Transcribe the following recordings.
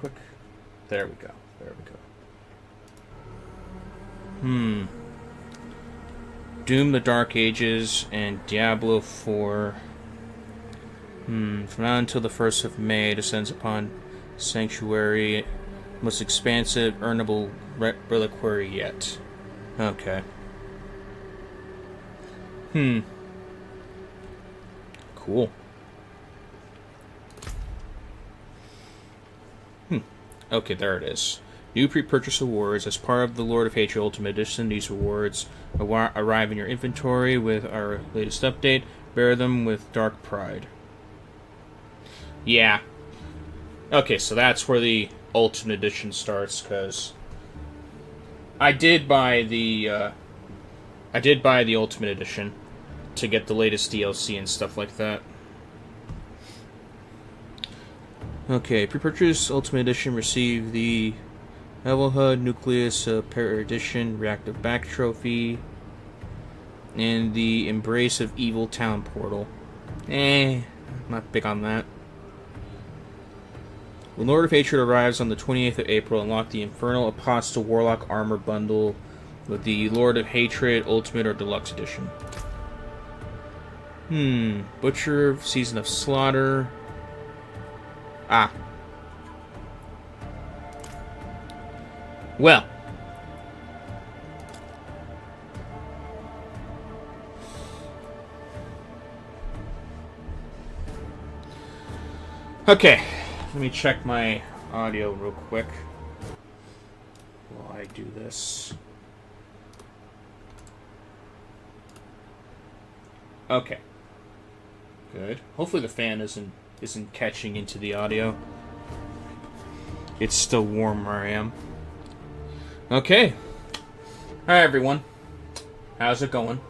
Quick. There we go. There we go. Doom the Dark Ages and Diablo 4. From now until the 1st of May, descends upon Sanctuary. Most expansive, earnable reliquary yet. Okay. Cool. Okay, there it is. New pre-purchase awards. As part of the Lord of Hatred Ultimate Edition, these awards arrive in your inventory with our latest update. Bear them with dark pride. Yeah. Okay, so that's where the Ultimate Edition starts, because I did buy the Ultimate Edition to get the latest DLC and stuff like that. Okay, pre-purchase Ultimate Edition receive the Evelhud Nucleus Para Edition Reactive Back Trophy and the Embrace of Evil Town Portal. Not big on that. When Lord of Hatred arrives on the 28th of April, unlock the Infernal Apostle Warlock Armor Bundle with the Lord of Hatred Ultimate or Deluxe Edition. Butcher, Season of Slaughter. Well. Okay. Let me check my audio real quick while I do this. Okay. Good. Hopefully the fan isn't catching into the audio. It's still warm where I am. Okay. Hi everyone. How's it going?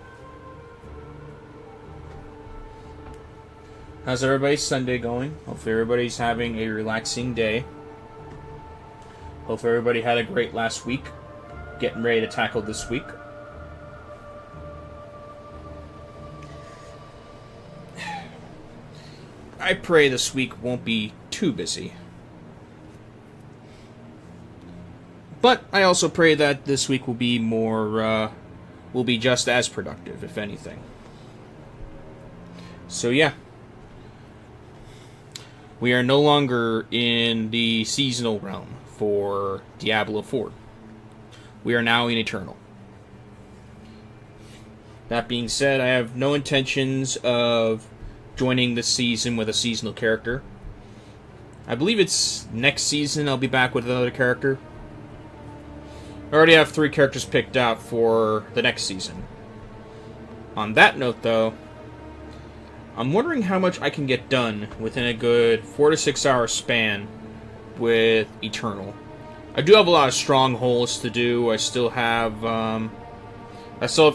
How's everybody's Sunday going? Hopefully everybody's having a relaxing day. Hopefully everybody had a great last week. Getting ready to tackle this week. I pray this week won't be too busy. But I also pray that this week will be will be just as productive, if anything. So yeah. We are no longer in the seasonal realm for Diablo 4. We are now in Eternal. That being said, I have no intentions of joining this season with a seasonal character. I believe it's next season I'll be back with another character. I already have 3 characters picked out for the next season. On that note, though, I'm wondering how much I can get done within a good 4 to 6 hour span with Eternal. I do have a lot of strongholds to do. I still have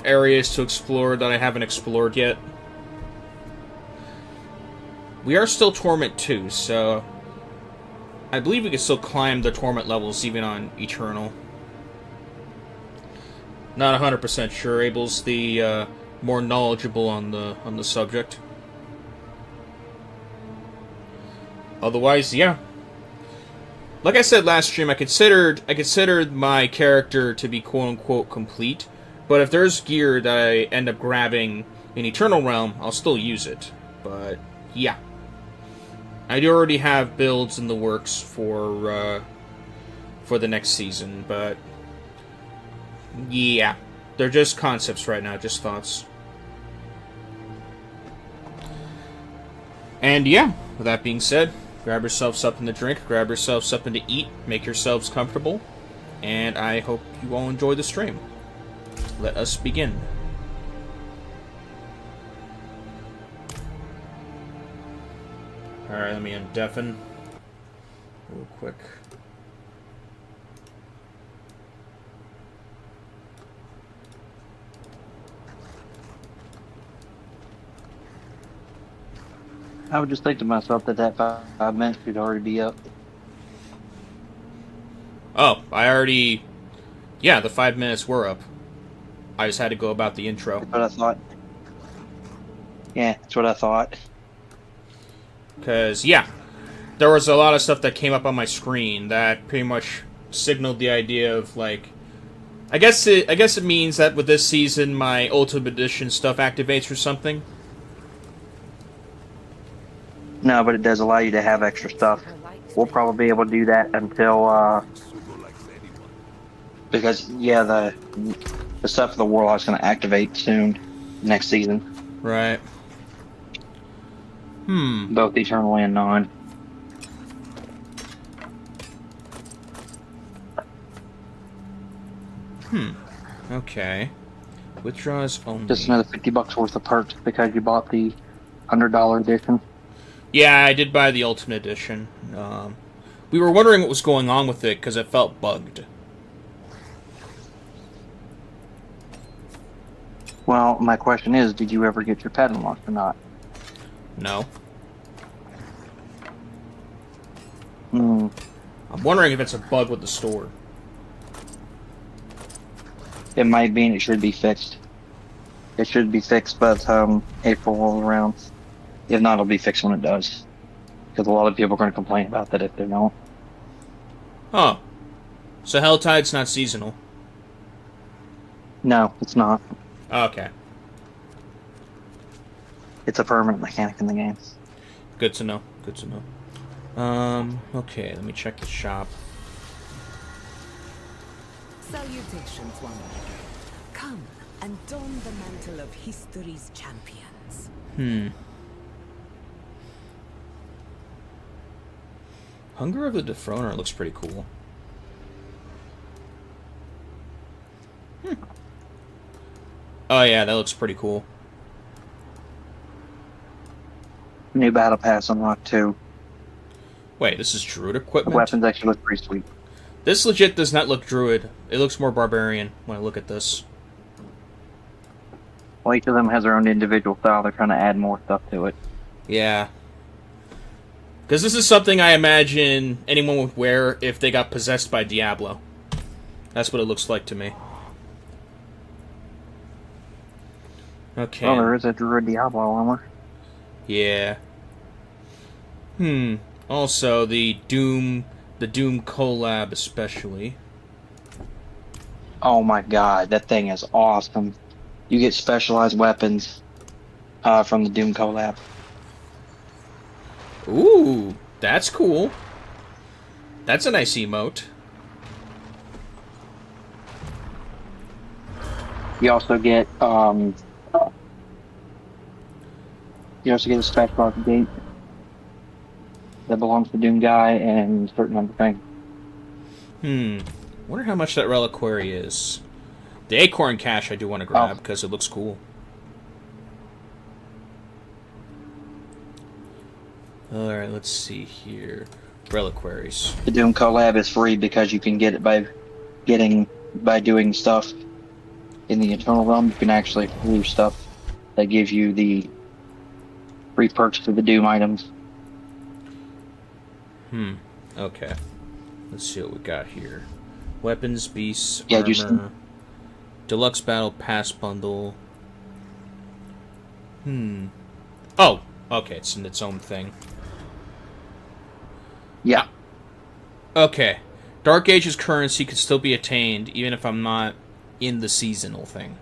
areas to explore that I haven't explored yet. We are still Torment 2, so I believe we can still climb the Torment levels even on Eternal. Not 100% sure. Abel's the more knowledgeable on the subject. Otherwise, yeah. Like I said last stream, I considered my character to be quote-unquote complete, but if there's gear that I end up grabbing in Eternal Realm, I'll still use it. But, yeah. I do already have builds in the works for the next season, but yeah. They're just concepts right now, just thoughts. And yeah, with that being said, grab yourselves something to drink, grab yourselves something to eat, make yourselves comfortable, and I hope you all enjoy the stream. Let us begin. Alright, let me undeafen real quick. I would just think to myself that 5 minutes could already be up. Oh, I already... Yeah, the 5 minutes were up. I just had to go about the intro. That's what I thought. Yeah, that's what I thought. Because, yeah. there was a lot of stuff that came up on my screen that pretty much signaled the idea of, like, I guess it means that with this season my Ultimate Edition stuff activates or something. No, but it does allow you to have extra stuff. We'll probably be able to do that until, because, yeah, the stuff for the Warlock's going to activate soon, next season. Right. Both Eternal and Non. Okay. Withdraws only. Just another $50 worth of perks because you bought the $100 edition. Yeah, I did buy the Ultimate Edition. We were wondering what was going on with it because it felt bugged. Well, my question is, did you ever get your pet unlocked or not? No. Hmm. I'm wondering if it's a bug with the store. It might be, and it should be fixed. It should be fixed by the time April rolls around. If not, it'll be fixed when it does. Because a lot of people are going to complain about that if they don't. Oh. So Helltide's not seasonal. No, it's not. Okay. It's a permanent mechanic in the game. Good to know. Good to know. Okay, let me check the shop. Salutations, Wanderer. Come and don the mantle of history's champions. Hunger of the Dethroner looks pretty cool. Oh yeah, that looks pretty cool. New battle pass unlocked too. Wait, this is Druid The equipment? weapons actually look pretty sweet. This legit does not look Druid. It looks more Barbarian when I look at this. Well, each of them has their own individual style. They're trying to add more stuff to it. Yeah. Because this is something I imagine anyone would wear if they got possessed by Diablo. That's what it looks like to me. Okay. Well, there is a Druid Diablo armor. Yeah. Also, the Doom collab especially. Oh my god, that thing is awesome. You get specialized weapons from the Doom collab. Ooh, that's cool. That's a nice emote. You also get a specialized gate that belongs to Doom Guy and certain other things. Wonder how much that reliquary is. The acorn cache I do want to grab because it looks cool. Alright, let's see here. Reliquaries. The Doom collab is free because you can get it by doing stuff in the Eternal Realm. You can actually do stuff that gives you the free perks for the Doom items. Okay. Let's see what we got here. Weapons, beasts, Yeah, armor, deluxe battle pass bundle. Oh, okay, it's in its own thing. Yeah. Okay. Dark Ages currency could still be attained even if I'm not in the seasonal thing.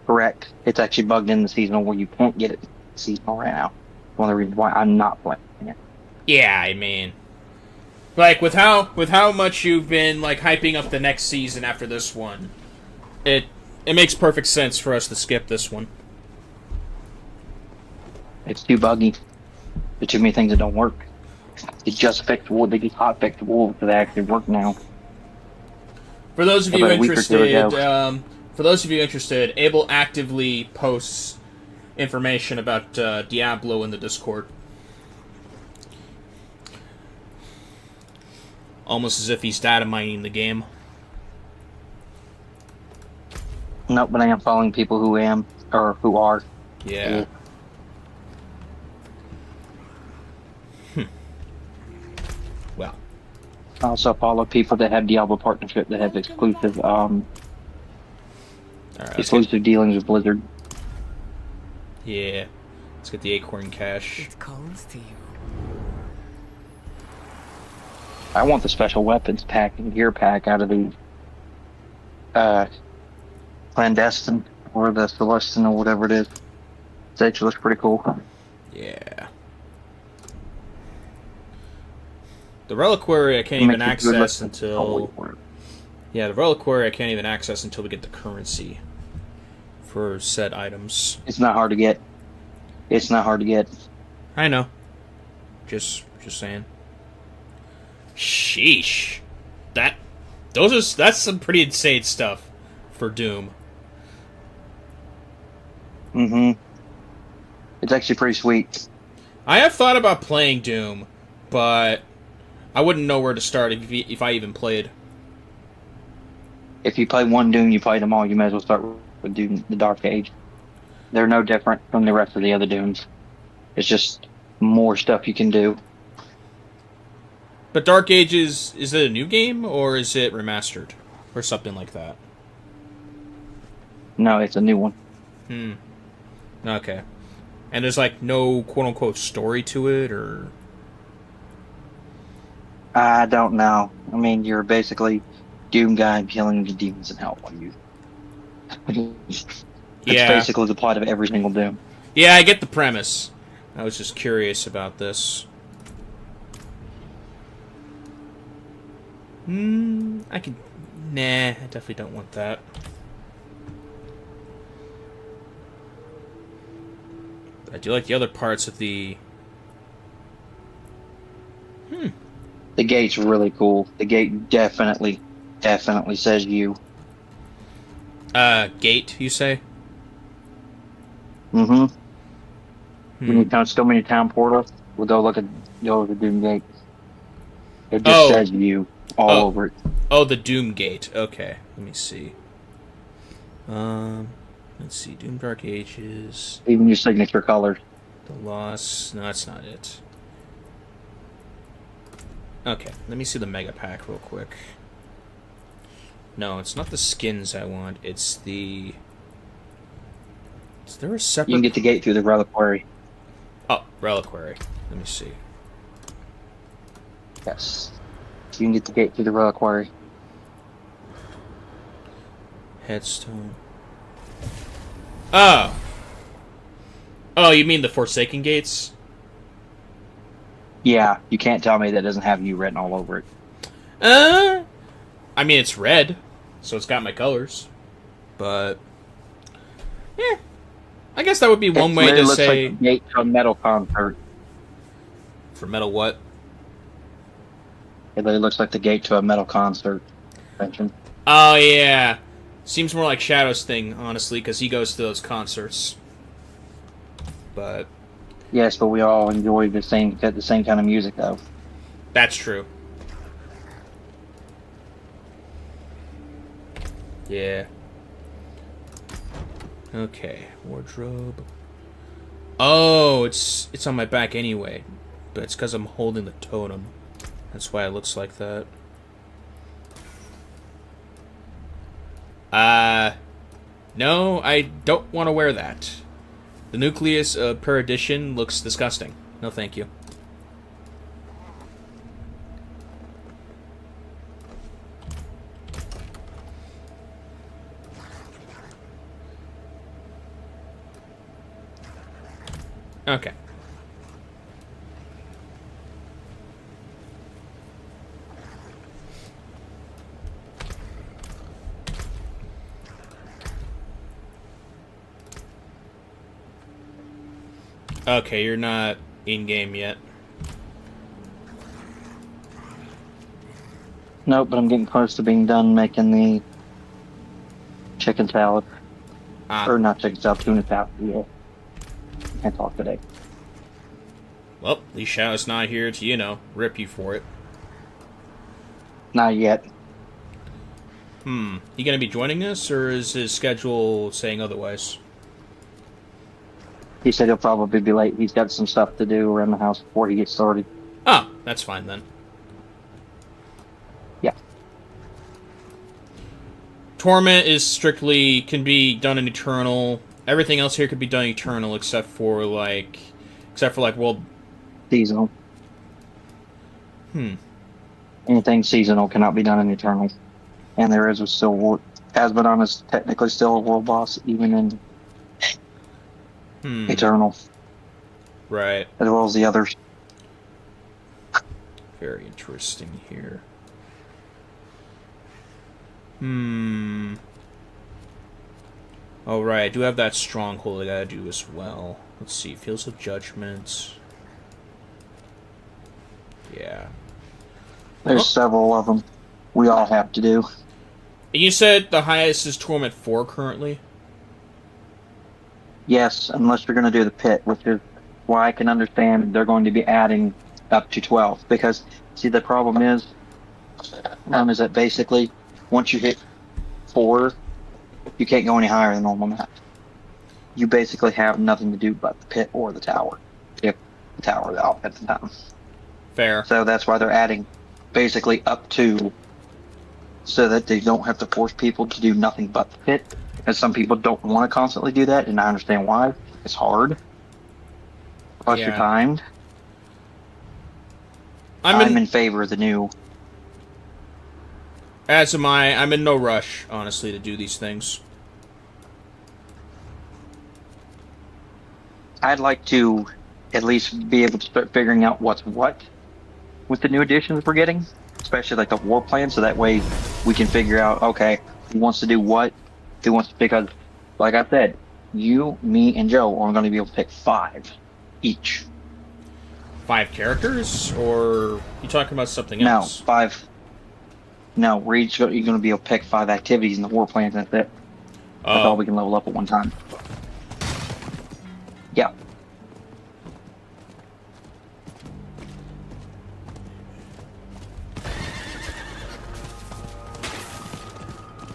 Correct. It's actually bugged in the seasonal where you can't get it seasonal right now. One of the reasons why I'm not playing it. Yeah, I mean, like with how much you've been like hyping up the next season after this one, it makes perfect sense for us to skip this one. It's too buggy. There's too many things that don't work. They just fixed wolves. They just hot fixed wolves so they actually work now. For those of you About a week or two ago. interested, Abel actively posts information about Diablo in the Discord. Almost as if he's data mining the game. Nope, but I am following people who are. Yeah. Well. I also follow people that have Diablo partnership that have exclusive dealings with Blizzard. Yeah. Let's get the acorn cache. It calls to you. I want the special weapons pack and gear pack out of the clandestine or the Celestine or whatever it is. It actually looks pretty cool. Yeah. The Reliquary I can't even access until... Yeah, the Reliquary I can't even access until we get the currency for said items. It's not hard to get. It's not hard to get. I know. Just saying. Sheesh. That's some pretty insane stuff for Doom. Mm-hmm. It's actually pretty sweet. I have thought about playing Doom, but I wouldn't know where to start if I even played. If you play one Doom, you play them all. You might as well start with Doom, the Dark Age. They're no different from the rest of the other Dooms. It's just more stuff you can do. But Dark Age is it a new game, or is it remastered? Or something like that? No, it's a new one. Okay. And there's like no quote-unquote story to it, or... I don't know. I mean, you're basically Doom guy killing the demons in hell on you. That's basically the plot of every single Doom. Yeah, I get the premise. I was just curious about this. I can... Nah, I definitely don't want that. But I do like the other parts of the... The gate's really cool. The gate definitely says you. Gate, you say? Mm-hmm. When you come so many town portals, we'll go look at the Doom Gate. It just says you all over it. Oh, the Doom Gate. Okay, let me see. Let's see. Doom Dark Ages. Even your signature colors. The Lost. No, that's not it. Okay, let me see the Mega Pack real quick. No, it's not the skins I want. It's the... Is there a separate... You can get the gate through the Reliquary. Oh, Reliquary. Let me see. Yes. You can get the gate through the Reliquary. Headstone. Oh! Oh, you mean the Forsaken Gates? Yeah, you can't tell me that doesn't have you written all over it. I mean, it's red, so it's got my colors. But... Yeah. I guess that would be one way to say... Like the gate to a metal concert. For metal what? It looks like the gate to a metal concert. Oh, yeah. Seems more like Shadow's thing, honestly, because he goes to those concerts. But... Yes, but we all enjoy the same kind of music, though. That's true. Yeah. Okay, wardrobe. Oh, it's on my back anyway, but it's because I'm holding the totem. That's why it looks like that. No, I don't want to wear that. The nucleus of Perdition looks disgusting. No, thank you. Okay. Okay, you're not in-game yet. Nope, but I'm getting close to being done making the chicken salad. Or not chicken salad, tuna salad. Yeah. Can't talk today. Well, at least Shadow's not here to, you know, rip you for it. Not yet. He gonna be joining us, or is his schedule saying otherwise? He said he'll probably be late. He's got some stuff to do around the house before he gets started. Oh, that's fine then. Yeah. Torment is strictly, can be done in Eternal. Everything else here could be done Eternal except for like World... Seasonal. Anything seasonal cannot be done in Eternal. And there is a still Asmodon is technically still a world boss even in Eternal, Right. as well as the others. Very interesting here. Oh, right. I do have that stronghold I gotta do as well. Let's see. Fields of Judgment. Yeah. There's several of them we all have to do. You said the highest is Torment 4 currently? Yes, unless you're going to do the pit, which is why I can understand they're going to be adding up to 12. Because, see, the problem is that basically, once you hit 4, you can't go any higher than normal map. You basically have nothing to do but the pit or the tower, if the tower is out at the time. Fair. So that's why they're adding basically up to, so that they don't have to force people to do nothing but the pit. As some people don't want to constantly do that, and I understand why. It's hard. Plus you're timed. I'm in favor of the new. As am I. I'm in no rush, honestly, to do these things. I'd like to at least be able to start figuring out what's what with the new additions we're getting, especially like the war plan, so that way we can figure out, okay, who wants to do what, who wants to, because like I said, you, me, and Joe are going to be able to pick 5 each. 5 characters, or you talking about something No, else? 5. No, we're each you're going to be able to pick 5 activities in the war plans, and that's it. That's all we can level up at one time. Yeah.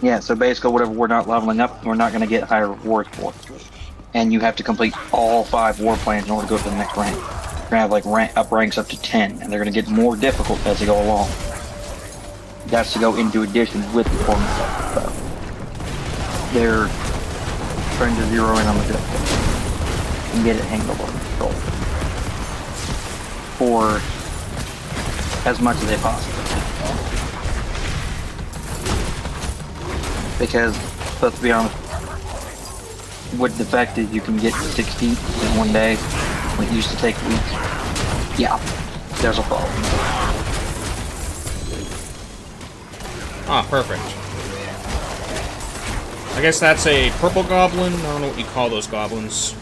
Yeah, so basically whatever we're not leveling up, we're not going to get higher rewards for. And you have to complete all 5 war plans in order to go to the next rank. We're going to have like up ranks up to 10, and they're going to get more difficult as they go along. That's to go into additions with the performance stuff. So they're trying to zero in on the difficulty and get it handled under control for as much as they possibly can. Because, let's be honest, what the fact is you can get 60 in one day when it used to take weeks. Yeah, there's a problem. Ah, perfect. I guess that's a purple goblin. I don't know what you call those goblins.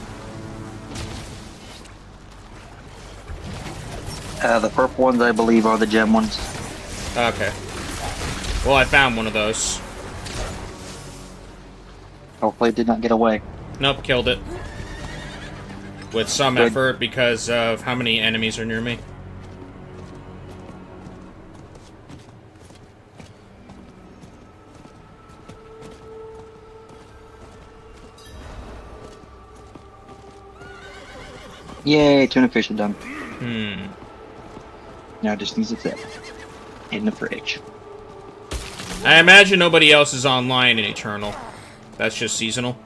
The purple ones, I believe, are the gem ones. Okay. Well, I found one of those. Hopefully it did not get away. Nope, killed it. With some Good. effort because of how many enemies are near me. Yay, tuna fish are done. Hmm. Now it just needs to sit in the fridge. I imagine nobody else is online in Eternal. That's just seasonal.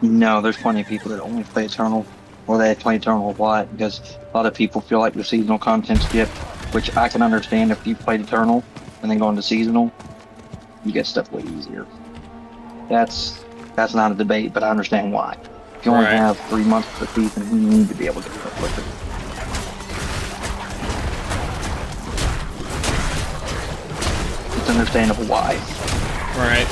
No, there's plenty of people that only play Eternal, or they play Eternal a lot, because a lot of people feel like the seasonal content skip, which I can understand. If you played Eternal and then go into seasonal, you get stuff way easier. That's not a debate, but I understand why. If you only have 3 months per season, you need to be able to get stuff quicker. It's understandable why. Right.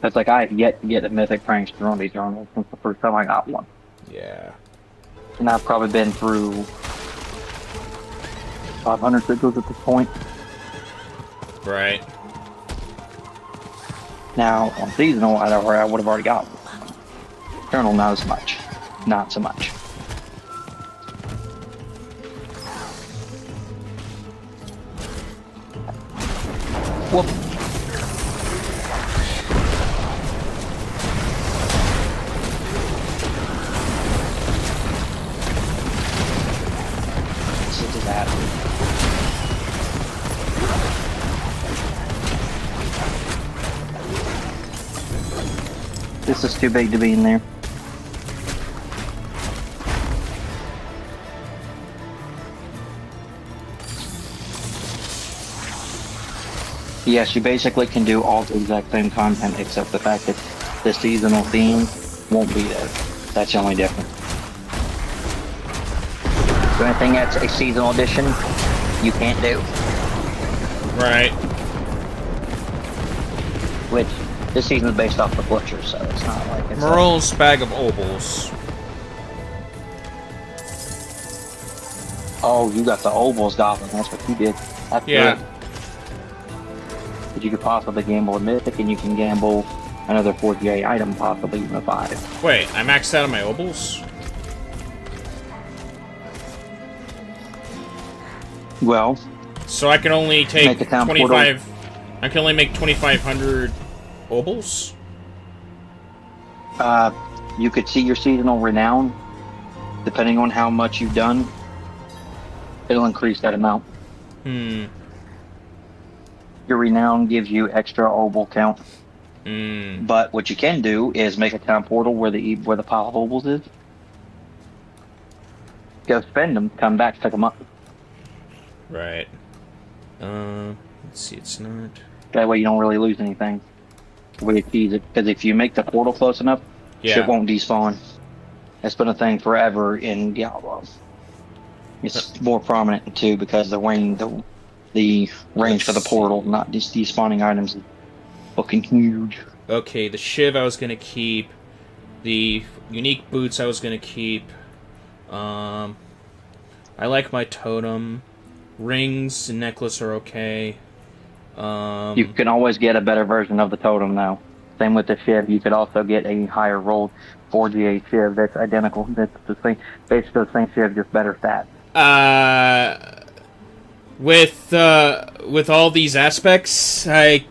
That's like I have yet to get a mythic prankster on the Eternal since the first time I got one. Yeah. And I've probably been through 500 cycles at this point. Right. Now, on seasonal, I would have already got one. Eternal, not as much. Not so much. Whoop. This is that. This is too big to be in there. Yes, you basically can do all the exact same content except the fact that the seasonal theme won't be there. That's the only difference. The only thing that's a seasonal edition, you can't do. Right. Which, this season is based off the Butcher, so it's not like it's... Merle's Bag of Obols. Oh, you got the Obols Goblin, that's what you did. That's Yeah. good. But you could possibly gamble a Mythic, and you can gamble another 4J item, possibly even a 5. Wait, I maxed out on my Obols? Well... So I can only take Make a town 25... I can only make 2,500 Obols? You could see your seasonal renown, depending on how much you've done. It'll increase that amount. Hmm. Your renown gives you extra obol count. Hmm. But what you can do is make a town portal where the pile of obols is. Go spend them, come back, pick them up. Right. Let's see, it's not... That way you don't really lose anything. With it, because if you make the portal close enough, shit won't despawn. That's been a thing forever in Diablo. It's more prominent too because the range for the portal, not just despawning items, is fucking huge. Okay, the Shiv I was gonna keep. The unique boots I was gonna keep. I like my totem. Rings and necklace are okay. You can always get a better version of the totem now. Same with the Shiv. You could also get a higher rolled 4GA Shiv that's identical. That's the same, basically the same Shiv, just better stats. With all these aspects, I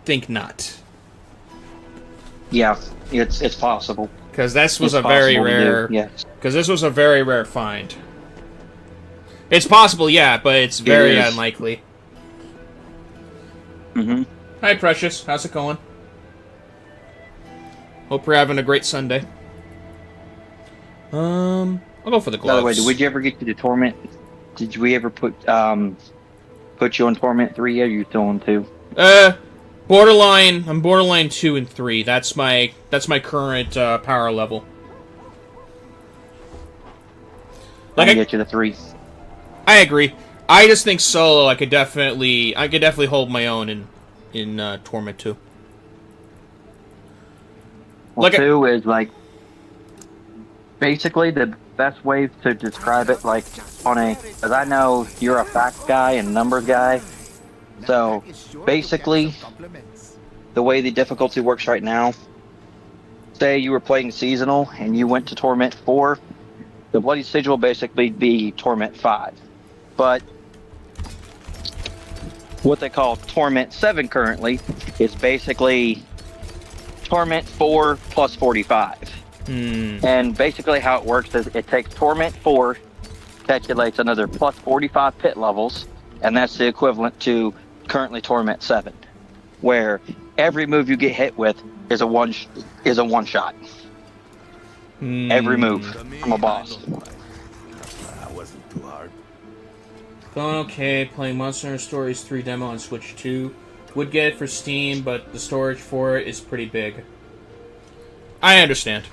think not. Yeah, it's possible. Because this was a very rare. Yes. Because this was a very rare find. It's possible, yeah, but it's very unlikely. Mm-hmm. Hi, Precious. How's it going? Hope you're having a great Sunday. I'll go for the gloves. By the way, did we ever get you to Torment? Did we ever put you on Torment 3 or are you still on 2? Borderline. I'm Borderline 2 and 3. That's my current power level. I can get you to 3. I agree. I just think solo I could definitely hold my own in Torment 2. Well, 2 is like basically the best way to describe it, like because I know you're a facts guy and numbers guy, so basically the way the difficulty works right now, say you were playing seasonal and you went to Torment 4, the Bloody Sigil will basically be Torment 5, but what they call Torment 7 currently is basically Torment 4 plus 45. And basically how it works is it takes Torment 4, calculates another plus 45 pit levels, and that's the equivalent to currently Torment 7, where every move you get hit with is a one shot. Every move from a boss. That wasn't too hard. Going okay, playing Monster Hunter Stories 3 demo on Switch 2. Would get it for Steam, but the storage for it is pretty big. I understand.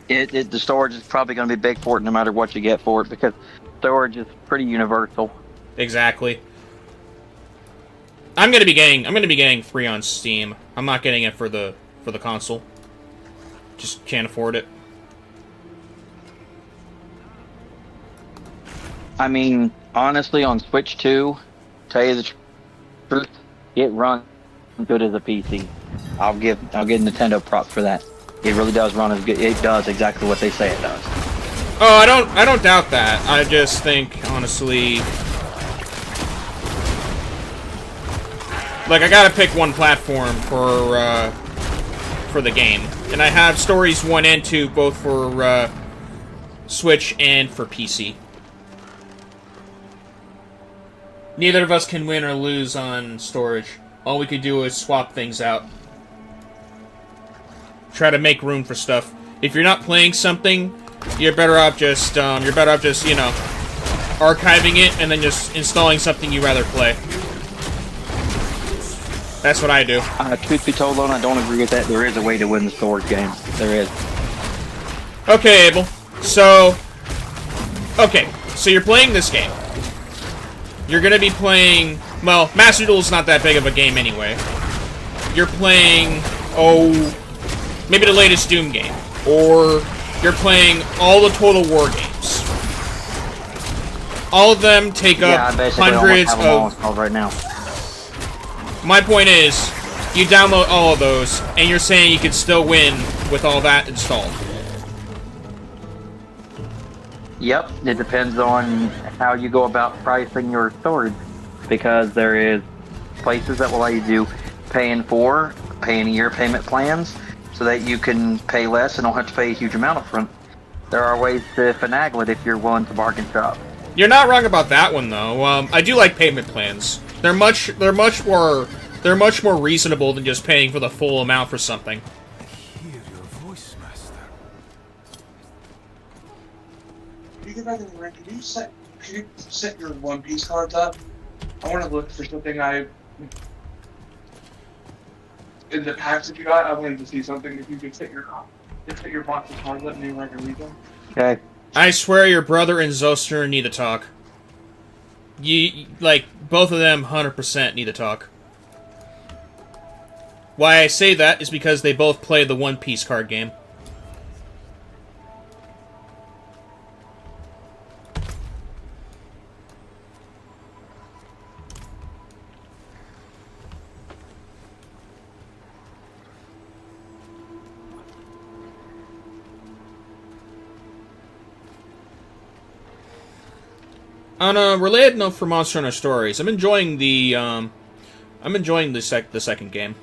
The storage is probably going to be big for it no matter what you get for it, because storage is pretty universal. Exactly. I'm gonna be getting 3 on Steam. I'm not getting it for the console. Just can't afford it. I mean, honestly, on Switch 2, tell you the truth, it runs good as a PC. I'll give Nintendo props for that. It really does run as good. It does exactly what they say it does. Oh, I don't doubt that. I just think, honestly, like I gotta pick one platform for the game, and I have Stories 1 and 2 both for Switch and for PC. Neither of us can win or lose on storage. All we could do is swap things out. Try to make room for stuff. If you're not playing something, you're better off just you know, archiving it and then just installing something you rather play. That's what I do. Truth be told, though, I don't agree with that. There is a way to win the sword game. There is. Okay, Abel. So you're playing this game. You're gonna be playing... Well, Master Duel's not that big of a game anyway. You're playing... maybe the latest Doom game. Or you're playing all the Total War games. All of them take up hundreds have them all installed right now. My point is, you download all of those, and you're saying you could still win with all that installed. Yep, it depends on how you go about pricing your storage, because there is places that will allow you to do paying year payment plans, so that you can pay less and don't have to pay a huge amount up front. There are ways to finagle it if you're willing to bargain shop. You're not wrong about that one, though. I do like payment plans. They're much more reasonable than just paying for the full amount for something. I hear your voice, Master. Can you get back in the ring? Can you set your One Piece cards up? I want to look for something in the packs that you got. I wanted to see something. If you could set your box of cards up, maybe I can read them. Okay. I swear your brother and Zoster need to talk. Both of them 100% need to talk. Why I say that is because they both play the One Piece card game. On a related note for Monster Hunter Stories, I'm enjoying the second game.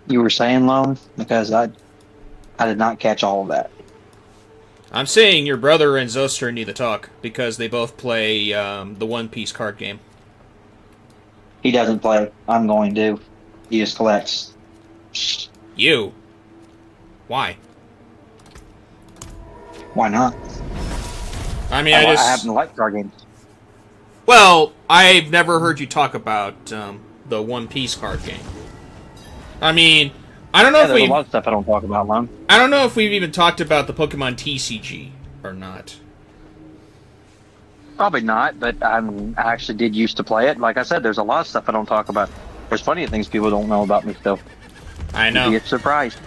You were saying, Lone? Because I did not catch all of that. I'm saying your brother and Zoster need to talk, because they both play the One Piece card game. He doesn't play. I'm going to. He just collects. You? Why? Why not? I mean, I I happen to like card games. Well, I've never heard you talk about the One Piece card game. I mean, I don't know if there's we... a lot of stuff I don't talk about, Lone. I don't know if we've even talked about the Pokemon TCG or not. Probably not, but I actually did used to play it. Like I said, there's a lot of stuff I don't talk about. There's plenty of things people don't know about me still. I know. You'd be surprised.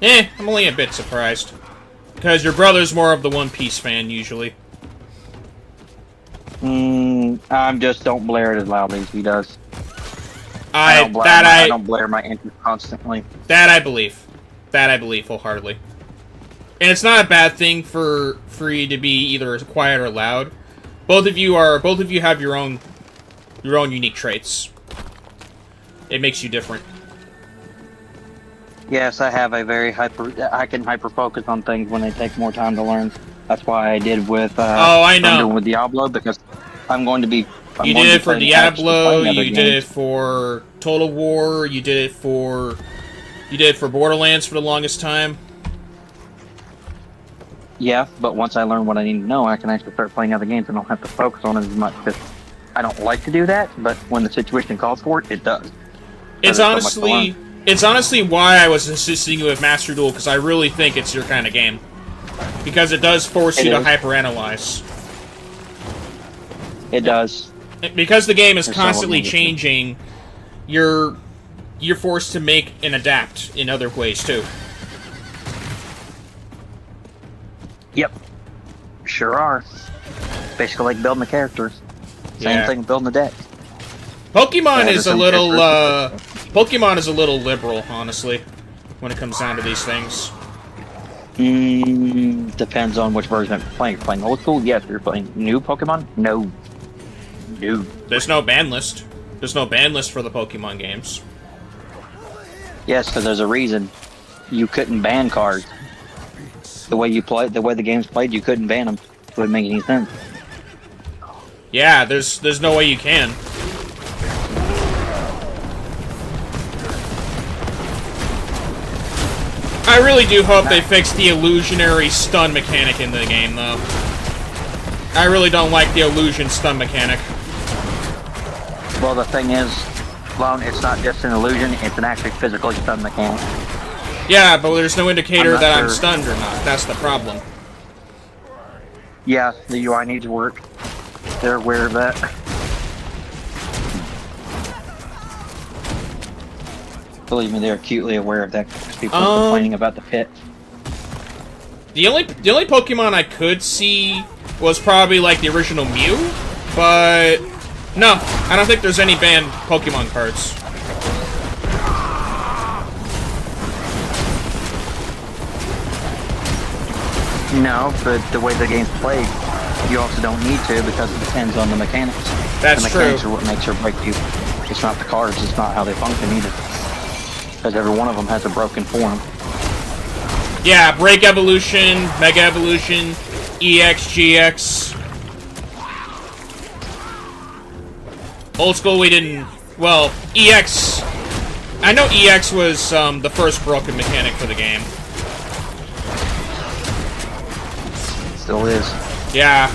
I'm only a bit surprised. Because your brother's more of the One Piece fan, usually. I just don't blare it as loudly as he does. I don't blare my interest constantly. That I believe. That I believe wholeheartedly. And it's not a bad thing for you to be either quiet or loud. Both of you have your own unique traits. It makes you different. Yes, I have a very I can hyper focus on things when they take more time to learn. That's why I did with I know. I'm doing with Diablo, because I'm going to be. You did it for Diablo. You did it for Total War. You did it for Borderlands for the longest time. Yeah, but once I learn what I need to know, I can actually start playing other games and don't have to focus on it as much. Because I don't like to do that, but when the situation calls for it, it does. It's honestly why I was assisting you with Master Duel, because I really think it's your kind of game. Because it does force you to hyperanalyze. It does. Because the game is constantly changing, you're forced to make and adapt in other ways too. Yep. Sure are. Basically like building the characters. Same thing with building the deck. Pokemon is a little liberal, honestly, when it comes down to these things. Depends on which version you're playing. If you're playing old school, yes. If you're playing new Pokemon, no. There's no ban list. There's no ban list for the Pokemon games. Yes, because there's a reason. You couldn't ban cards. The way the game's played, you couldn't ban them. It wouldn't make any sense. Yeah, there's no way you can. I really do hope they fix the illusionary stun mechanic in the game, though. I really don't like the illusion stun mechanic. Well, the thing is, Lone, it's not just an illusion, it's an actually physical stun mechanic. Yeah, but there's no indicator that I'm sure. stunned or not. That's the problem. Yeah, the UI needs work. They're aware of that. Believe me, they're acutely aware of that. People are complaining about the pit. The only Pokemon I could see was probably like the original Mew, but no, I don't think there's any banned Pokemon cards. No, but the way the game's played, you also don't need to because it depends on the mechanics. That's the mechanics true. are what makes or break you. It's not the cards, it's not how they function either. Because every one of them has a broken form. Yeah, Break Evolution, Mega Evolution, EX, GX. Old school, we didn't... Well, EX... I know EX was the first broken mechanic for the game. Still is. Yeah.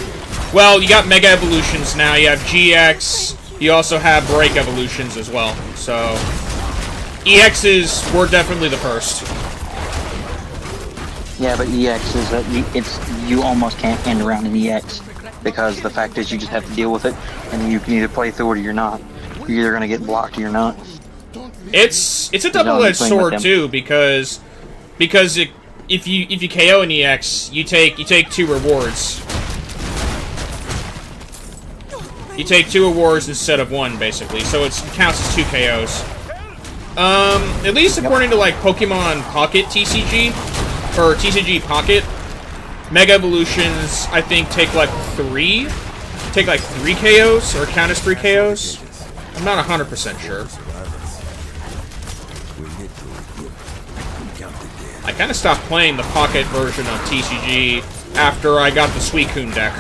Well, you got Mega Evolutions now, you have GX, you also have Break Evolutions as well, so... EXs were definitely the first. Yeah, but EX is that you almost can't end around an EX because the fact is you just have to deal with it, and you can either play through it or you're not. You're either gonna get blocked or you're not. It's a double-edged sword too because if you KO an EX, you take 2 rewards. You take 2 awards instead of 1, basically, so it counts as 2 KOs. At least according to, like, Pokemon Pocket TCG, or TCG Pocket, Mega Evolutions, I think, take, like, 3 KOs, or count as 3 KOs. I'm not 100% sure. I kind of stopped playing the Pocket version of TCG after I got the Suicune deck.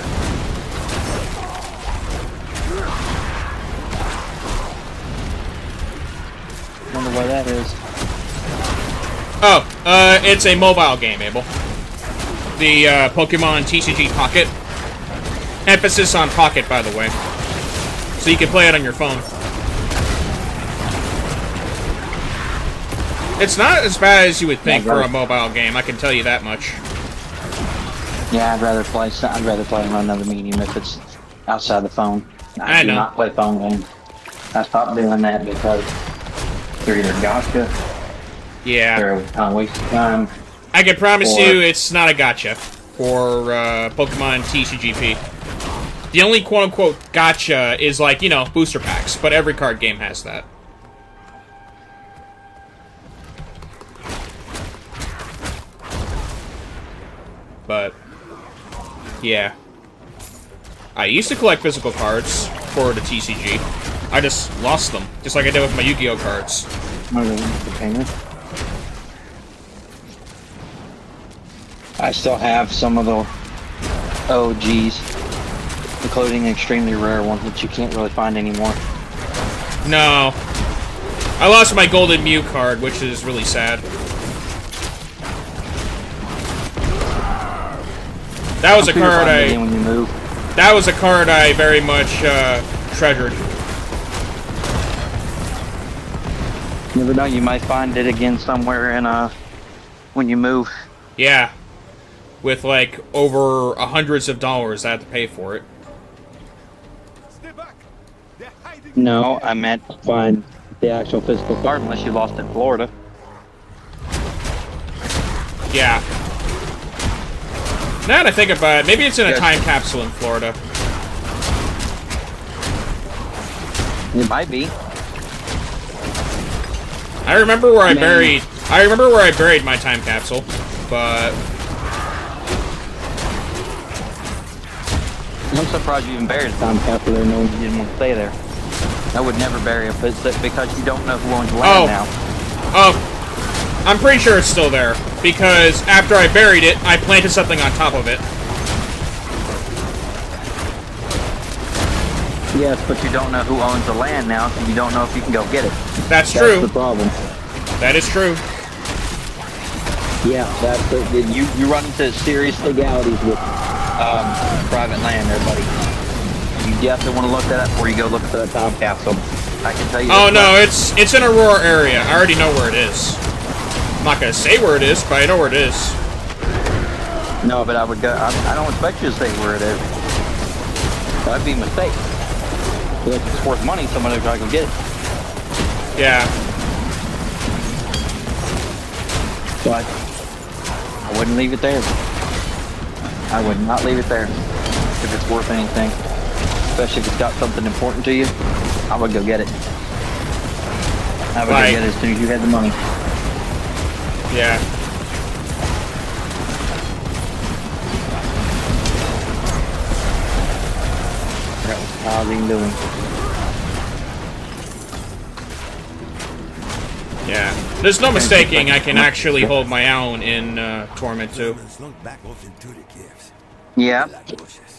Wonder why that is. Oh, it's a mobile game, Abel. The Pokemon TCG Pocket. Emphasis on Pocket, by the way. So you can play it on your phone. It's not as bad as you would think for a mobile game, I can tell you that much. Yeah, I'd rather play on another medium if it's outside the phone. I do not play phone games. I stopped doing that because they're either gotcha, they're a waste of time. I can promise you it's not a gotcha for Pokemon TCGP. The only quote-unquote gotcha is, like, you know, booster packs, but every card game has that. But, yeah. I used to collect physical cards for the TCG. I just lost them, just like I did with my Yu-Gi-Oh cards. I still have some of the OGs, including an extremely rare one, which you can't really find anymore. No. I lost my Golden Mew card, which is really sad. That was a card that was a card I very much treasured. You never know, you might find it again somewhere in when you move. Yeah. With like over hundreds of dollars I had to pay for it. No, I meant find the actual physical card unless you lost it in Florida. Yeah. Now that I think about it, maybe it's in a time capsule in Florida. It might be. I remember where I buried my time capsule, but I'm surprised you even buried a time capsule there knowing you didn't want to stay there. I would never bury a footstep because you don't know who owns the land now. Oh, I'm pretty sure it's still there, because after I buried it, I planted something on top of it. Yes, but you don't know who owns the land now, so you don't know if you can go get it. That's true. That's the problem. That is true. Yeah, that's you run into serious legalities with private land there, buddy. You definitely want to look that up before you go look at the time capsule. I can tell you. Oh no, it's in Aurora area. I already know where it is. I'm not gonna say where it is, but I know where it is. No, but I would go. I don't expect you to say where it is. That'd be a mistake. If it's worth money, somebody will try to go get it. Yeah. But I wouldn't leave it there. I would not leave it there if it's worth anything. Especially if it's got something important to you. I would go get it. I would go get it as soon as you had the money. Yeah. That was how I've been doing. Yeah. There's no mistaking I can actually hold my own in Torment 2. Yeah.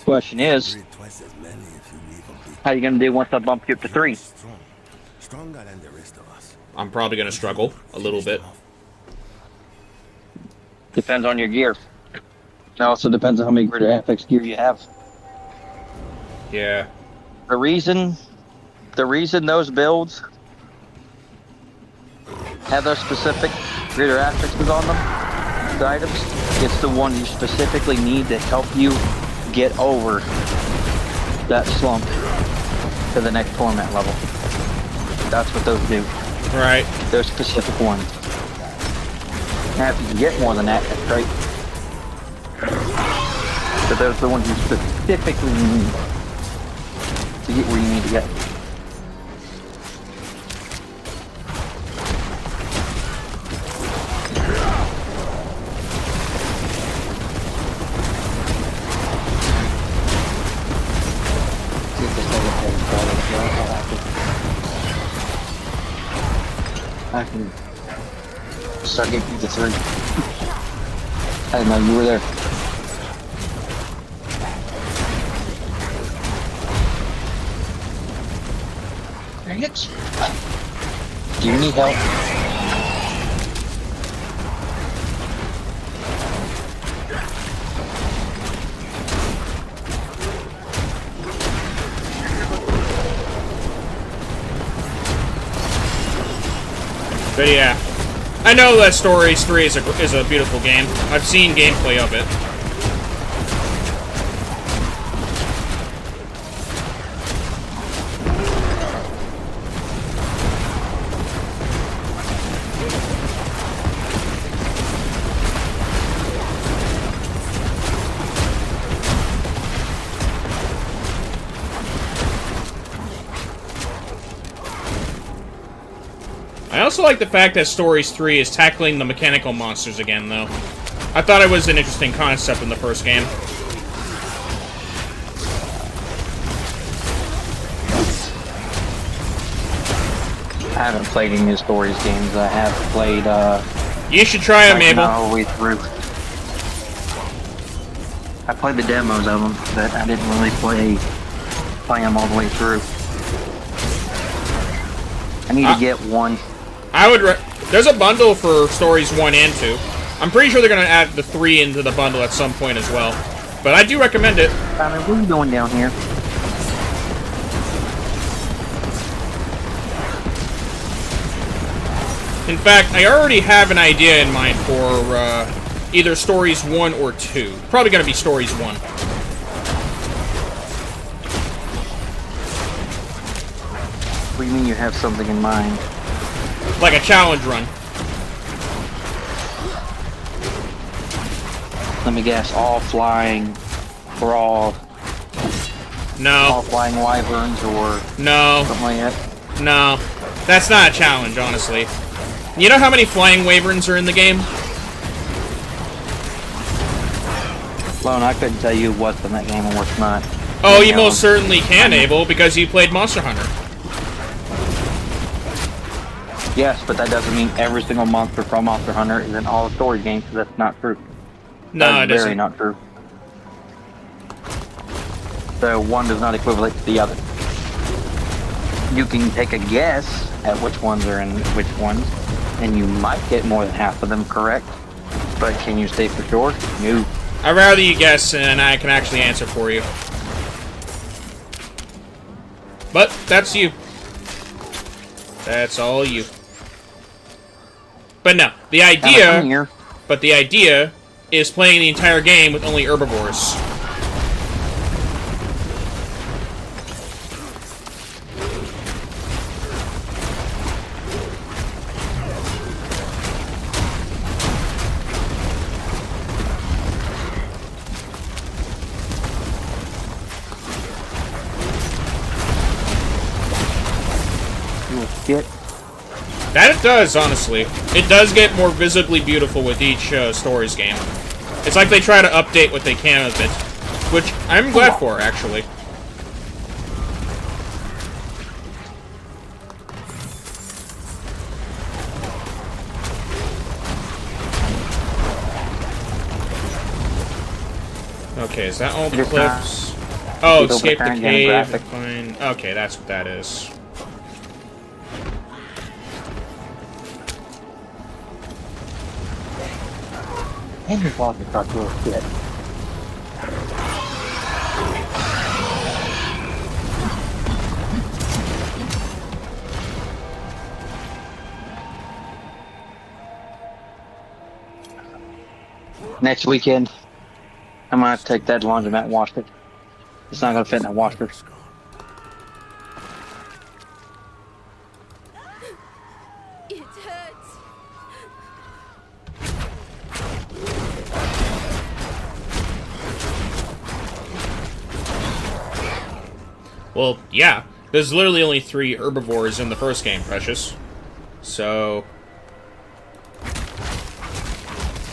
Question is, how are you going to do once I bump you up to 3? I'm probably going to struggle a little bit. Depends on your gear. It also depends on how many greater FX gear you have. Yeah. The reason those builds have those specific greater affixes on them, the items, it's the one you specifically need to help you get over that slump to the next torment level. That's what those do. Right. Those specific ones. Now, if you can get more than that, that's great. But those are the ones you specifically need to get where you need to get. I can start getting you the 3. I didn't know you were there. Dang it. Do you need help? But yeah. I know that Stories 3 is a beautiful game. I've seen gameplay of it. I also like the fact that Stories 3 is tackling the mechanical monsters again, though. I thought it was an interesting concept in the first game. I haven't played any of the Stories games. I have played, You should try them, Mabel. all the way through. I played the demos of them, but I didn't really play them all the way through. I need to get one. There's a bundle for Stories 1 and 2. I'm pretty sure they're going to add the 3 into the bundle at some point as well. But I do recommend it. I mean, where are you going down here? In fact, I already have an idea in mind for either Stories 1 or 2. Probably going to be Stories 1. What do you mean you have something in mind? Like a challenge run. Let me guess, all flying, or all No. flying wyverns, or No. something like that? No. That's not a challenge, honestly. You know how many flying wyverns are in the game? Lone, I couldn't tell you what's in that game and what's not. Oh, you most certainly can, Abel, because you played Monster Hunter. Yes, but that doesn't mean every single monster from Monster Hunter is in all the story games, because that's not true. No, it That's very isn't. not true. So one does not equivalent to the other. You can take a guess at which ones are in which ones, and you might get more than half of them correct. But can you say for sure? No. I'd rather you guess, and I can actually answer for you. But that's you. That's all you. But no, the idea. But the idea is playing the entire game with only herbivores. Get. That it does, honestly. It does get more visibly beautiful with each Stories game. It's like they try to update what they can of it, which I'm glad for, actually. Okay, is that all the cliffs? Oh, escape the cave and find... Okay, that's what that is. And your walking truck will fit. Next weekend, I'm gonna have to take that laundromat and wash it. It's not gonna fit in that washer. It hurts. Well, yeah. There's literally only 3 herbivores in the first game, Precious. So...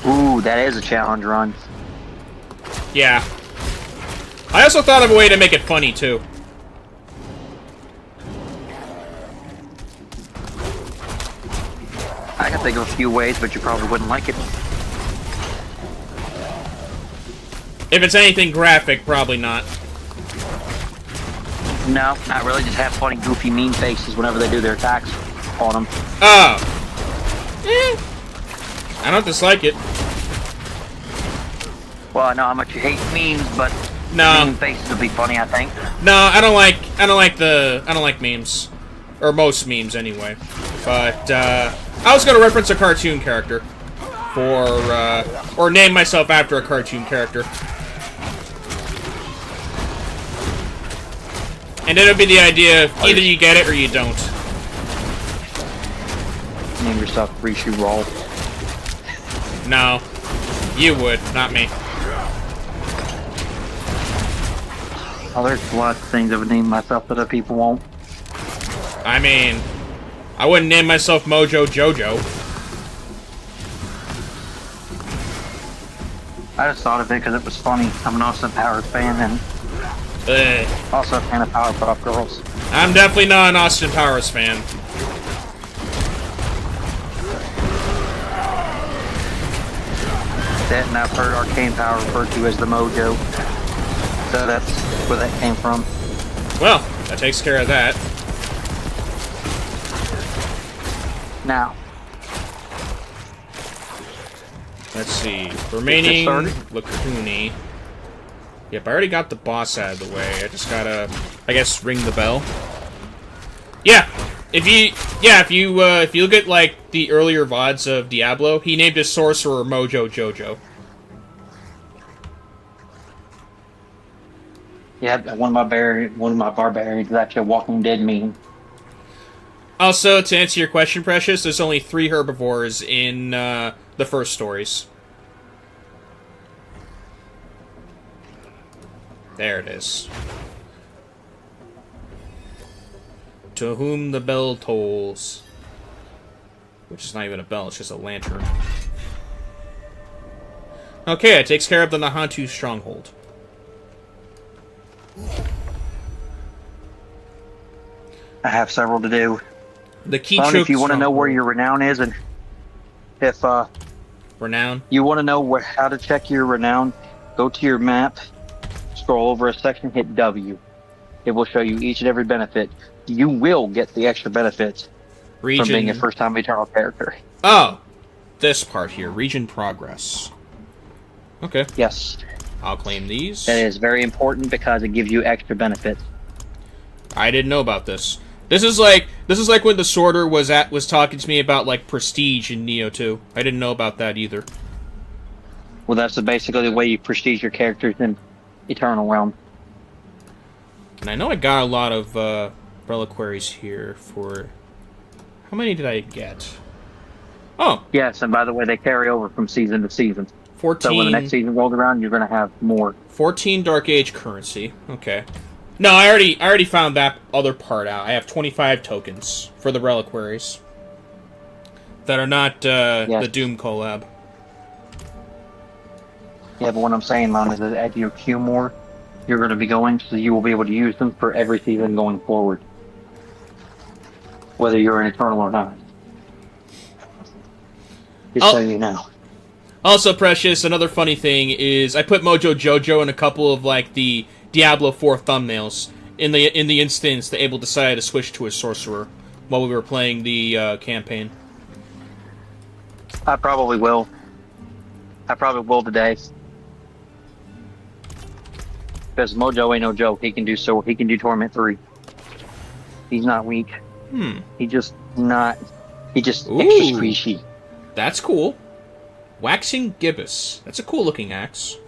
Ooh, that is a challenge run. yeah. I also thought of a way to make it funny, too. I can think of a few ways, but you probably wouldn't like it. If it's anything graphic, probably not. No, not really. Just have funny, goofy, mean faces whenever they do their attacks on them. Oh. I don't dislike it. Well, I know how much you hate memes, but No. mean faces would be funny, I think. No, I don't like memes. Or most memes, anyway. But, I was gonna reference a cartoon character. Or name myself after a cartoon character. And it'll be the idea of either you get it or you don't. Name yourself Rishu Roll. No. You would, not me. Oh, there's lots of things I would name myself that other people won't. I mean, I wouldn't name myself Mojo Jojo. I just thought of it because it was funny. I'm an Austin Powers fan and also a fan of Powerpuff Girls. I'm definitely not an Austin Powers fan. That, and I've heard Arcane Power referred to as the Mojo. So that's where that came from. Well, that takes care of that. Now, Let's see. Remaining Lacooney. Yep, I already got the boss out of the way. I just gotta, I guess, ring the bell. Yeah, if you look at like the earlier VODs of Diablo, he named his sorcerer Mojo Jojo. yeah, one of my barbarians is actually a Walking Dead meme. Also, to answer your question, Precious, there's only 3 herbivores in the first stories. There it is. To whom the bell tolls. Which is not even a bell, it's just a lantern. Okay, it takes care of the Nahantu stronghold. I have several to do. The Well, Kichuk if you want to know where your renown is, and if renown. you want to know how to check your renown, go to your map, scroll over a section, hit W. It will show you each and every benefit. You will get the extra benefits from being a first-time Eternal character. Oh. this part here, region progress. Okay, Yes. I'll claim these. That is very important because it gives you extra benefits. I didn't know about this. This is like when the sorter was talking to me about like prestige in Neo 2. I didn't know about that either. Well, that's basically the way you prestige your characters in Eternal Realm. And I know I got a lot of reliquaries here for... How many did I get? Oh! Yes, and by the way, they carry over from season to season. 14... So when the next season rolls around, you're going to have more. 14 Dark Age currency. Okay. No, I already found that other part out. I have 25 tokens for the reliquaries. That are not the Doom collab. Yeah, but what I'm saying, Lon, is that as you queue more, you're going to be going, so you will be able to use them for every season going forward. Whether you're an Eternal or not. Just so you know. Also, Precious, another funny thing is I put Mojo Jojo in a couple of like the Diablo 4 thumbnails. In the instance that Abel decided to switch to a sorcerer while we were playing the campaign. I probably will. I probably will today. Because Mojo ain't no joke. He can do Torment 3. He's not weak. He just extra squishy. That's cool. Waxing Gibbous. That's a cool looking axe.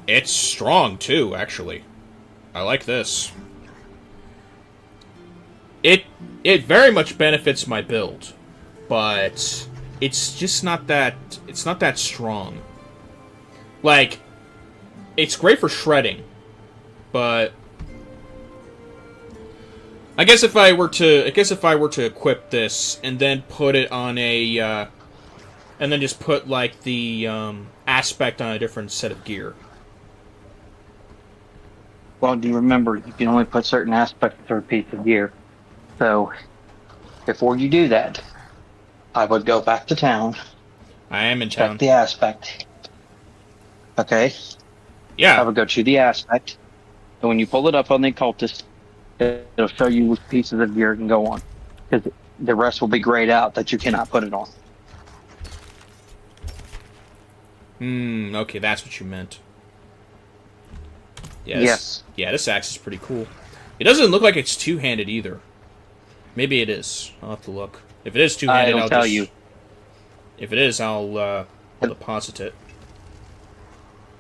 It's strong too, actually. I like this. It very much benefits my build, but it's just not that strong. Like, it's great for shredding, but I guess if I were to equip this and then put it on a and then just put like the aspect on a different set of gear. Well, do you remember you can only put certain aspects per piece of gear? So before you do that, I would go back to town. I am in town. Check the aspect. Okay. Yeah. I would go to the aspect, and when you pull it up on the occultist, it'll show you which pieces of gear can go on, because the rest will be grayed out that you cannot put it on. Okay, that's what you meant. Yeah, Yes. Yeah, this axe is pretty cool. It doesn't look like it's two-handed either. Maybe it is. I'll have to look. If it is two-handed, I'll tell you. If it is, I'll deposit it.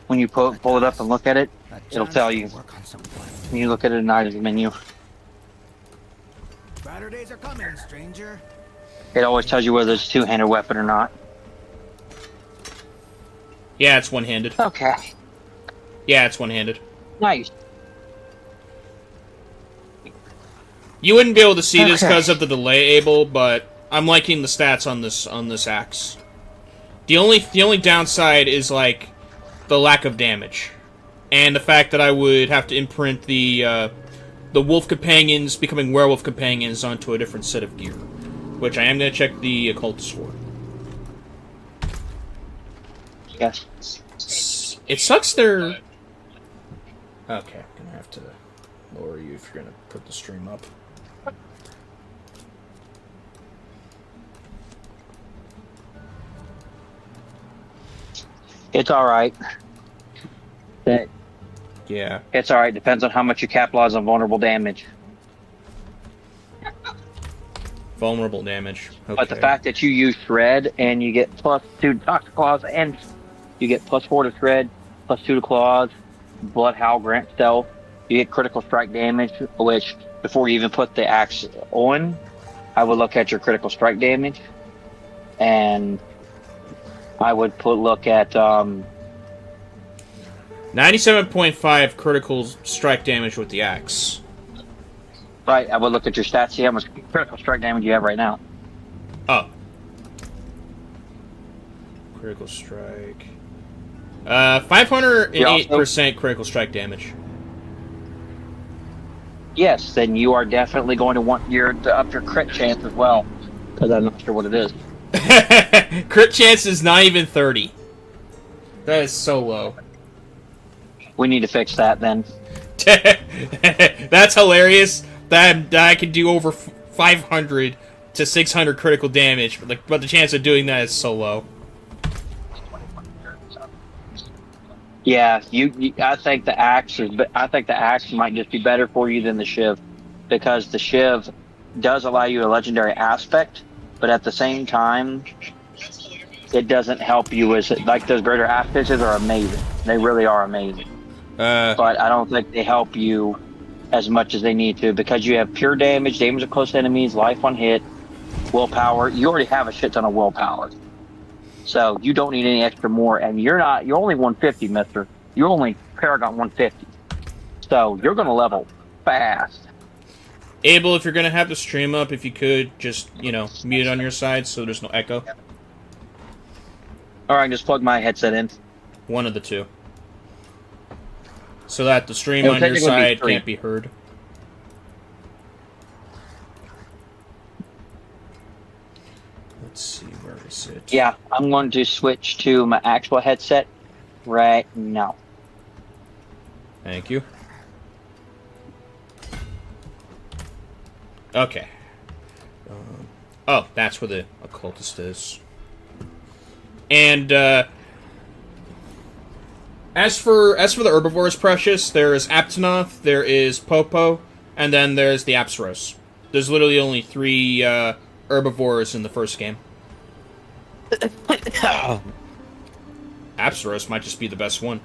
When you pull it up and look at it, it'll tell you. When you look at it in the items menu, Brighter days are coming, stranger. it always tells you whether it's a two-handed weapon or not. Yeah, it's one-handed. Okay. Yeah, it's one-handed. Nice. You wouldn't be able to see this because of the delay, Abel, but I'm liking the stats on this axe. The only downside is like the lack of damage, and the fact that I would have to imprint the wolf companions becoming werewolf companions onto a different set of gear, which I am going to check the occultist for. Yes. It sucks they're... Okay, I'm gonna have to lower you if you're gonna put the stream up. It's alright. Yeah. It's alright. Depends on how much you capitalize on vulnerable damage. Vulnerable damage. Okay. But the fact that you use Shred and you get +2 to Toxic Claws and you get +4 to Shred, +2 to Claws, Blood Howl grant Stealth, you get critical strike damage, which before you even put the axe on, I would look at your critical strike damage, and I would look at 97.5 critical strike damage with the axe. right. I would look at your stats, see how much critical strike damage you have right now. Oh. Critical strike. 508% critical strike damage. Yes, then you are definitely going to want to up your crit chance as well, because I'm not sure what it is. Crit chance is not even 30. That is so low. We need to fix that then. That's hilarious. That I can do over 500 to 600 critical damage, but the chance of doing that is so low. Yeah, I think the axe might just be better for you than the shiv, because the shiv does allow you a legendary aspect, but at the same time, it doesn't help you as like those greater aspects are amazing. They really are amazing. But I don't think they help you as much as they need to, because you have pure damage, damage of close enemies, life on hit, willpower. You already have a shit ton of willpower. So you don't need any extra more, and you're only 150, mister. You're only Paragon 150. So you're going to level fast. Abel, if you're going to have the stream up, if you could, just, mute it on your side so there's no echo. Alright, just plug my headset in. One of the two. So that the stream on your side can't be heard. Let's see, where is it? Yeah, I'm going to switch to my actual headset right now. Thank you. Okay. Oh, that's where the occultist is. And as for the herbivores, Precious, there is Aptonoth, there is Popo, and then there's the Apsaros. There's literally only 3 herbivores in the first game. Apsaros might just be the best one.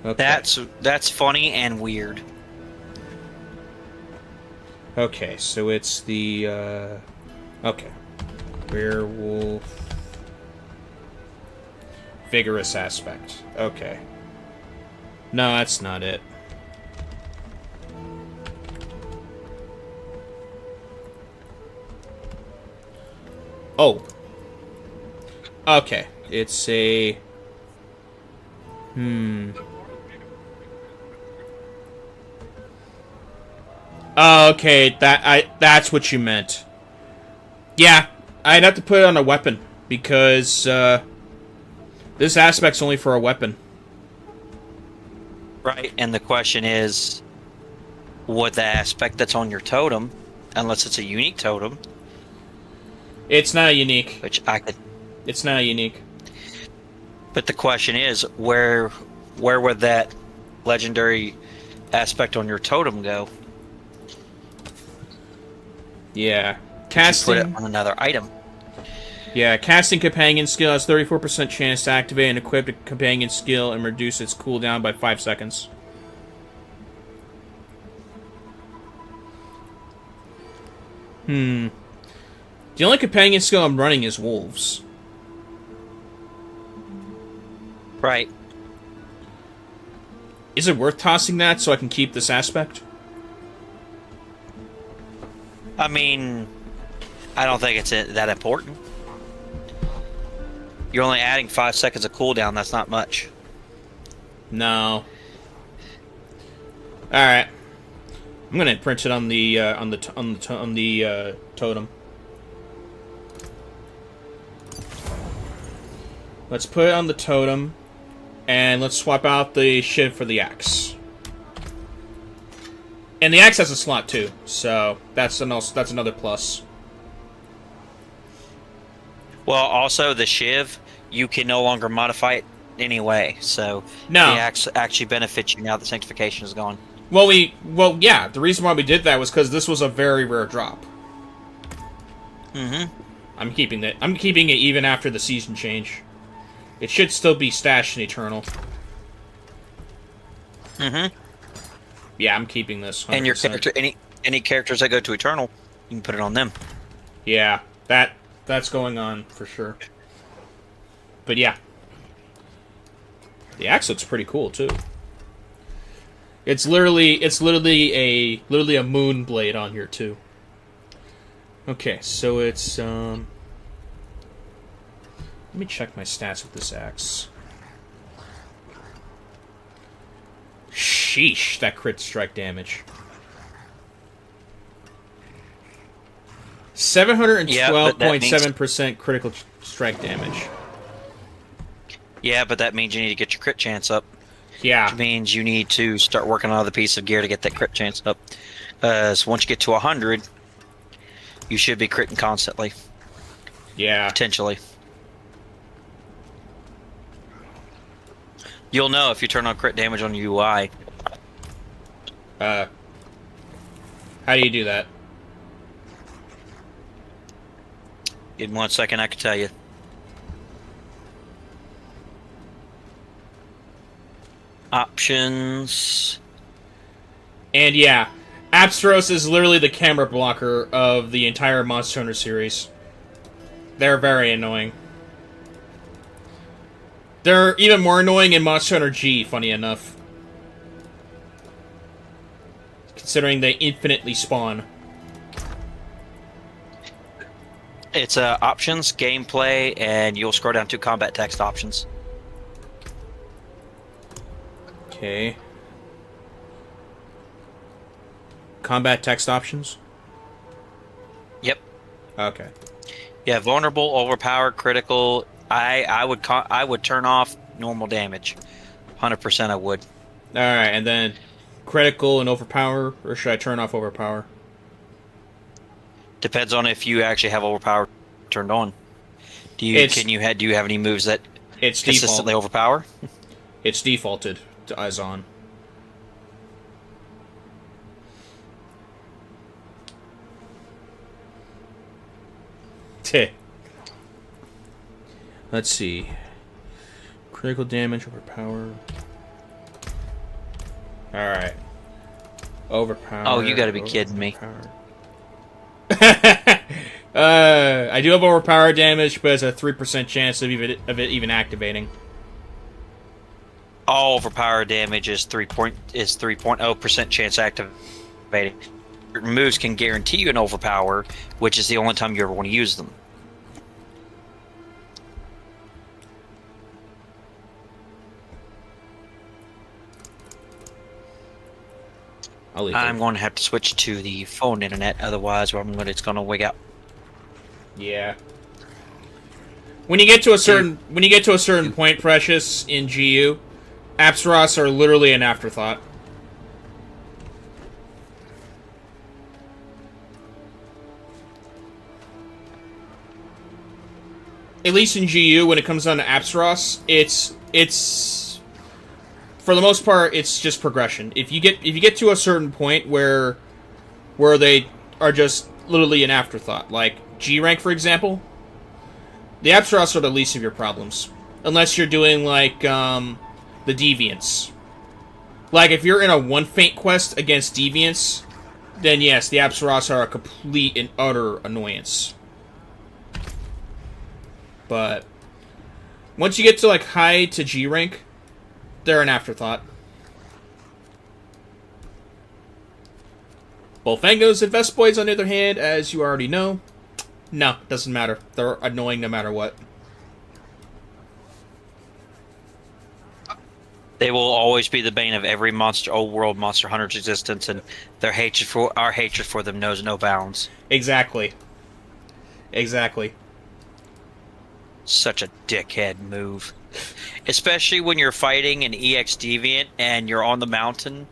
Okay. That's funny and weird. Okay, so it's the okay. Werewolf vigorous aspect. Okay. No, that's not it. Oh. Okay. It's a... Oh, okay. That's what you meant. Yeah, I'd have to put it on a weapon, because this aspect's only for a weapon. Right, and the question is, what the aspect that's on your totem, unless it's a unique totem... It's not unique. Which I could... It's not unique. But the question is, where would that legendary aspect on your totem go? Yeah. Casting... Put it on another item. Yeah, casting companion skill has 34% chance to activate and equip a companion skill and reduce its cooldown by 5 seconds. The only companion skill I'm running is wolves. Right. Is it worth tossing that so I can keep this aspect? I mean, I don't think it's that important. You're only adding 5 seconds of cooldown. That's not much. No. All right. I'm gonna print it on the totem. Let's put it on the totem, and let's swap out the shiv for the axe. And the axe has a slot too, so that's another plus. Well, also the shiv, you can no longer modify it anyway, so no. The axe actually benefits you now that sanctification is gone. Well, yeah. The reason why we did that was because this was a very rare drop. I'm keeping it. I'm keeping it even after the season change. It should still be stashed in Eternal. Yeah, I'm keeping this. 100%. And your character, any characters that go to Eternal, you can put it on them. Yeah, that's going on for sure. But yeah, the axe looks pretty cool too. It's literally a moon blade on here too. Okay, so it's let me check my stats with this axe. Sheesh, that crit strike damage. 712.7% critical strike damage. Yeah, but that means you need to get your crit chance up. Yeah. Which means you need to start working on other piece of gear to get that crit chance up. So once you get to 100, you should be critting constantly. Yeah. Potentially. You'll know if you turn on crit damage on UI. How do you do that? In 1 second, I can tell you. Options. And yeah, Abstros is literally the camera blocker of the entire Monster Hunter series. They're very annoying. They're even more annoying in Monster Hunter G, funny enough. Considering they infinitely spawn. It's options, gameplay, and you'll scroll down to combat text options. Okay. Combat text options? Yep. Okay. Yeah, vulnerable, overpowered, critical. I would turn off normal damage. 100% I would. Alright, and then critical and overpower, or should I turn off overpower? Depends on if you actually have overpower turned on. Do you have any moves that it's consistently default. overpower? It's defaulted to as on. Let's see. Critical damage, overpower. Alright. Overpower. Oh, you gotta be kidding me. I do have overpower damage, but it's a 3% chance of it even activating. All overpower damage is 3.0% chance activating. Certain moves can guarantee you an overpower, which is the only time you ever want to use them. I'm going to have to switch to the phone internet, otherwise it's going to wig out. Yeah. When you get to a certain point, Precious, in GU, Apsaros are literally an afterthought. At least in GU, when it comes down to Apsaros, it's for the most part, it's just progression. If you get to a certain point where they are just literally an afterthought, like G rank, for example, the Apsaros are the least of your problems, unless you're doing like the Deviants. Like if you're in a one feint quest against Deviants, then yes, the Apsaros are a complete and utter annoyance. But once you get to like high to G rank, they're an afterthought. Bolfangos and Vespoids, on the other hand, as you already know, no, doesn't matter. They're annoying no matter what. They will always be the bane of every old world Monster Hunter's existence, and our hatred for them knows no bounds. Exactly. Exactly. Such a dickhead move. Especially when you're fighting an EX Deviant and you're on the mountain,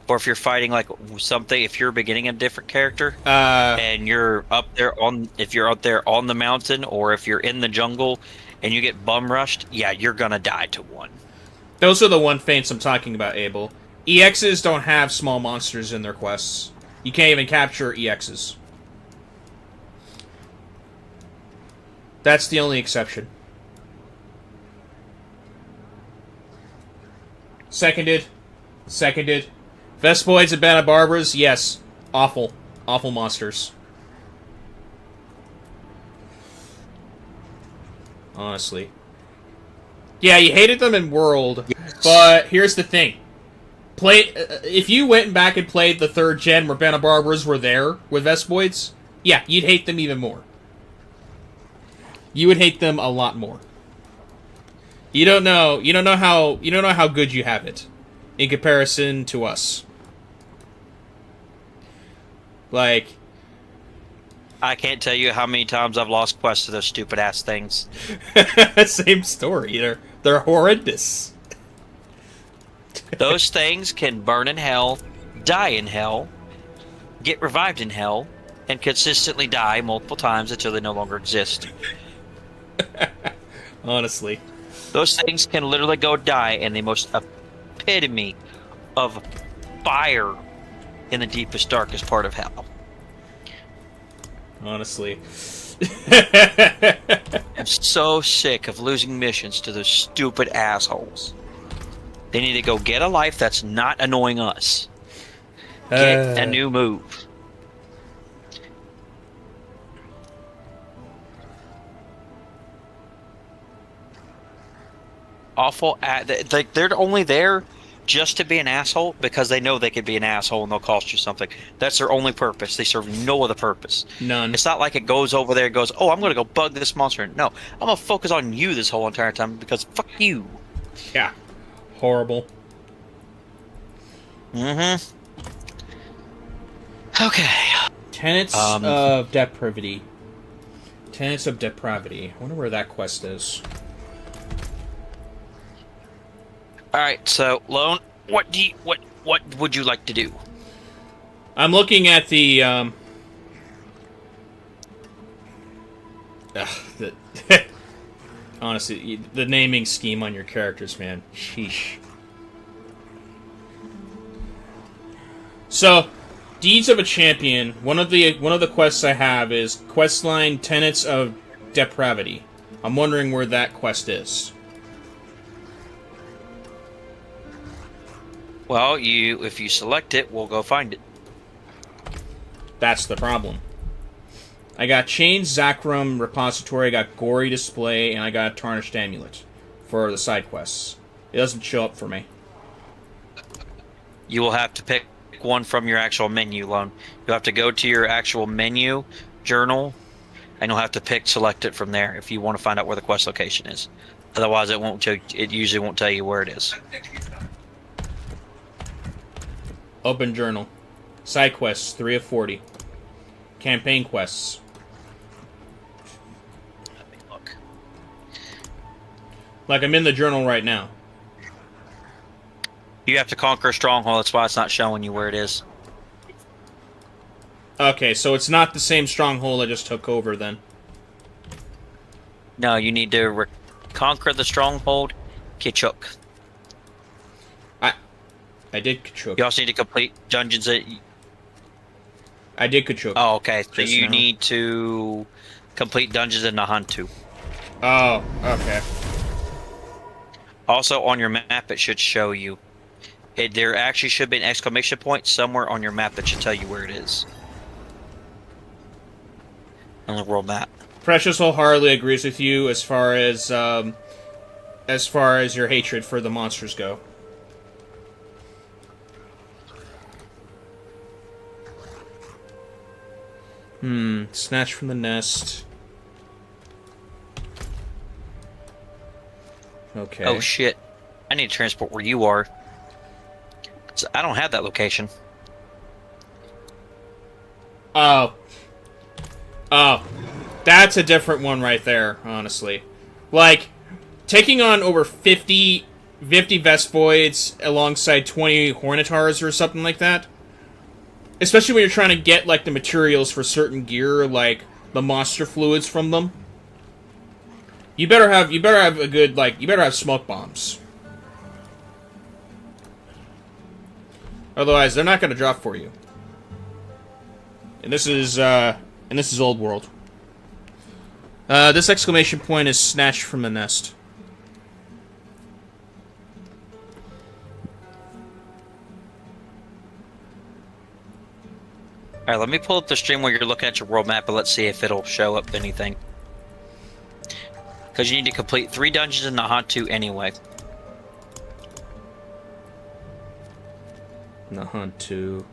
or if you're fighting like something, if you're beginning a different character, and you're up there on the mountain, or if you're in the jungle and you get bum rushed, yeah, you're gonna die to one. Those are the one feints I'm talking about, Abel. EXs don't have small monsters in their quests. You can't even capture EXs. That's the only exception. Seconded. Vespoids and Banabarbas, yes. Awful. Awful monsters. Honestly. Yeah, you hated them in World, but here's the thing. If you went back and played the 3rd gen where Banabarbas were there with Vespoids, yeah, you'd hate them even more. You would hate them a lot more. You don't know how good you have it in comparison to us. Like, I can't tell you how many times I've lost quests to those stupid ass things. Same story. They're horrendous. Those things can burn in hell, die in hell, get revived in hell, and consistently die multiple times until they no longer exist. Honestly. Those things can literally go die in the most epitome of fire in the deepest, darkest part of hell. Honestly. I'm so sick of losing missions to those stupid assholes. They need to go get a life that's not annoying us. Get a new move. Awful. They're only there just to be an asshole because they know they could be an asshole and they'll cost you something. That's their only purpose. They serve no other purpose. None. It's not like it goes over there and goes, oh, I'm going to go bug this monster. No, I'm going to focus on you this whole entire time because fuck you. Yeah. Horrible. Mm-hmm. Okay. Tenets of Depravity. Tenets of Depravity. I wonder where that quest is. Alright, so, Lone, what would you like to do? I'm looking at the, honestly, the naming scheme on your characters, man. Sheesh. So, Deeds of a Champion. One of the quests I have is questline Tenets of Depravity. I'm wondering where that quest is. Well, if you select it, we'll go find it. That's the problem. I got Chained Zacrum Repository, I got Gory Display, and I got Tarnished Amulet for the side quests. It doesn't show up for me. You will have to pick one from your actual menu, Lone. You'll have to go to your actual menu, journal, and you'll have to select it from there if you want to find out where the quest location is. Otherwise, it usually won't tell you where it is. Open journal. Side quests, 3 of 40. Campaign quests. Let me look. Like, I'm in the journal right now. You have to conquer a stronghold, that's why it's not showing you where it is. Okay, so it's not the same stronghold I just took over, then. No, you need to conquer the stronghold, Kichuk. I did Kachuk. You also need to complete dungeons that... I did Kachuk. Oh, okay. So Just you now. need to complete dungeons in Nahantu. Oh, okay. Also, on your map, it should show you. There actually should be an exclamation point somewhere on your map that should tell you where it is. On the world map. Precious wholeheartedly agrees with you as far as your hatred for the monsters go. Snatch from the nest. Okay. Oh shit. I need to transport where you are. So I don't have that location. Oh. Oh. That's a different one right there, honestly. Like, taking on over 50 Vespoids alongside 20 Hornitars or something like that. Especially when you're trying to get, like, the materials for certain gear, like the monster fluids from them. You better have a good, like, you better have smoke bombs. Otherwise, they're not going to drop for you. And this is Old World. This exclamation point is snatched from the nest. Alright, let me pull up the stream where you're looking at your world map and let's see if it'll show up anything. Because you need to complete 3 dungeons in Nahantu anyway. Nahantu.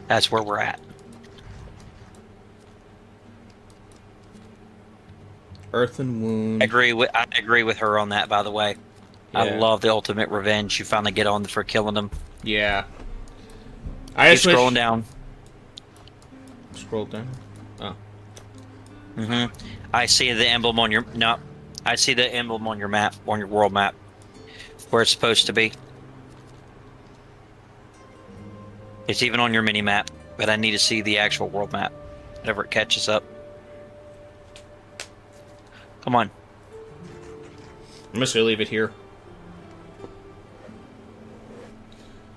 That's where we're at. Earthen Wound. I agree with her on that, by the way. Yeah. I love the ultimate revenge you finally get on for killing them. Yeah. Keep scrolling down. Scroll down. Oh. I see the emblem on your I see the emblem on your map, on your world map. where it's supposed to be. It's even on your mini map, but I need to see the actual world map whenever it catches up. Come on. I'm just gonna leave it here.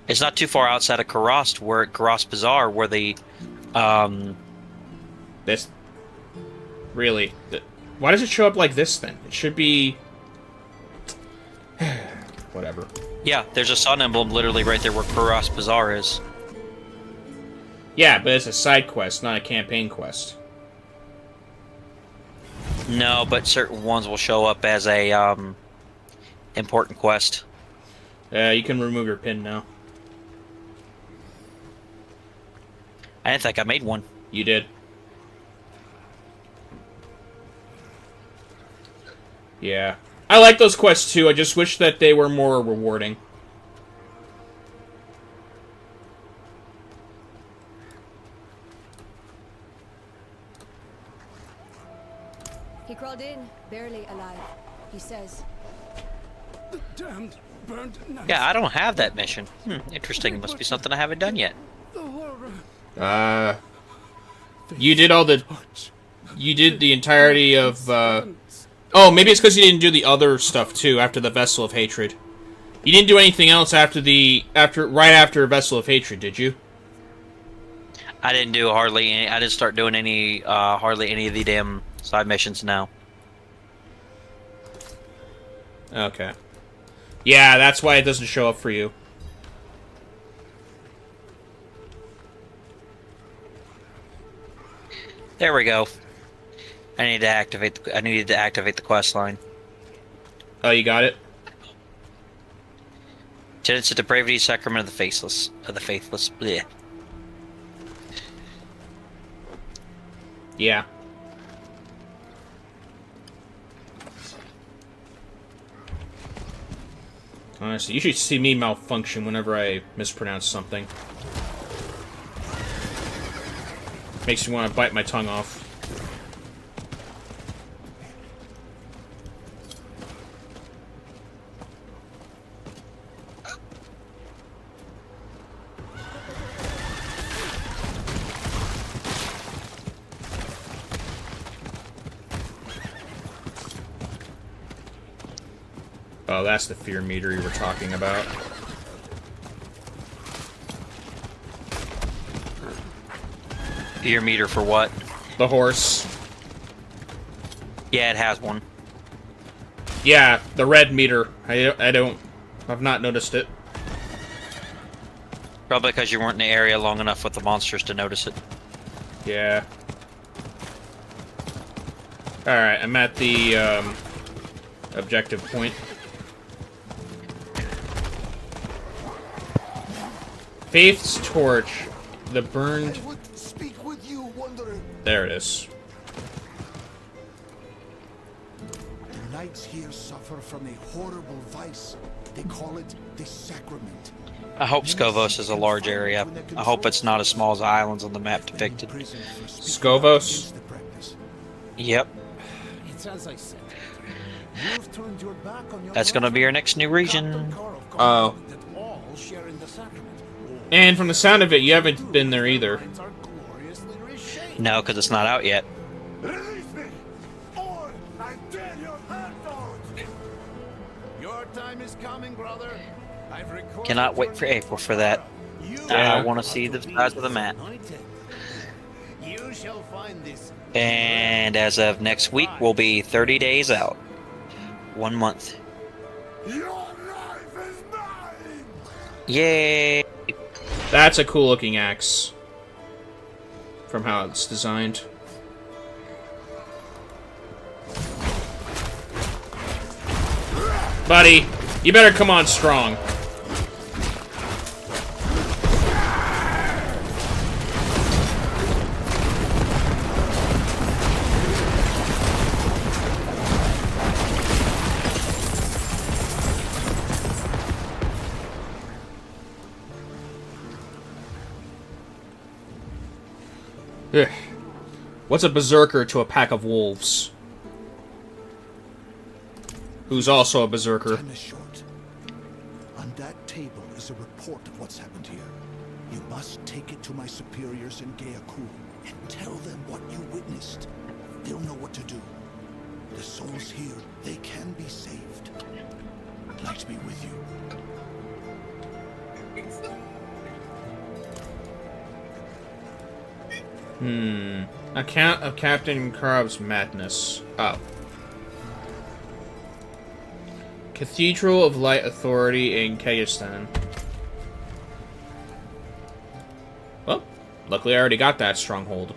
It's not too far outside of Karast Bazaar, where the This... Really? Why does it show up like this, then? It should be... Whatever. Yeah, there's a sun emblem literally right there where Karast Bazaar is. Yeah, but it's a side quest, not a campaign quest. No, but certain ones will show up as a important quest. You can remove your pin now. I didn't think I made one. You did. Yeah. I like those quests too, I just wish that they were more rewarding. He crawled in, barely alive. He says. The damned burned night. Yeah, I don't have that mission. Interesting. It must be something I haven't done yet. The horror. You did all the... You did the entirety of, Oh, maybe it's because you didn't do the other stuff, too, after the Vessel of Hatred. You didn't do anything else after right after Vessel of Hatred, did you? I didn't do hardly any... I didn't start doing any, hardly any of the damn side missions now. Okay. Yeah, that's why it doesn't show up for you. There we go. I needed to activate the quest line. Oh, you got it? Tenets of Depravity, Sacrament of the Faithless. Blech. Yeah. Honestly, you should see me malfunction whenever I mispronounce something. Makes me want to bite my tongue off. Oh, that's the fear meter you were talking about. Fear meter for what? The horse. Yeah, it has one. Yeah, the red meter. I've not noticed it. Probably because you weren't in the area long enough with the monsters to notice it. Yeah. Alright, I'm at the, objective point. Faith's torch. The burned... Speak with you, wanderer. There it is. The knights here suffer from a horrible vice. They call it the sacrament. I hope Skovos is a large area. I hope it's not as small as the islands on the map depicted. Skovos? Yep. It's as I said. You've turned your back on your That's gonna be our next new region. Oh. that all share in the sacrament. And from the sound of it, you haven't been there either. Are gloriously reshaped. No, because it's not out yet. Release me, or I tear your head off. Your time is coming, brother. I've recorded Cannot wait for April for that. I want to see the size of the map. You shall find this. And as of next week, we'll be 30 days out. 1 month. Your life is mine. Yay! That's a cool looking axe. From how it's designed. Buddy, you better come on strong. Ugh. What's a berserker to a pack of wolves? Who's also a berserker. Time is short. that table is a report of what's happened here. You must take it to my superiors in Geakul and tell them what you witnessed. They'll know what to do. The souls here, they can be saved. I'd like to be with you. Account of Captain Karov's madness. Oh. Cathedral of Light Authority in Kyrgyzstan. Well, luckily I already got that stronghold.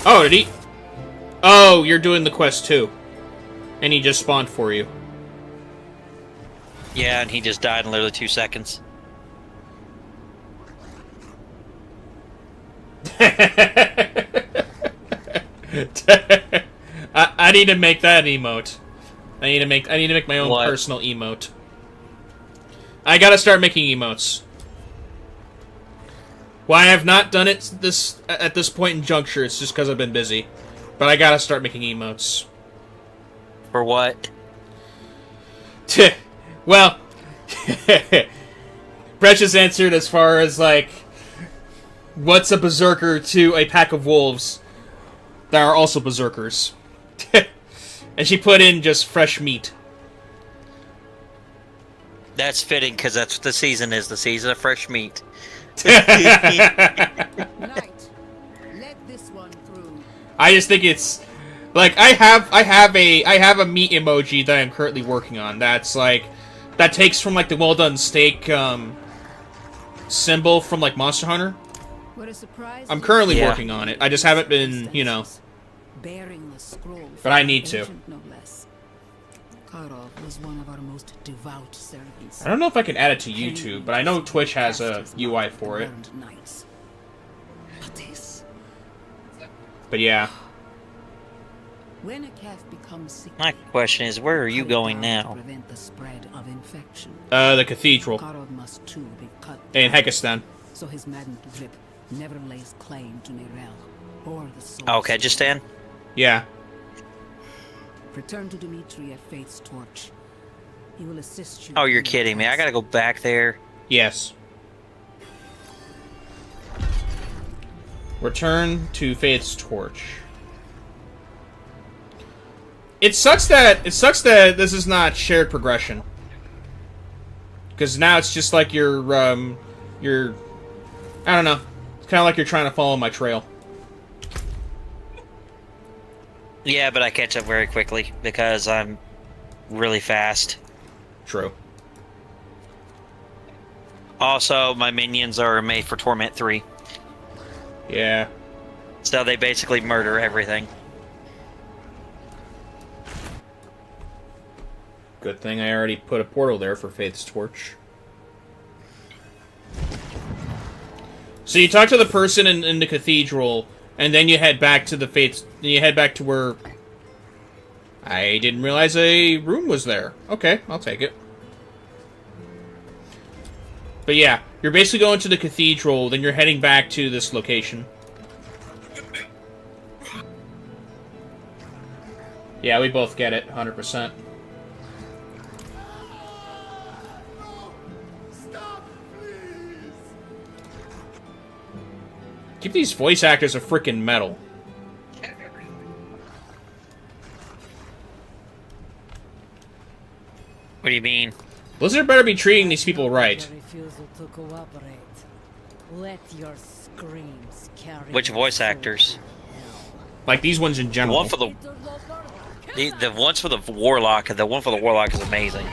Oh, did he? Oh, you're doing the quest too. And he just spawned for you. Yeah, and he just died in literally 2 seconds. I need to make that emote. I need to make my own What? personal emote. I gotta start making emotes. Why I have not done it at this point in juncture, it's just because I've been busy. But I gotta start making emotes. For what? Well, Precious answered as far as, like, what's a berserker to a pack of wolves that are also berserkers? And she put in just fresh meat. That's fitting, because that's what the season is. The season of fresh meat. Knight, let this one through. I just think it's like I have a meat emoji that I'm currently working on. That's like that takes from like the well done steak symbol from like Monster Hunter. What a surprise. I'm currently Yeah. working on it. I just haven't been, you know. Bearing the scroll. But I need to. Ancient, no less. Karov was one of our most devout servants. I don't know if I can add it to YouTube, but I know Twitch has a UI for it. Knights. But this, But yeah. when a calf becomes sick, My question is, where are you going now? prevent the spread of infection. The cathedral Karov must too be cut in down, Hekistan. so his maddened grip never lays claim to Nirel or the soul. Oh, Kyrgyzstan? Yeah. Return to Dmitri at Fate's torch. He will assist you. Oh, you're in your kidding me. I quest. gotta go back there. Yes. Return to Faith's torch. It sucks that this is not shared progression. Because now it's just like you're I don't know. It's kind of like you're trying to follow my trail. Yeah, but I catch up very quickly because I'm really fast. True. Also, my minions are made for Torment 3. Yeah. So they basically murder everything. Good thing I already put a portal there for Faith's torch. So you talk to the person in the cathedral, and then you head back to the Faith's. You head back to where. I didn't realize a room was there. Okay, I'll take it. But yeah, you're basically going to the cathedral, then you're heading back to this location. Yeah, we both get it, 100%. Stop, please! Keep these voice actors a freaking metal. What do you mean? Blizzard better be treating these people right. Your refusal to cooperate. Let your screams carry. Which voice actors? Like these ones in The general. one for the ones for the Warlock. The one for the Warlock is amazing.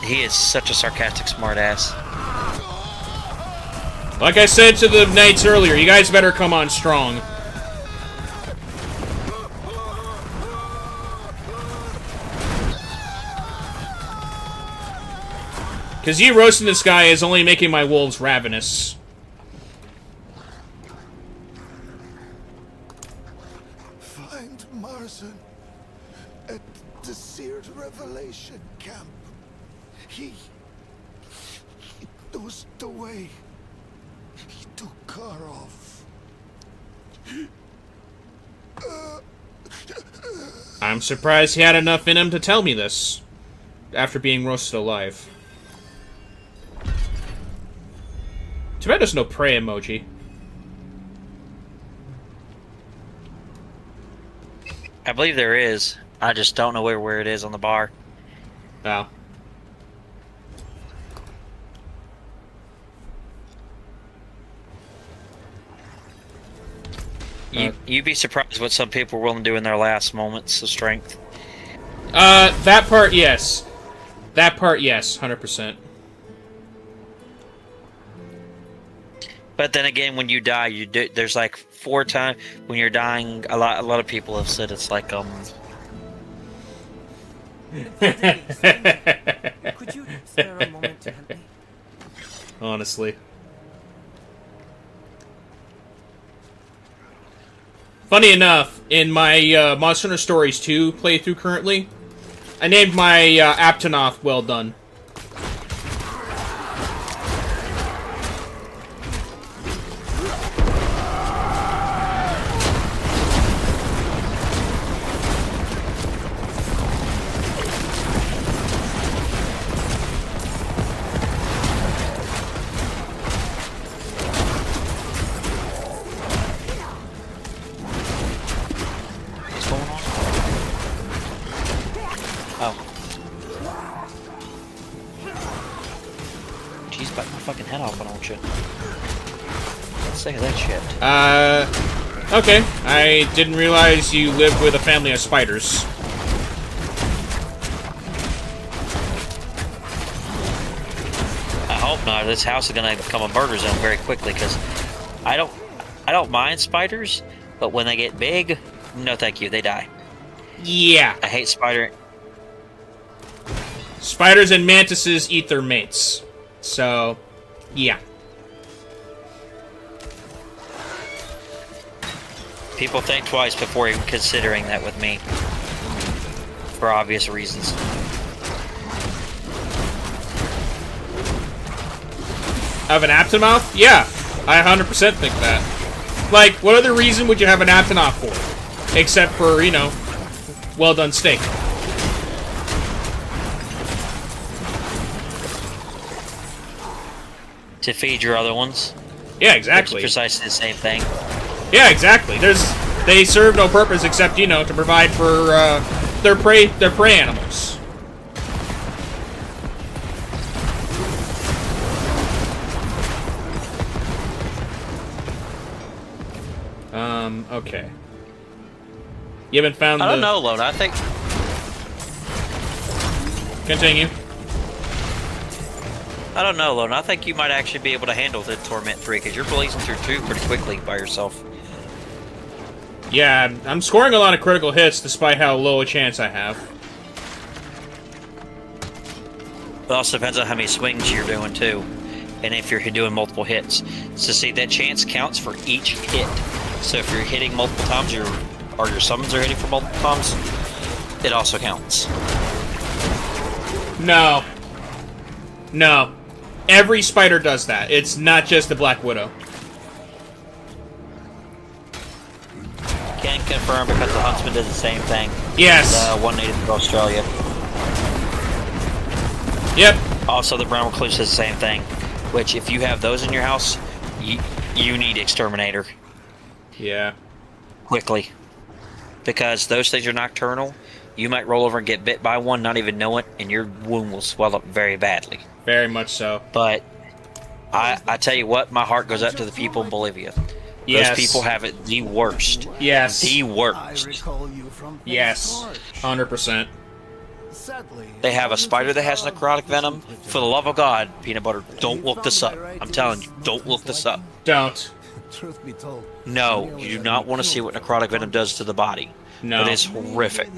He is such a sarcastic smartass. Like I said to the knights earlier, you guys better come on strong. Because you roasting this guy is only making my wolves ravenous. Find Marzen at the Seared Revelation camp. He knows the way. He took Karov. I'm surprised he had enough in him to tell me this after being roasted alive. Too bad there's no pray emoji. I believe there is. I just don't know where it is on the bar. Oh. You'd be surprised what some people are willing to do in their last moments of strength. That part, yes. That part, yes, 100%. But then again, when you die, there's like 4 times when you're dying. A lot of people have said it's like Could you spare a moment to help me? Honestly. Funny enough, in my Monster Hunter Stories 2 playthrough currently, I named my Aptonoth Well Done. Sick of that shit. Okay. I didn't realize you live with a family of spiders. I hope not. This house is gonna become a murder zone very quickly because I don't mind spiders, but when they get big, no thank you, they die. Yeah. I hate spider. Spiders and mantises eat their mates. So, yeah. People think twice before even considering that with me. For obvious reasons. Have an Aptonoth? Yeah, I 100% think that. Like, what other reason would you have an Aptonoth for? Except for, you know, well done steak. To feed your other ones. Yeah, exactly. It's precisely the same thing. Yeah, exactly. They serve no purpose except, you know, to provide for their prey animals. Okay. You haven't found I don't know, Lone. I think... Continue. I don't know, Lone. I think you might actually be able to handle the Torment 3, because you're blazing through 2 pretty quickly by yourself. Yeah, I'm scoring a lot of critical hits despite how low a chance I have. It also depends on how many swings you're doing, too. And if you're doing multiple hits. So see, that chance counts for each hit. So if you're hitting multiple times, or your summons are hitting for multiple times, it also counts. No. No. Every spider does that. It's not just the Black Widow. Can confirm because the Huntsman does the same thing. Yes. One native of Australia. Yep. Also, the Brown Recluse does the same thing. Which, if you have those in your house, you need Exterminator. Yeah. Quickly. Because those things are nocturnal. You might roll over and get bit by one, not even know it, and your wound will swell up very badly. Very much so. But I tell you what, my heart goes out to the people in Bolivia. Yes. Those people have it the worst. Yes. The worst. Yes. 100%. They have a spider that has necrotic venom. For the love of God, Peanut Butter, don't look this up. I'm telling you, don't look this up. Don't. Truth be told, No, you do not want to see what necrotic venom does to the body. No. It is horrific.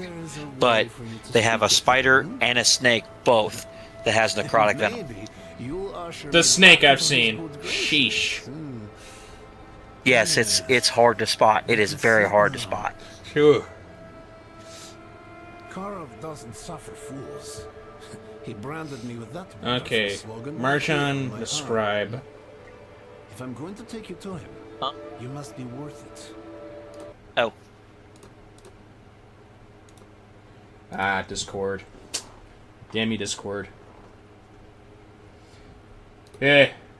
But they have a spider and a snake, both, that has necrotic venom. The snake I've seen. Sheesh. Yes, it's hard to spot. It is very hard to spot. Phew. Karov doesn't suffer fools. He branded me with that. Okay. Marjan the Scribe. If I'm going to take you to him, you must be worth it. Oh. Ah, Discord. Damn you, Discord.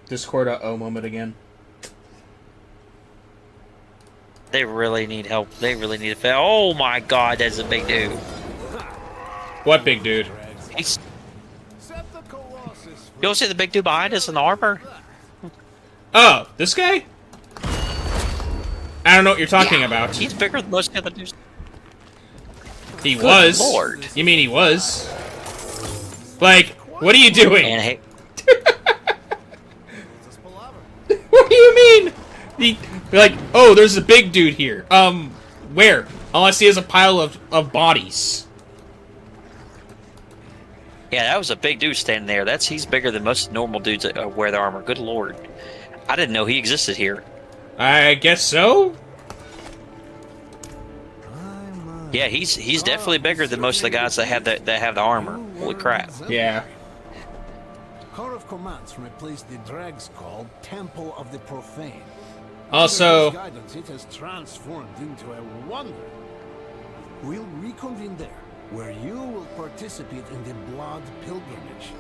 Discord uh-oh moment again. They really need help. They really need a Oh my god, that's a big dude. What big dude? He's... You don't see the big dude behind us in the armor? Oh, this guy? I don't know what you're talking about. He's bigger than most of the other dudes. He was. Lord. You mean he was? Like, what are you doing? And hey, What do you mean? Like, oh, there's a big dude here. Where? All I see is a pile of bodies. yeah, that was a big dude standing there. He's bigger than most normal dudes that wear their armor. Good lord. I didn't know he existed here. I guess so? Yeah, he's definitely bigger than most of the guys that have the armor. Holy crap. Yeah. Core of Commands replaced the dregs called Temple of the Profane. Also, Under his guidance, it has transformed into a wonder. We'll reconvene there, where you will participate in the blood pilgrimage.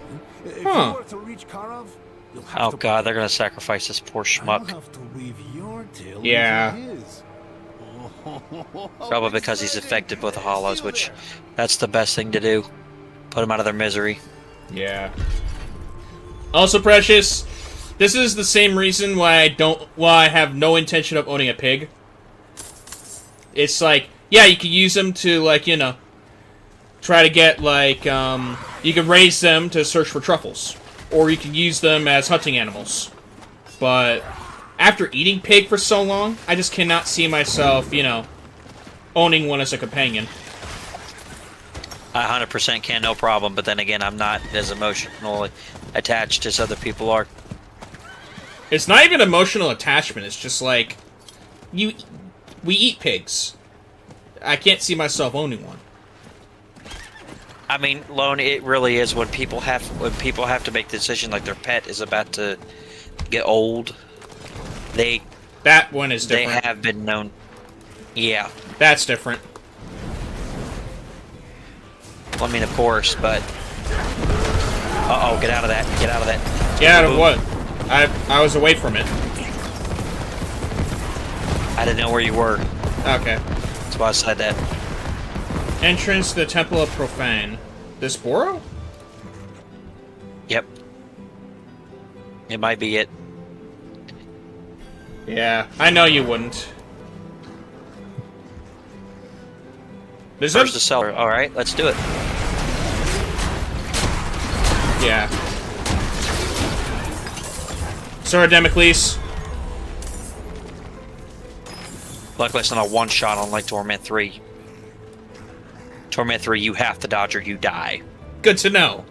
If you were to reach Karov, you'll have to... Oh god, they're gonna sacrifice this poor I'll schmuck. have to weave your tale Yeah. into his. Probably because he's affected with the hollows, which that's the best thing to do. Put them out of their misery. yeah. Also, Precious, this is the same reason why I have no intention of owning a pig. It's like, yeah, you could use them to, like, you know, try to get, like, you could raise them to search for truffles. Or you can use them as hunting animals. But after eating pig for so long, I just cannot see myself, you know, owning one as a companion. I 100% can, no problem. But then again, I'm not as emotionally attached as other people are. It's not even emotional attachment. It's just like we eat pigs. I can't see myself owning one. I mean, Lone, it really is when people have to make the decision like their pet is about to get old. That one is different. They have been known. Yeah. That's different. Well, I mean, of course, but uh-oh, get out of that. Get out of that. Get out of what? I was away from it. I didn't know where you were. Okay. That's why I said that. Entrance to the Temple of Profane. This Boro? Yep. It might be it. Yeah, I know you wouldn't. There's First the seller. All right, let's do it. Yeah. Sword Democles. Luckily, it's not a one-shot on like Torment 3. Torment 3, you have to dodge or you die. Good to know.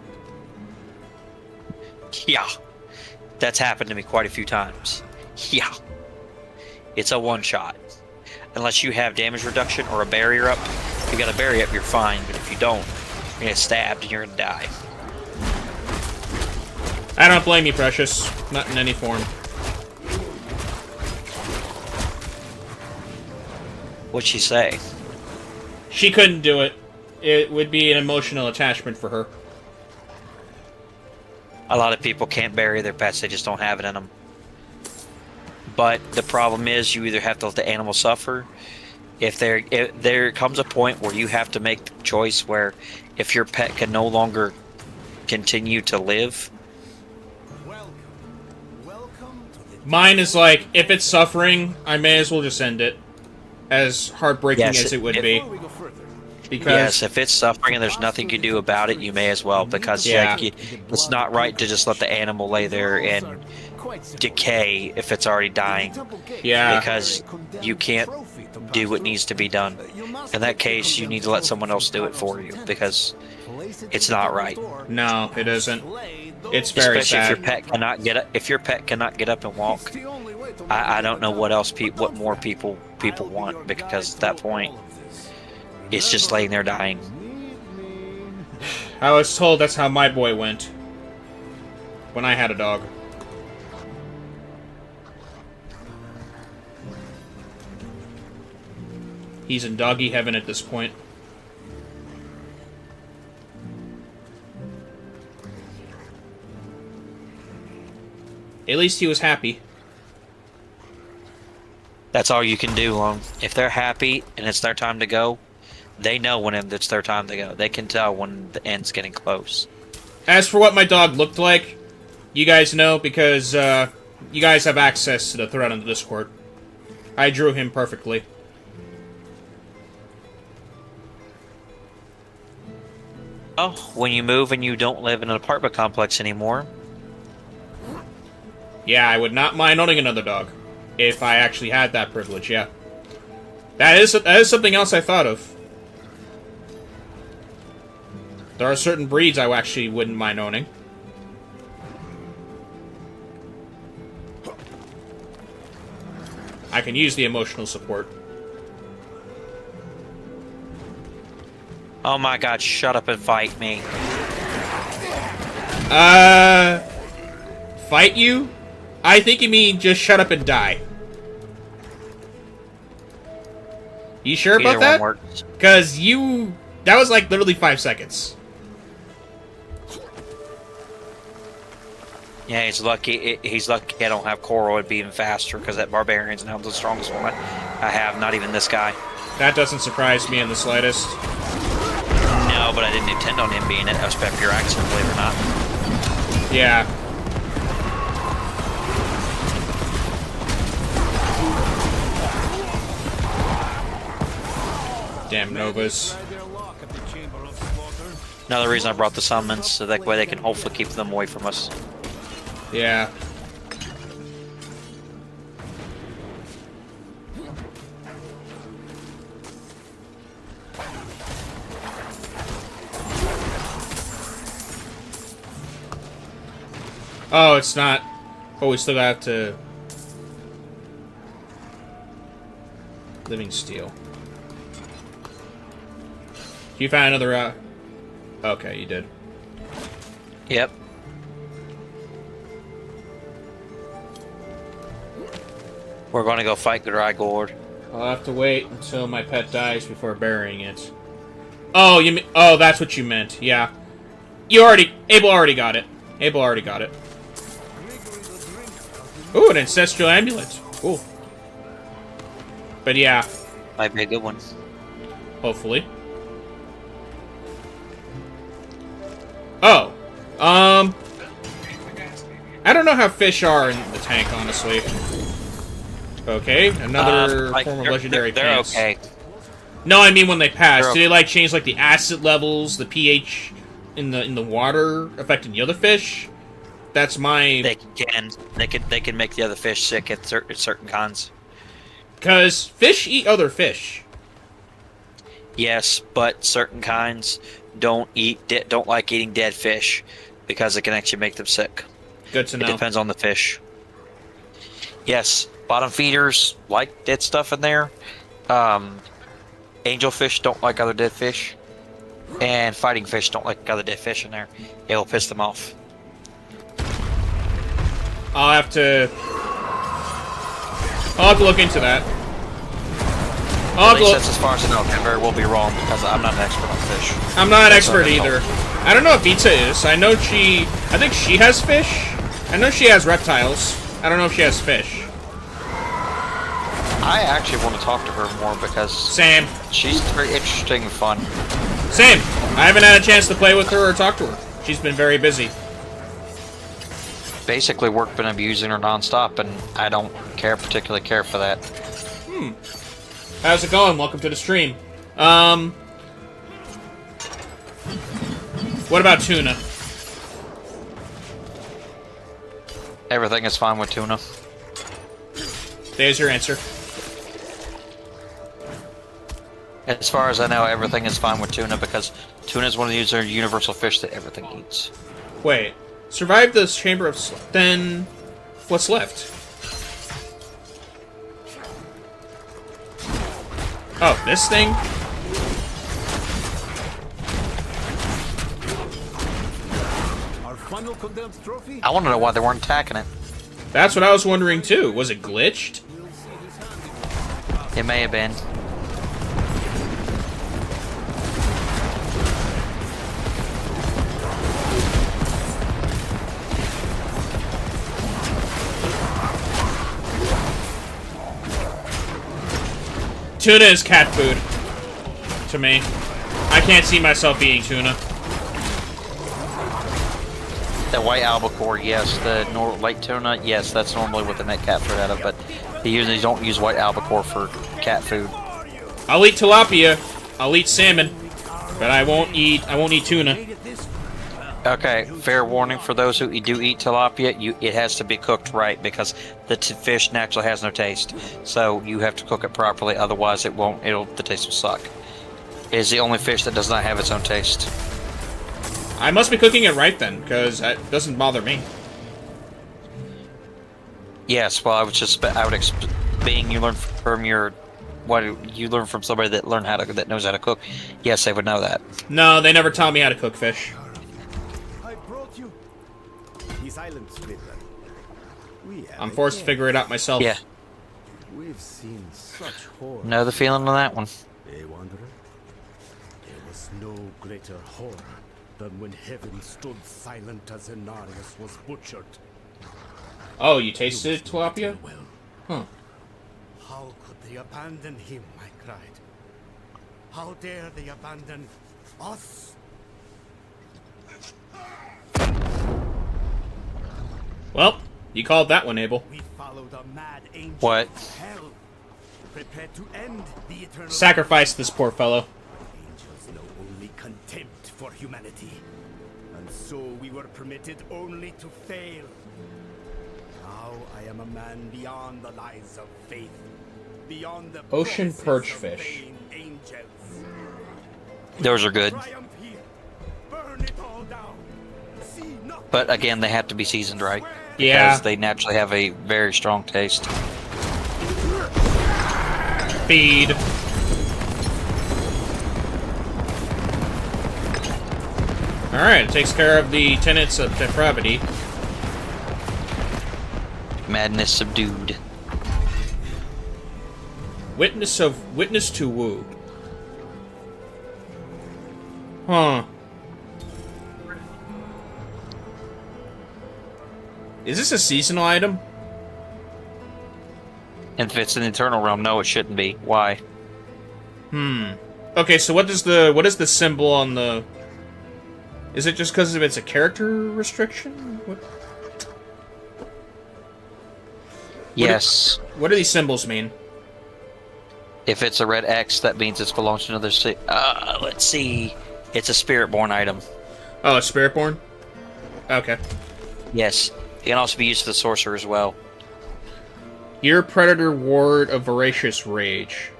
Yeah. That's happened to me quite a few times. Yeah. It's a one-shot. Unless you have damage reduction or a barrier up. If you got a barrier up, you're fine. But if you don't, you're going to get stabbed and you're going to die. I don't blame you, Precious. Not in any form. What'd she say? She couldn't do it. It would be an emotional attachment for her. A lot of people can't bury their pets. They just don't have it in them. But the problem is you either have to let the animal suffer. If there comes a point where you have to make the choice where if your pet can no longer continue to live. Mine is like, if it's suffering, I may as well just end it. As heartbreaking as it would be. Because yes, if it's suffering and there's nothing you can do about it, you may as well. Because yeah. It's not right to just let the animal lay there and decay if it's already dying. Yeah. Because you can't do what needs to be done. In that case, you need to let someone else do it for you. Because it's not right. No, it isn't. It's very Especially sad. if your pet cannot get up. If your pet cannot get up and walk, I don't know what else what more people want, because at that point it's just laying there dying. I was told that's how my boy went when I had a dog. He's in doggy heaven at this point. At least he was happy. That's all you can do. If they're happy and it's their time to go, they know when it's their time to go. They can tell when the end's getting close. As for what my dog looked like, you guys know because you guys have access to the thread on the Discord. I drew him perfectly. Oh, when you move and you don't live in an apartment complex anymore. Yeah, I would not mind owning another dog. If I actually had that privilege, yeah. That is something else I thought of. There are certain breeds I actually wouldn't mind owning. I can use the emotional support. Oh my god, shut up and fight me. Fight you? I think you mean just shut up and die. You sure about that? Because that was like literally 5 seconds. Yeah, he's lucky. He's lucky I don't have Coral. It'd be even faster because that Barbarian's now the strongest one I have. Not even this guy. That doesn't surprise me in the slightest. No, but I didn't intend on him being it. That was by pure accident, believe it or not. Yeah. Damn Novas. Another reason I brought the summons, so that way they can hopefully keep them away from us. Yeah. Oh, it's not. Oh, we still have to... Living Steel. You found another, Okay, you did. Yep. We're gonna go fight Grigord. I'll have to wait until my pet dies before burying it. Oh, you mean... Oh, that's what you meant. Yeah. Abel already got it. Abel already got it. Ooh, an ancestral amulet. Cool. But yeah. Might be a good one. Hopefully. Oh. I don't know how fish are in the tank, honestly. Okay, another form of legendary they're pants. okay. No, I mean when they pass. They're Do they like change like the acid levels, the pH in the water affecting the other fish? That's my... They can make the other fish sick at certain kinds. Because fish eat other fish. Yes, but certain kinds don't like eating dead fish because it can actually make them sick. Good to know. It depends on the fish. Yes, bottom feeders like dead stuff in there. Angelfish don't like other dead fish. And fighting fish don't like other dead fish in there. It'll piss them off. I'll have to look into that. At least that's as far as I know. I very well be wrong because I'm not an expert on fish. I'm not an expert either. I don't know if Vita is. I think she has fish. I know she has reptiles. I don't know if she has fish. I actually want to talk to her more because... Same. She's very interesting and fun. Same. I haven't had a chance to play with her or talk to her. She's been very busy. Basically, work been abusing her non-stop, and I don't particularly care for that. How's it going? Welcome to the stream. What about tuna? Everything is fine with tuna. There's your answer. As far as I know, everything is fine with tuna because tuna is one of these universal fish that everything eats. Wait. Survive this chamber of... Then... What's left? Oh, this thing? Our final condemned trophy? I want to know why they weren't attacking it. That's what I was wondering too. Was it glitched? It may have been. Tuna is cat food. To me. I can't see myself eating tuna. The white albacore, yes. The light tuna, yes. That's normally what they make cat food out of, but they usually don't use white albacore for cat food. I'll eat tilapia. I'll eat salmon. But I won't eat tuna. Okay, fair warning for those who do eat tilapia, it has to be cooked right because the fish naturally has no taste. So you have to cook it properly, otherwise the taste will suck. It is the only fish that does not have its own taste. I must be cooking it right then, because that doesn't bother me. Yes, well, being you learn from somebody that knows how to cook. Yes, they would know that. No, they never taught me how to cook fish. I brought you these islands, Splitter. I'm forced to figure it out myself. Yeah. We've seen such horror. Know the feeling on that one. Wanderer? There was no greater horror than when heaven stood silent as Inarius was butchered. Oh, you tasted tilapia? Huh. How could they abandon him, I cried. How dare they abandon us? Well, you called that one, Abel. We followed a mad angel What? to hell, prepared to end the eternal... Sacrifice this poor fellow. Angels know only contempt for humanity. And so we were permitted only to fail. Now I am a man beyond the lies of faith. Beyond the Ocean promises of perchfish. vain angels. Those are good. Triumph here. Burn it all down. See nothing. But again, they have to be seasoned right. Yeah. Because they naturally have a very strong taste. Feed. Alright, it takes care of the tenets of depravity. Madness subdued. Witness to woo. Huh. Is this a seasonal item? And if it's an Eternal Realm, no, it shouldn't be. Why? Okay, so what is the symbol on the... Is it just because it's a character restriction? What? Yes. What do these symbols mean? If it's a red X, that means it belongs to another city. Let's see. It's a Spirit-born item. Oh, it's Spiritborn? Okay. Yes. It can also be used for the Sorcerer as well. Your Predator Ward of Voracious Rage.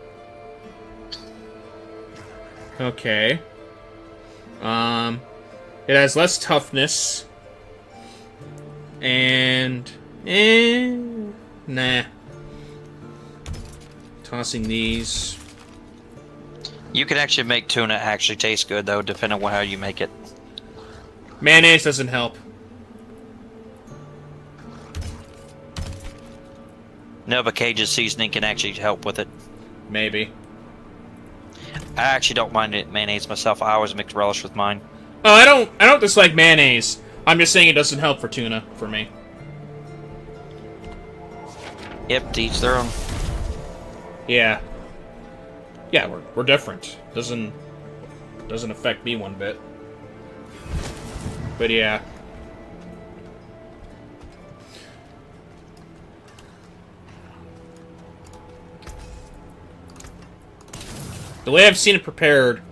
Okay. It has less toughness. And... nah. Tossing these. You can actually make tuna actually taste good, though, depending on how you make it. Mayonnaise doesn't help. No, but Cage's seasoning can actually help with it. Maybe. I actually don't mind it mayonnaise myself. I always mix relish with mine. Oh, I don't dislike mayonnaise. I'm just saying it doesn't help for tuna for me. Yep, to each their own. Yeah. Yeah, we're different. Doesn't affect me one bit. But yeah. The way I've seen it prepared,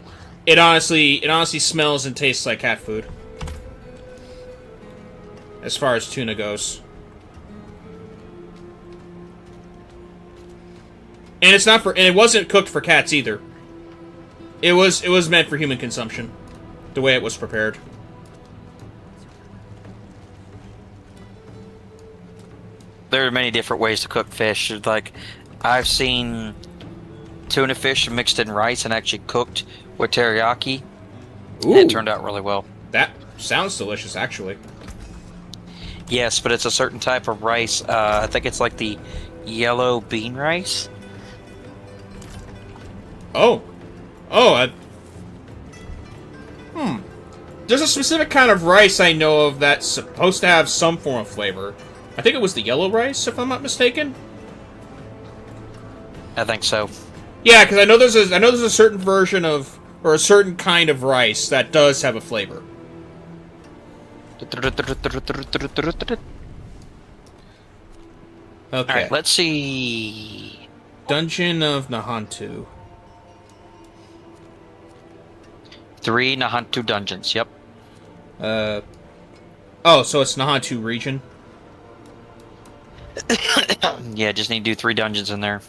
it honestly smells and tastes like cat food. As far as tuna goes. And it wasn't cooked for cats either. It was meant for human consumption. The way it was prepared. There are many different ways to cook fish. Like, I've seen tuna fish mixed in rice and actually cooked with teriyaki. Ooh, And it turned out really well. that sounds delicious, actually. Yes, but it's a certain type of rice. I think it's like the yellow bean rice. Oh. There's a specific kind of rice I know of that's supposed to have some form of flavor. I think it was the yellow rice, if I'm not mistaken. I think so. Yeah, because I know there's a certain version of, or a certain kind of rice that does have a flavor. Okay. Alright, let's see. Dungeon of Nahantu. 3 Nahantu dungeons, yep. Oh, so it's Nahantu region? Yeah, just need to do 3 dungeons in there.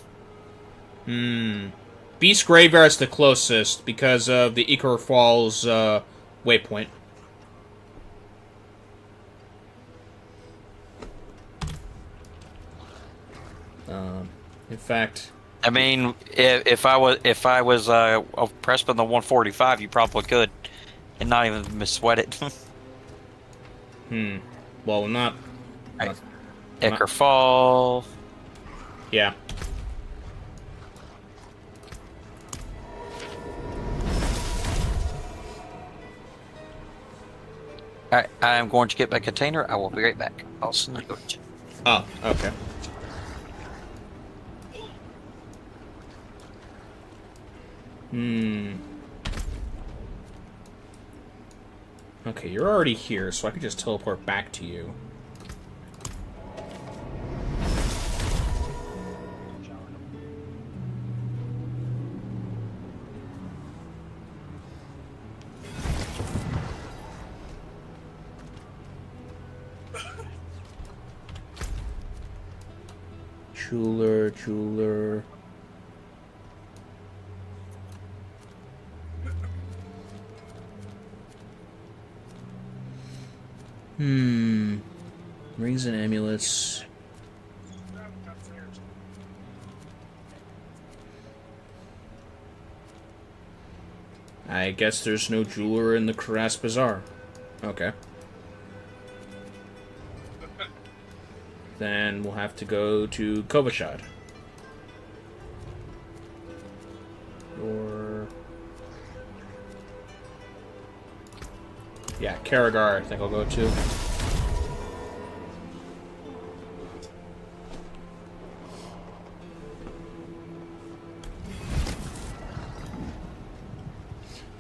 Beast Graveyard's the closest because of the Icar Falls waypoint. In fact, I mean, if I was Prespin the 145, you probably could, and not even missweat it. well, not. Right. Icar Fall. Yeah. Alright, I'm going to get my container. I will be right back. I'll send it over to you. Oh, okay. Okay, you're already here, so I could just teleport back to you. Jeweler. Rings and amulets. I guess there's no jeweler in the Karas Bazaar. Okay. Then we'll have to go to Kovashad. Or... yeah, Karagar, I think I'll go to.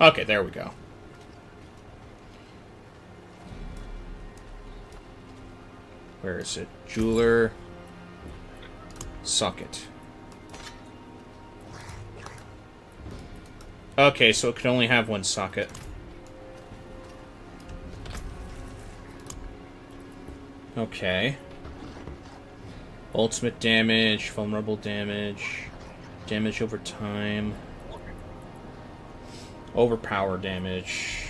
Okay, there we go. Where is it? Jeweler. Socket. Okay, so it can only have one socket. Okay. Ultimate damage, vulnerable damage, damage over time, overpower damage,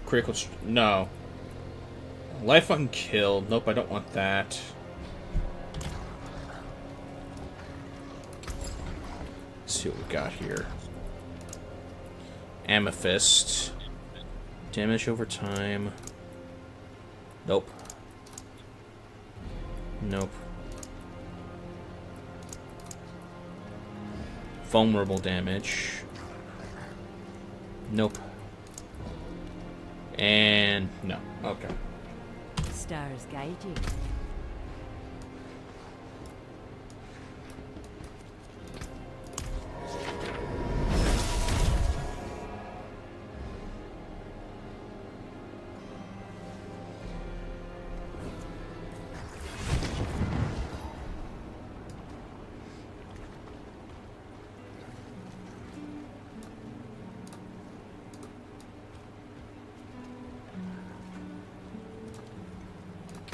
critical... no. Life unkilled. Nope, I don't want that. Let's see what we got here. Amethyst. Damage over time. Nope. Nope. Vulnerable damage. Nope. And no. Okay. Stars guide you.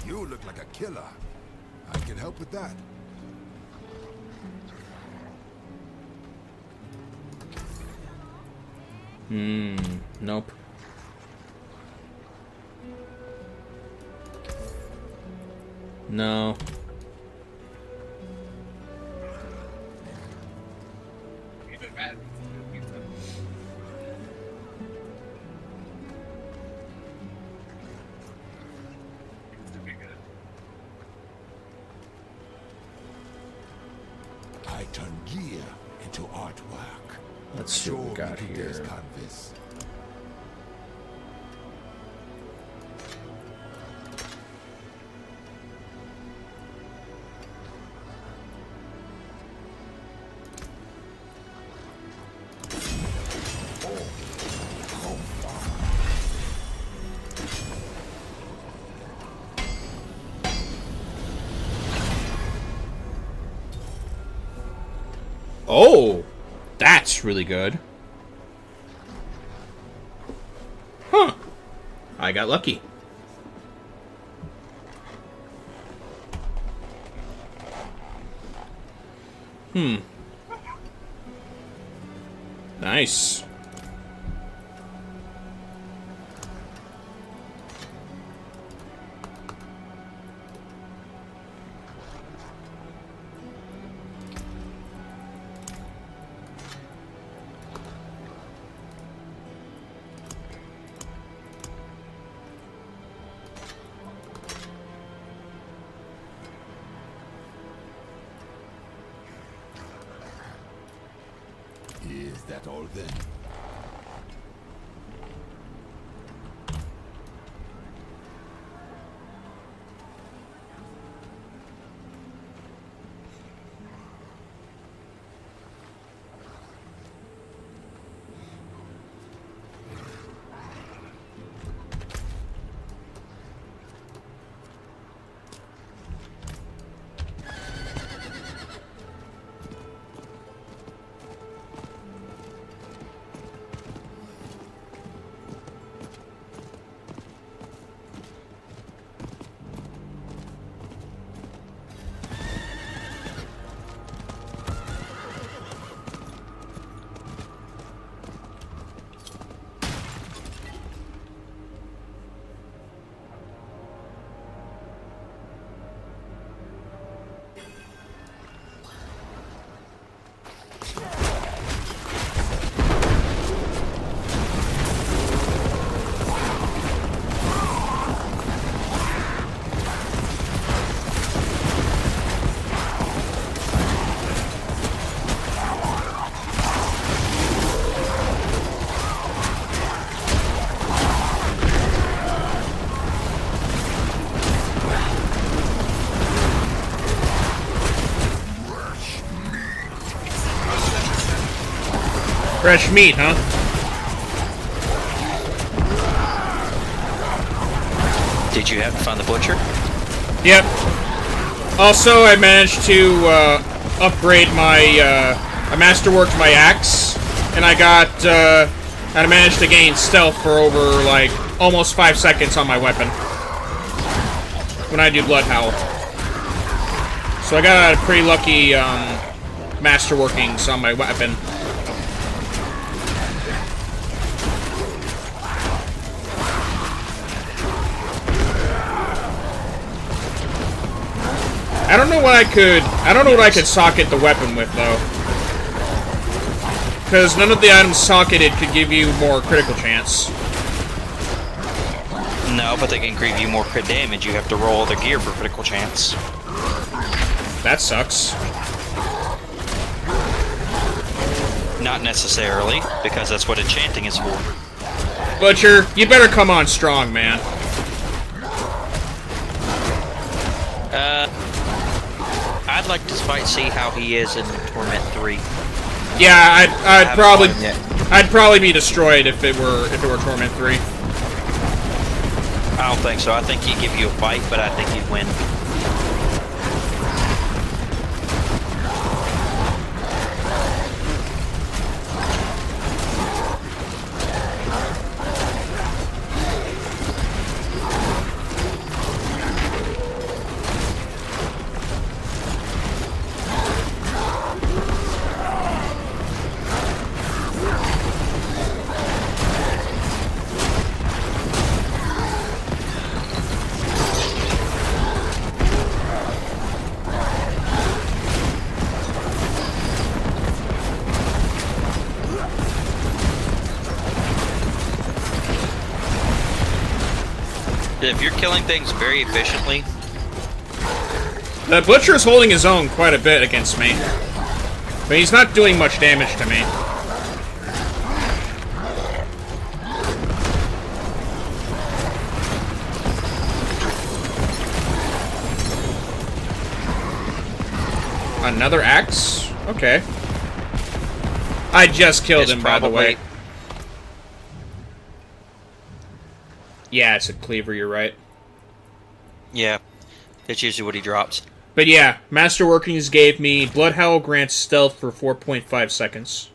You look like a killer. I can help with that. Nope. No. I turn gear into artwork. Let's see what we got here. Canvas. Oh, that's really good. Huh. I got lucky. Nice. Is that all then? Fresh meat, huh? Did you have to find the butcher? Yep. Also, I managed to upgrade my. I masterworked my axe, and I managed to gain stealth for over like almost 5 seconds on my weapon when I do Blood Howl. So I got a pretty lucky masterworkings on my weapon. I don't know what I could socket the weapon with, though. Because none of the items socketed could give you more critical chance. No, but they can give you more crit damage. You have to roll the gear for critical chance. That sucks. Not necessarily, because that's what enchanting is for. Butcher, you better come on strong, man. I'd like to see how he is in Torment 3. Yeah, I'd probably be destroyed if it were Torment 3. I don't think so. I think he'd give you a fight, but I think he'd win. If you're killing things very efficiently... The Butcher's holding his own quite a bit against me. But he's not doing much damage to me. Another axe? Okay. I just killed him, by the way. Yeah, it's a cleaver, you're right. Yeah, that's usually what he drops. But yeah, Master Workings gave me Blood Howl grants stealth for 4.5 seconds.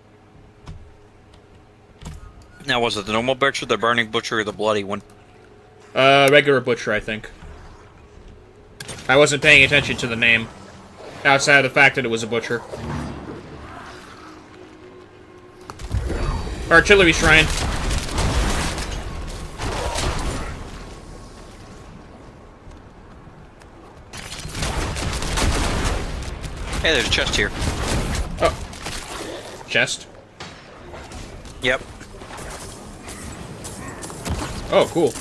Now, was it the normal butcher, the burning butcher, or the bloody one? Regular butcher, I think. I wasn't paying attention to the name, outside of the fact that it was a butcher. Artillery Shrine. Hey, there's a chest here. Oh. Chest? Yep. Oh, cool.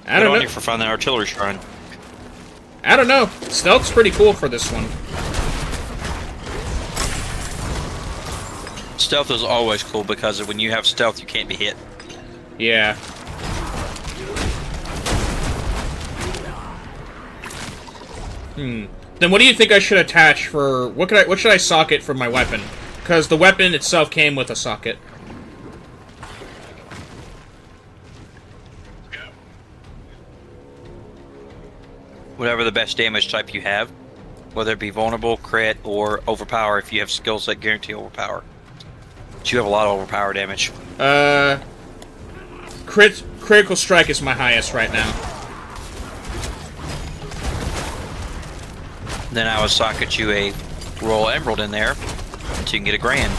I Good don't on know. you for finding the artillery shrine. I don't know. Stealth's pretty cool for this one. Stealth is always cool because when you have stealth, you can't be hit. Yeah. Then what do you think I should attach for... What should I socket for my weapon? Because the weapon itself came with a socket. Whatever the best damage type you have, whether it be vulnerable, crit, or overpower if you have skills that guarantee overpower. So you have a lot of overpower damage. Critical strike is my highest right now. Then I would socket you a Royal Emerald in there, so you can get a grand.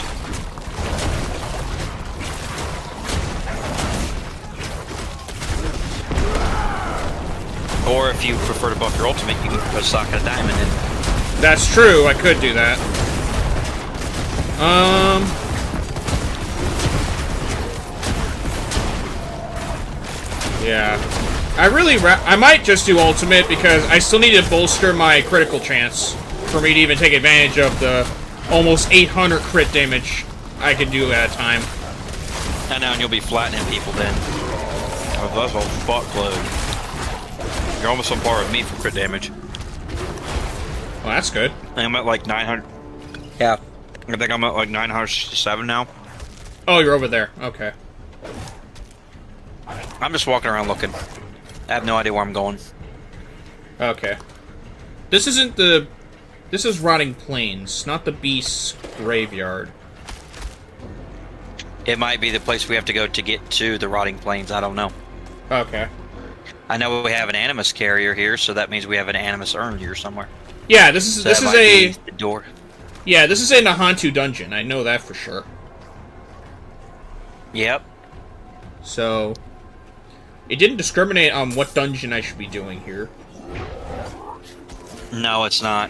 Or if you prefer to buff your ultimate, you can put a socket of diamond in. That's true, I could do that. Yeah. I might just do ultimate because I still need to bolster my critical chance for me to even take advantage of the almost 800 crit damage I can do at a time. I know, and you'll be flattening people then. Oh, that's a fuckload. You're almost on par with me for crit damage. Well, that's good. I'm at like 900. Yeah. I think I'm at like 907 now. Oh, you're over there. Okay. I'm just walking around looking. I have no idea where I'm going. Okay. This isn't the... This is Rotting Plains, not the Beast's Graveyard. It might be the place we have to go to get to the Rotting Plains. I don't know. Okay. I know we have an Animus carrier here, so that means we have an Animus urn here somewhere. Yeah, this is a... The door. Yeah, this is a Nahantu dungeon. I know that for sure. Yep. So... It didn't discriminate on what dungeon I should be doing here. No, it's not.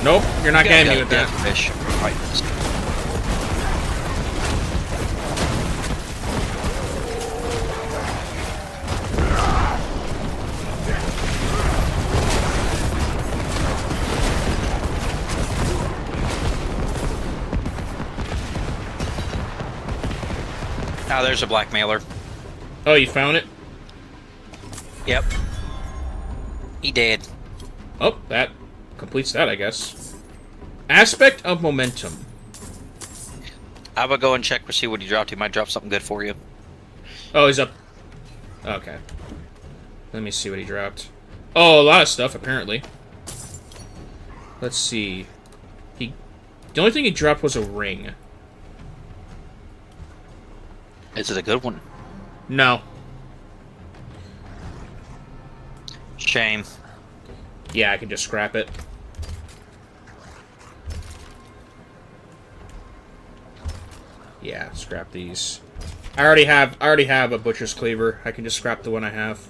Nope, you're not getting me with that. Fish. Right. Oh, there's a blackmailer. Oh, you found it? Yep. He dead. Oh, that completes that, I guess. Aspect of Momentum. I would go and check to see what he dropped. He might drop something good for you. Oh, he's up. Okay. Let me see what he dropped. Oh, a lot of stuff, apparently. Let's see. The only thing he dropped was a ring. Is it a good one? No. Shame. Yeah, I can just scrap it. Yeah, scrap these. I already have a butcher's cleaver. I can just scrap the one I have.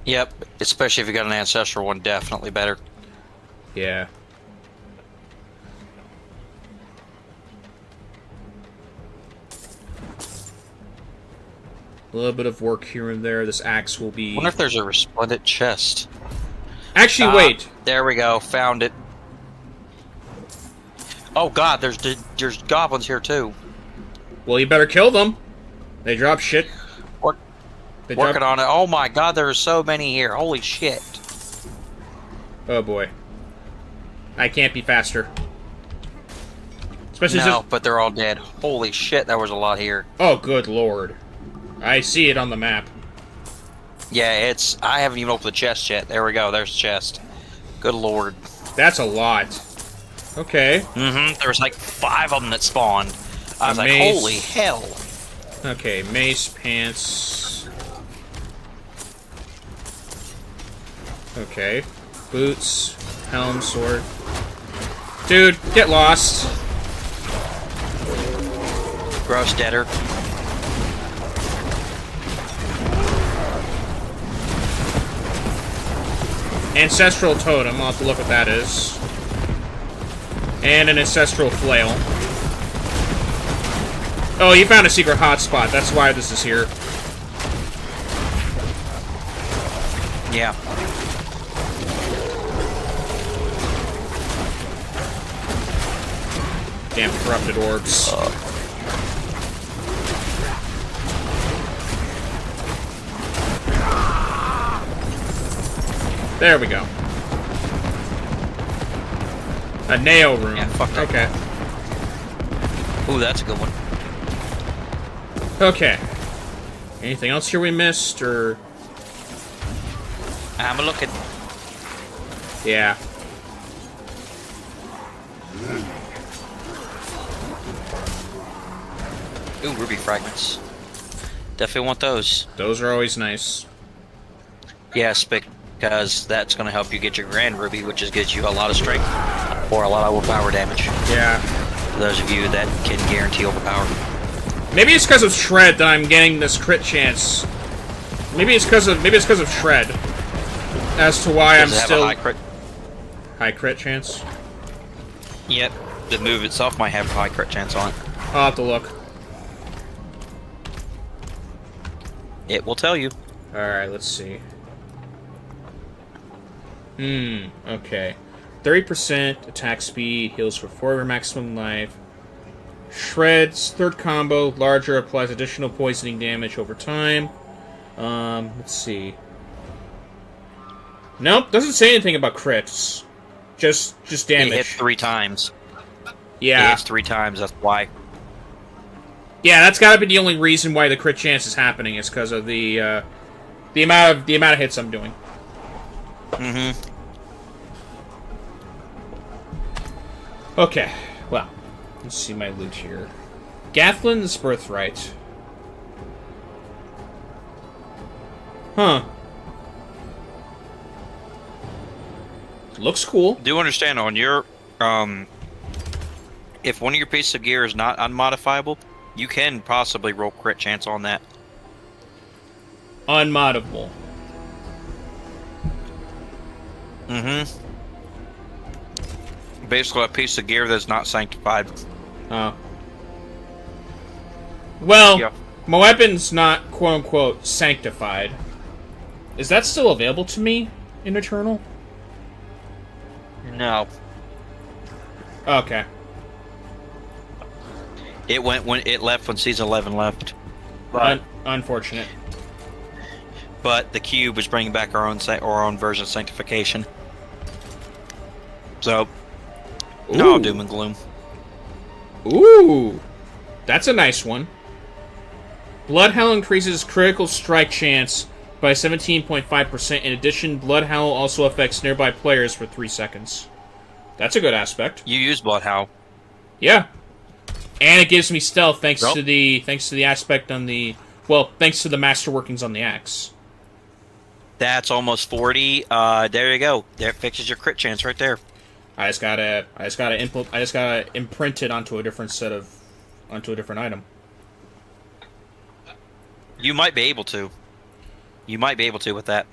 Yep, especially if you got an ancestral one, definitely better. Yeah. A little bit of work here and there. This axe will be... I wonder if there's a resplendent chest. Actually, wait. There we go. Found it. Oh god, there's goblins here too. Well, you better kill them. They drop shit. Good Working job. on it. Oh my god, there are so many here. Holy shit. Oh boy. I can't be faster. Especially No, since... but they're all dead. Holy shit, there was a lot here. Oh, good lord. I see it on the map. Yeah, it's... I haven't even opened the chest yet. There we go, there's the chest. Good lord. That's a lot. Okay. Mm-hmm, there was like 5 of them that spawned. I was like, Mace. holy hell. Okay, mace, pants... Okay. Boots, helm, sword. Dude, get lost. Gross deader. Ancestral totem, I'll have to look what that is. And an ancestral flail. Oh, you found a secret hotspot, that's why this is here. Yeah. Damn corrupted orbs. There we go. A nail room. Yeah, fuck that. Okay. Ooh, that's a good one. Okay. Anything else here we missed, or... I'm looking. Yeah. Ooh, ruby fragments. Definitely want those. Those are always nice. Yes, because that's going to help you get your grand ruby, which is gives you a lot of strength or a lot of overpower damage. Yeah. For those of you that can guarantee overpower. Maybe it's because of Shred that I'm getting this crit chance. Maybe it's because of Shred. As to why I'm Does it have still... a high crit? High crit chance? Yep. The move itself might have a high crit chance on it. I'll have to look. It will tell you. Alright, let's see. Okay. 30% attack speed, heals for 4 of your maximum life. Shreds, third combo, larger, applies additional poisoning damage over time. Let's see. Nope, doesn't say anything about crits. Just damage. It hit 3 times. Yeah. It hits 3 times, that's why. Yeah, that's gotta be the only reason why the crit chance is happening, is because of the amount of hits I'm doing. Mm-hmm. Okay, well, let's see my loot here. Gathlin's Birthright. Huh. Looks cool. Do understand on your if one of your pieces of gear is not unmodifiable, you can possibly roll crit chance on that. Unmoddable. Mm-hmm. Basically a piece of gear that's not sanctified. Oh. Well, Yeah. my weapon's not quote-unquote sanctified. Is that still available to me in Eternal? No. Okay. It went when it left when season 11 left. But Unfortunate. the cube was bringing back our own version of sanctification. So no Ooh. doom and gloom. Ooh! That's a nice one. Bloodhowl increases critical strike chance by 17.5%. In addition, Bloodhowl also affects nearby players for 3 seconds. That's a good aspect. You use Bloodhowl. Yeah. And it gives me stealth thanks Well. to the aspect on the... Well, thanks to the master workings on the axe. That's almost 40. There you go. There fixes your crit chance right there. I just gotta imprint it onto a different item. You might be able to. You might be able to with that.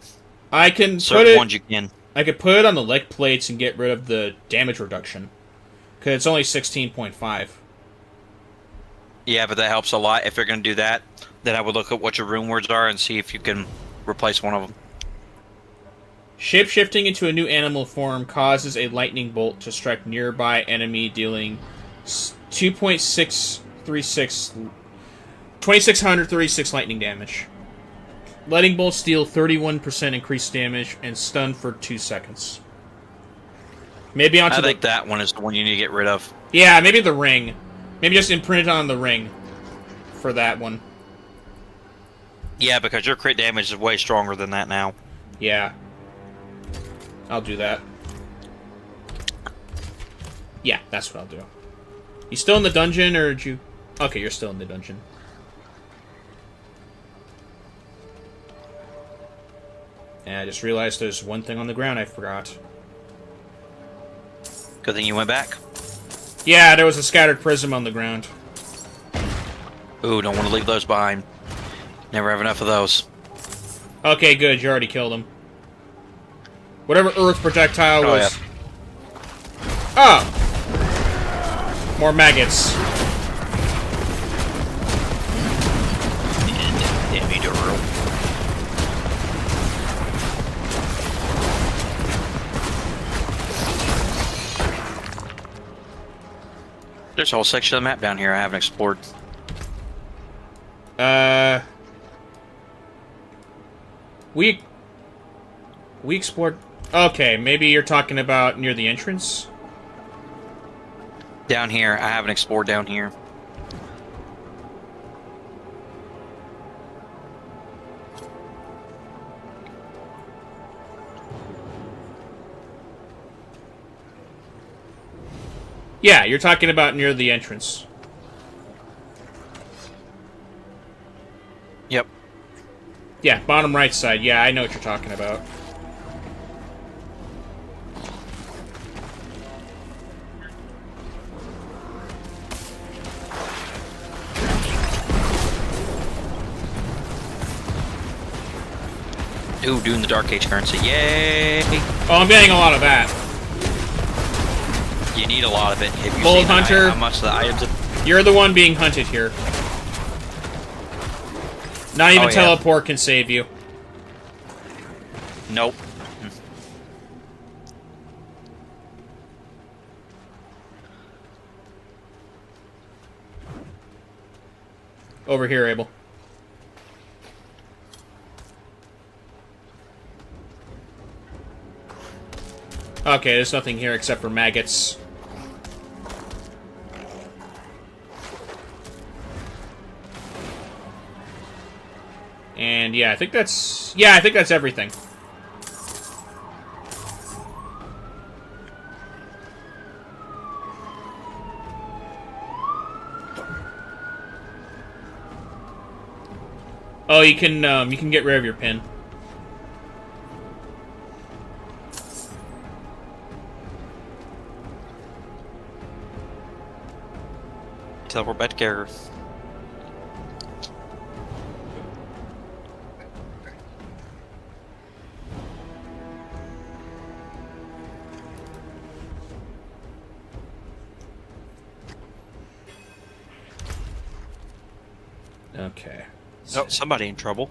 I can put Certain it. ones you can. I could put it on the leg plates and get rid of the damage reduction, because it's only 16.5. Yeah, but that helps a lot. If you're going to do that, then I would look at what your rune words are and see if you can replace one of them. Shape-shifting into a new animal form causes a lightning bolt to strike nearby enemy, dealing 2636 lightning damage. Lightning bolts deal 31% increased damage and stun for 2 seconds. Maybe onto I think that one is the one you need to get rid of. Yeah, maybe the ring. Maybe just imprint it on the ring for that one. Yeah, because your crit damage is way stronger than that now. Yeah. I'll do that. Yeah, that's what I'll do. You still in the dungeon, or did you... Okay, you're still in the dungeon. And I just realized there's one thing on the ground I forgot. Good thing you went back. Yeah, there was a scattered prism on the ground. Ooh, don't want to leave those behind. Never have enough of those. Okay, good. You already killed him. Whatever earth projectile was... Yeah. Oh! More maggots. There's a whole section of the map down here I haven't explored. We explored... Okay, maybe you're talking about near the entrance? Down here, I haven't explored down here. Yeah, you're talking about near the entrance. Yep. Yeah, bottom right side. Yeah, I know what you're talking about. Ooh, doing the Dark Age currency. Yay! Oh, I'm getting a lot of that. You need a lot of it. Have you Bold seen Hunter. how much of the items... You're the one being hunted here. Not even teleport can save you. Nope. Over here, Abel. Okay, there's nothing here except for maggots. And yeah, I think that's... Yeah, I think that's everything. Oh, you can get rid of your pin. Teleport back to character. Okay. Oh, somebody in trouble.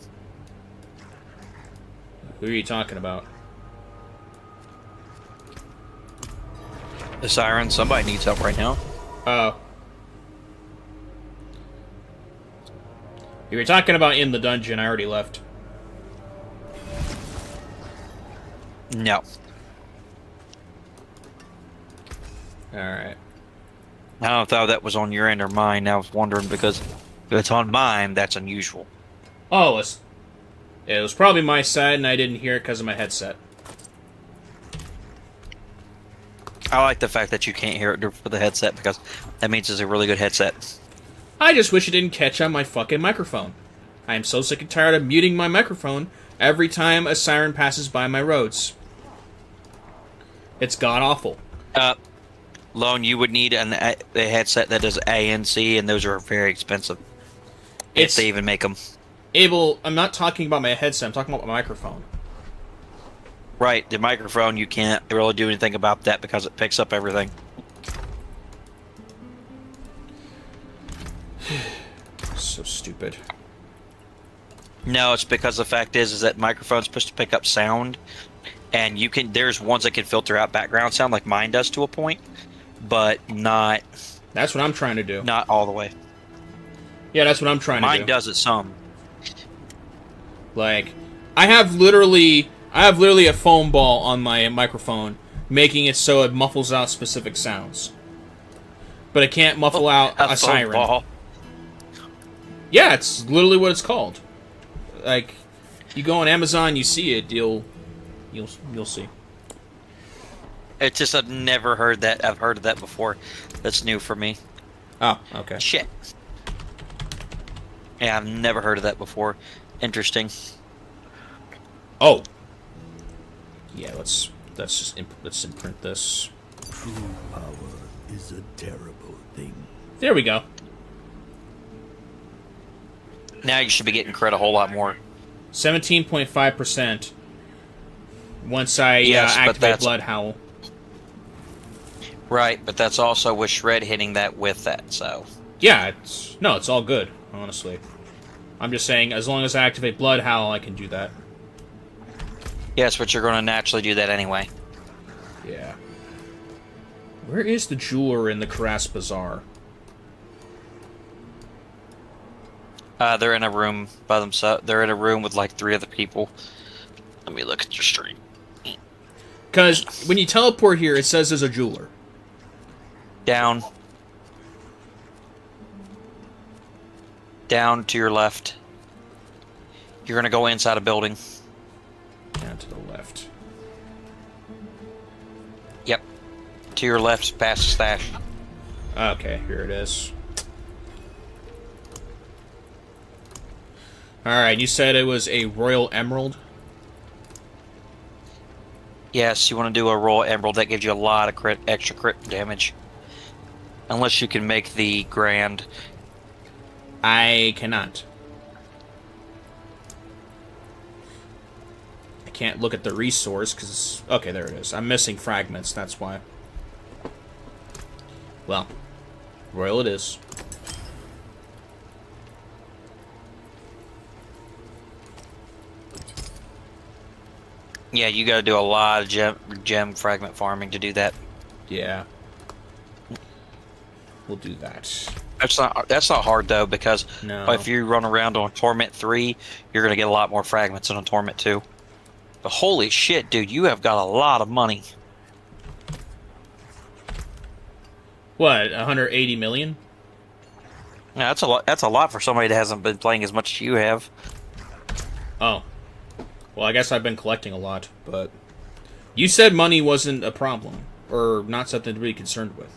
Who are you talking about? The siren. Somebody needs help right now. Oh. You were talking about in the dungeon. I already left. No. Alright. I don't know if that was on your end or mine. I was wondering because if it's on mine, that's unusual. Oh, it was probably my side, and I didn't hear it because of my headset. I like the fact that you can't hear it for the headset because that means it's a really good headset. I just wish it didn't catch on my fucking microphone. I am so sick and tired of muting my microphone every time a siren passes by my roads. It's god-awful. Lone, you would need a headset that does ANC, and those are very expensive. If they even make them. Abel, I'm not talking about my headset, I'm talking about my microphone. Right, the microphone, you can't really do anything about that because it picks up everything. So stupid. No, it's because the fact is that microphone's supposed to pick up sound, and you can. There's ones that can filter out background sound, like mine does to a point, but not. That's what I'm trying to do. Not all the way. Yeah, that's what I'm trying to do. Mine does it some. Like, I have literally a foam ball on my microphone, making it so it muffles out specific sounds. But it can't muffle out a siren. Ball. Yeah, it's literally what it's called. Like, you go on Amazon, you see it, you'll see. It's just I've never heard that. I've heard of that before. That's new for me. Oh, okay. Shit. Yeah, I've never heard of that before. Interesting. Oh. Yeah, let's imprint this. True power is a terrible thing. There we go. Now you should be getting credit a whole lot more. 17.5% once I Yes, but activate that's- Blood Howl. Right, but that's also with Shred hitting that with that, so... Yeah, it's all good, honestly. I'm just saying, as long as I activate Blood Howl, I can do that. Yes, but you're going to naturally do that anyway. Yeah. Where is the jeweler in the Karas Bazaar? They're in a room by themselves. They're in a room with like 3 other people. Let me look at your stream. Because when you teleport here, it says there's a jeweler. Down. Down to your left. You're going to go inside a building. Down to the left. Yep. To your left, past the stash. Okay, here it is. Alright, you said it was a Royal Emerald? Yes, you want to do a Royal Emerald. That gives you a lot of extra crit damage. Unless you can make the Grand. I cannot. I can't look at the resource because... Okay, there it is. I'm missing fragments, that's why. Well, Royal it is. Yeah, you got to do a lot of gem fragment farming to do that. Yeah. We'll do that. That's not hard though, because No. if you run around on Torment 3, you're gonna get a lot more fragments than on Torment 2. But holy shit, dude, you have got a lot of money. What, 180 million? Yeah, that's a lot. That's a lot for somebody that hasn't been playing as much as you have. Oh. Well, I guess I've been collecting a lot, but... You said money wasn't a problem, or not something to be concerned with.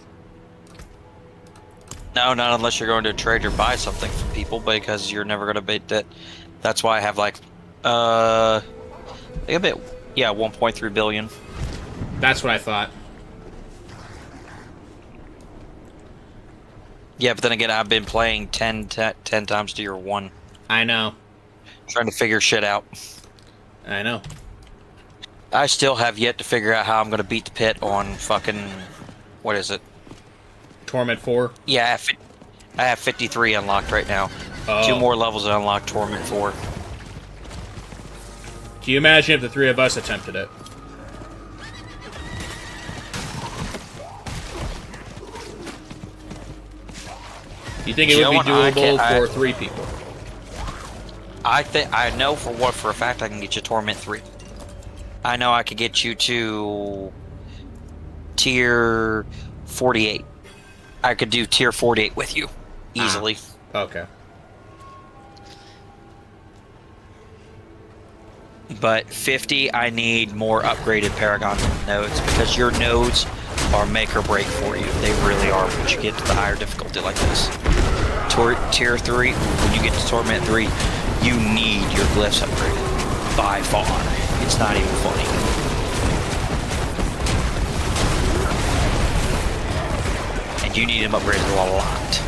No, not unless you're going to trade or buy something from people, because you're never going to beat that. That's why I have like, a bit, yeah, 1.3 billion. That's what I thought. Yeah, but then again, I've been playing 10 times to your 1. I know. Trying to figure shit out. I know. I still have yet to figure out how I'm going to beat the pit on fucking, what is it? Torment 4? Yeah, I have 53 unlocked right now. Oh. 2 more levels to unlock Torment 4. Can you imagine if the 3 of us attempted it? Do you think it would be doable for 3 people? I know for a fact I can get you Torment 3. I know I could get you to tier 48. I could do tier 48 with you easily. Okay. But 50, I need more upgraded Paragon nodes, because your nodes are make or break for you. They really are once you get to the higher difficulty like this. Tier 3, when you get to Torment 3, you need your glyphs upgraded. By far. It's not even funny. And you need them upgraded a lot.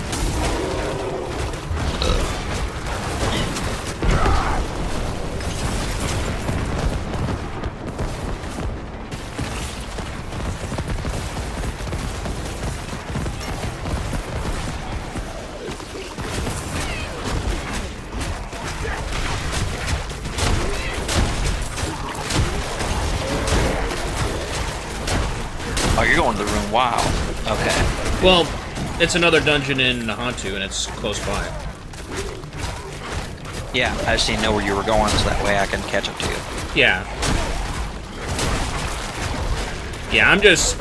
Oh, you're going to the room. Wow. Okay. Well, it's another dungeon in Nahantu, and it's close by. Yeah, I just need to know where you were going so that way I can catch up to you. Yeah. Yeah, I'm just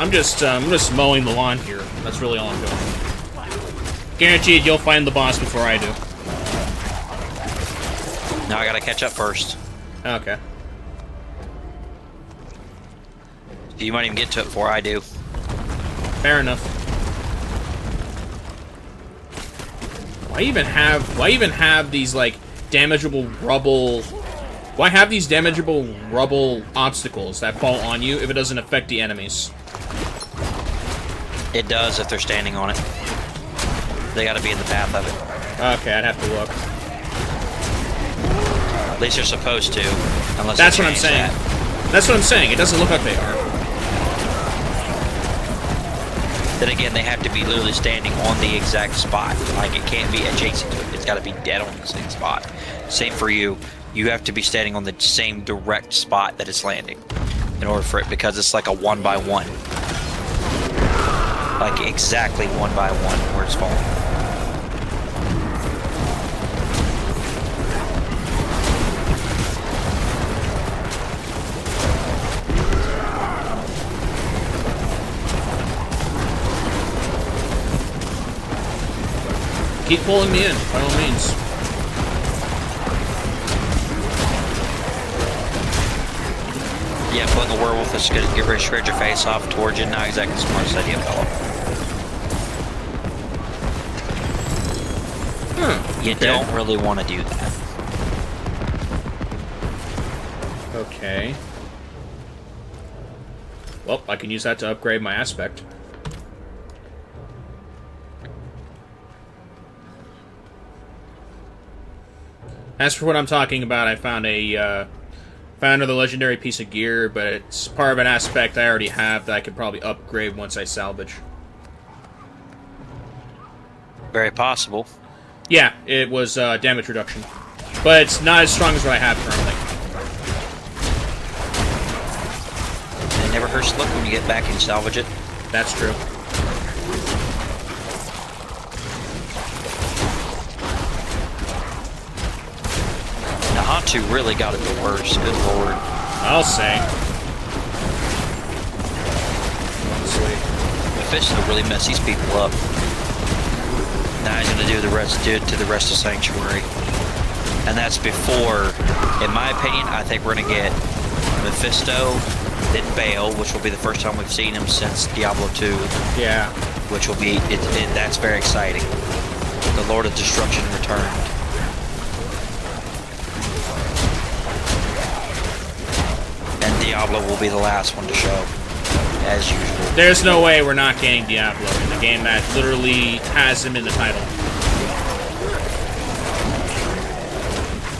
mowing the lawn here. That's really all I'm doing. Guaranteed you'll find the boss before I do. Now I gotta catch up first. Okay. You might even get to it before I do. Fair enough. Why even have these like damageable rubble? Why have these damageable rubble obstacles that fall on you if it doesn't affect the enemies? It does if they're standing on it. They gotta be in the path of it. Okay, I'd have to look. At least they're supposed to. Unless That's they what I'm change saying. that. That's what I'm saying. It doesn't look like they are. Then again, they have to be literally standing on the exact spot. Like, it can't be adjacent to it. It's got to be dead on the same spot. Same for you. You have to be standing on the same direct spot that it's landing in order for it, because it's like a 1x1. Like, exactly 1x1 where it's falling. Keep pulling me in, by all means. Yeah, putting the werewolf is going to get ready to shred your face off towards you. Not exactly the smartest idea, fella. You don't really want to do that. Okay. Well, I can use that to upgrade my aspect. As for what I'm talking about, I found another legendary piece of gear, but it's part of an aspect I already have that I could probably upgrade once I salvage. Very possible. Yeah, it was damage reduction, but it's not as strong as what I have currently. It never hurts to look when you get back and salvage it. That's true. Hantu really got it the worst, good lord. I'll say. Honestly. Mephisto really messed these people up. Now he's gonna do it to the rest of Sanctuary. And that's before, in my opinion, I think we're gonna get Mephisto, then Baal, which will be the first time we've seen him since Diablo 2. Yeah. Which will be, that's very exciting. The Lord of Destruction returned. Diablo will be the last one to show, as usual. There's no way we're not getting Diablo in the game that literally has him in the title.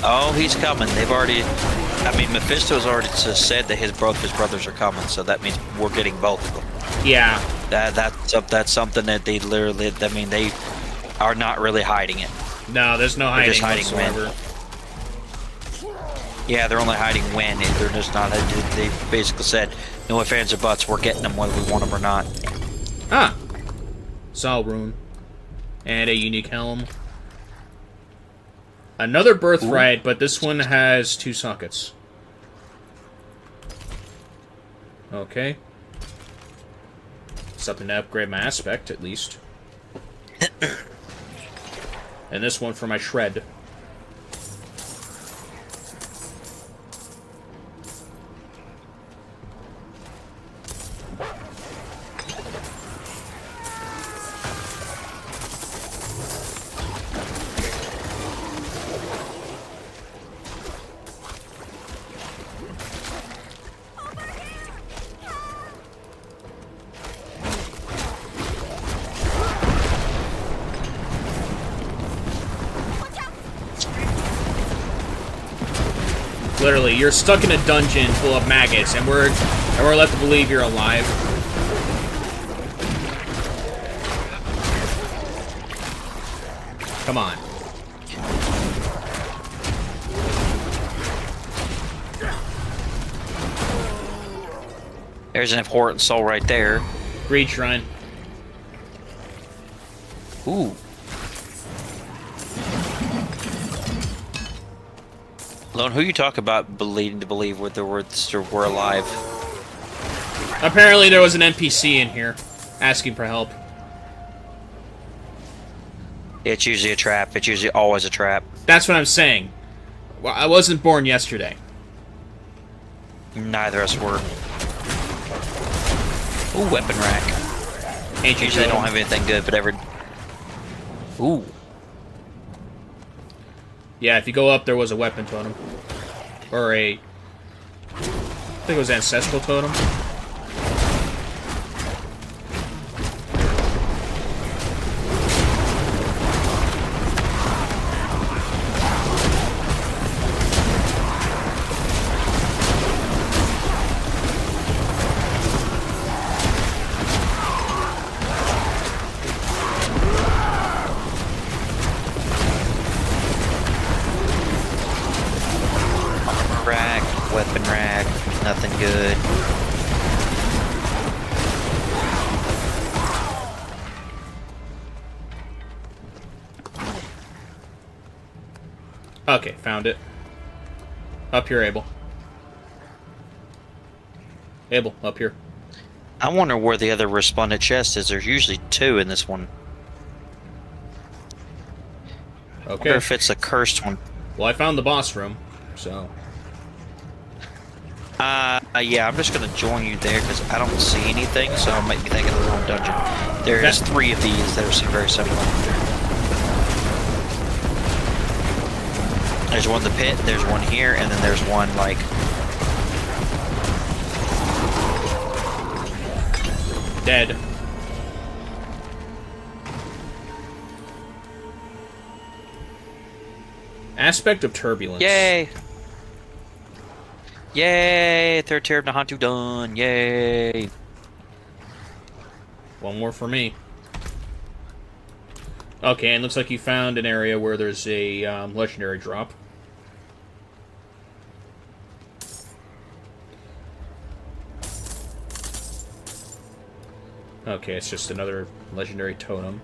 Oh, he's coming. They've already... I mean, Mephisto's already said that both his brothers are coming, so that means we're getting both of them. Yeah. That's something that they literally... I mean, they are not really hiding it. No, there's no hiding, just hiding whatsoever. when. Yeah, they're only hiding when. They're just not... They basically said, no ifs, ands, or buts, we're getting them whether we want them or not. Ah. Sol rune. And a unique helm. Another birthright, but this one has 2 sockets. Okay. Something to upgrade my aspect, at least. And this one for my shred. Literally, you're stuck in a dungeon full of maggots, and we're led to believe you're alive. Come on. There's an important soul right there. Greed Shrine. Ooh. Lone, who you talk about leading to believe we're alive? Apparently there was an NPC in here asking for help. It's usually a trap. It's usually always a trap. That's what I'm saying. Well, I wasn't born yesterday. Neither of us were. Ooh, weapon rack. Usually they don't have anything good, but ever. Ooh. Yeah, if you go up, there was a weapon totem. Or a... I think it was ancestral totem. Weapon rack, nothing good. Okay, found it. Up here, Abel. Abel, up here. I wonder where the other resplendent chest is. There's usually 2 in this one. Okay. I wonder if it's a cursed one. Well, I found the boss room, so... yeah, I'm just gonna join you there because I don't see anything, so I might be thinking of the wrong dungeon. There's 3 of these that are very similar. There's one in the pit, there's one here, and then there's one like... Dead. Aspect of turbulence. Yay! Yay! Third tier of Nahantu done. Yay! One more for me. Okay, and looks like you found an area where there's a legendary drop. Okay, it's just another legendary totem.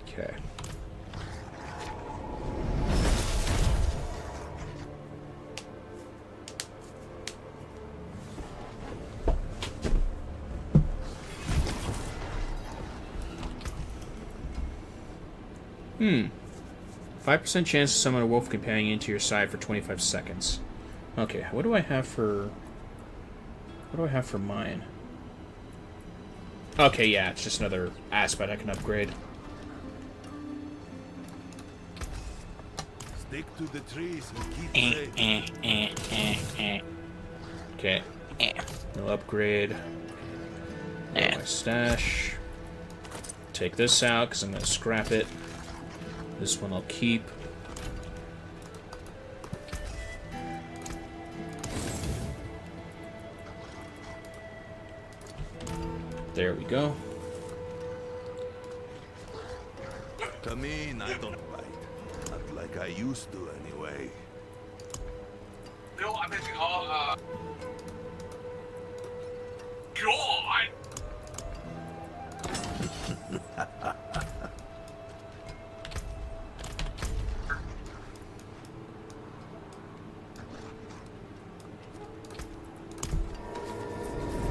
Okay. Hmm. 5% chance to summon a wolf companion into your side for 25 seconds. Okay, what do I have for... What do I have for mine? Okay, yeah, it's just another aspect I can upgrade. Stick to the trees and keep Okay. No upgrade. My stash. Take this out, because I'm going to scrap it. This one I'll keep. There we go. Come in, I don't bite. Not like I used to, anyway. No, I meant God.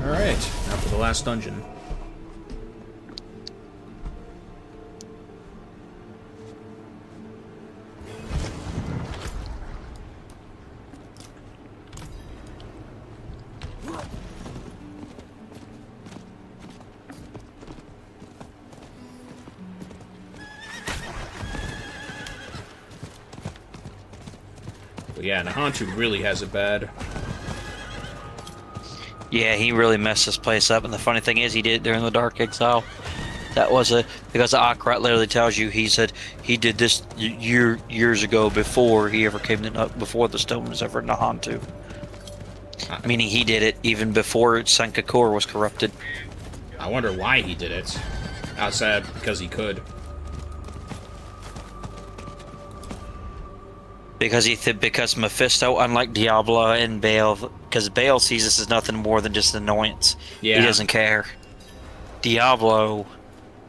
Alright, now for the last dungeon. But yeah, Nahantu really has it bad. Yeah, he really messed this place up, and the funny thing is, he did it during the Dark Exile. That was because the Akrat literally tells you he said he did this years ago before he ever came to before the stone was ever in Nahantu. Meaning he did it even before Sankakor was corrupted. I wonder why he did it. Outside because he could. Because Mephisto, unlike Diablo and Baal, because Baal sees this as nothing more than just an annoyance. Yeah. He doesn't care. Diablo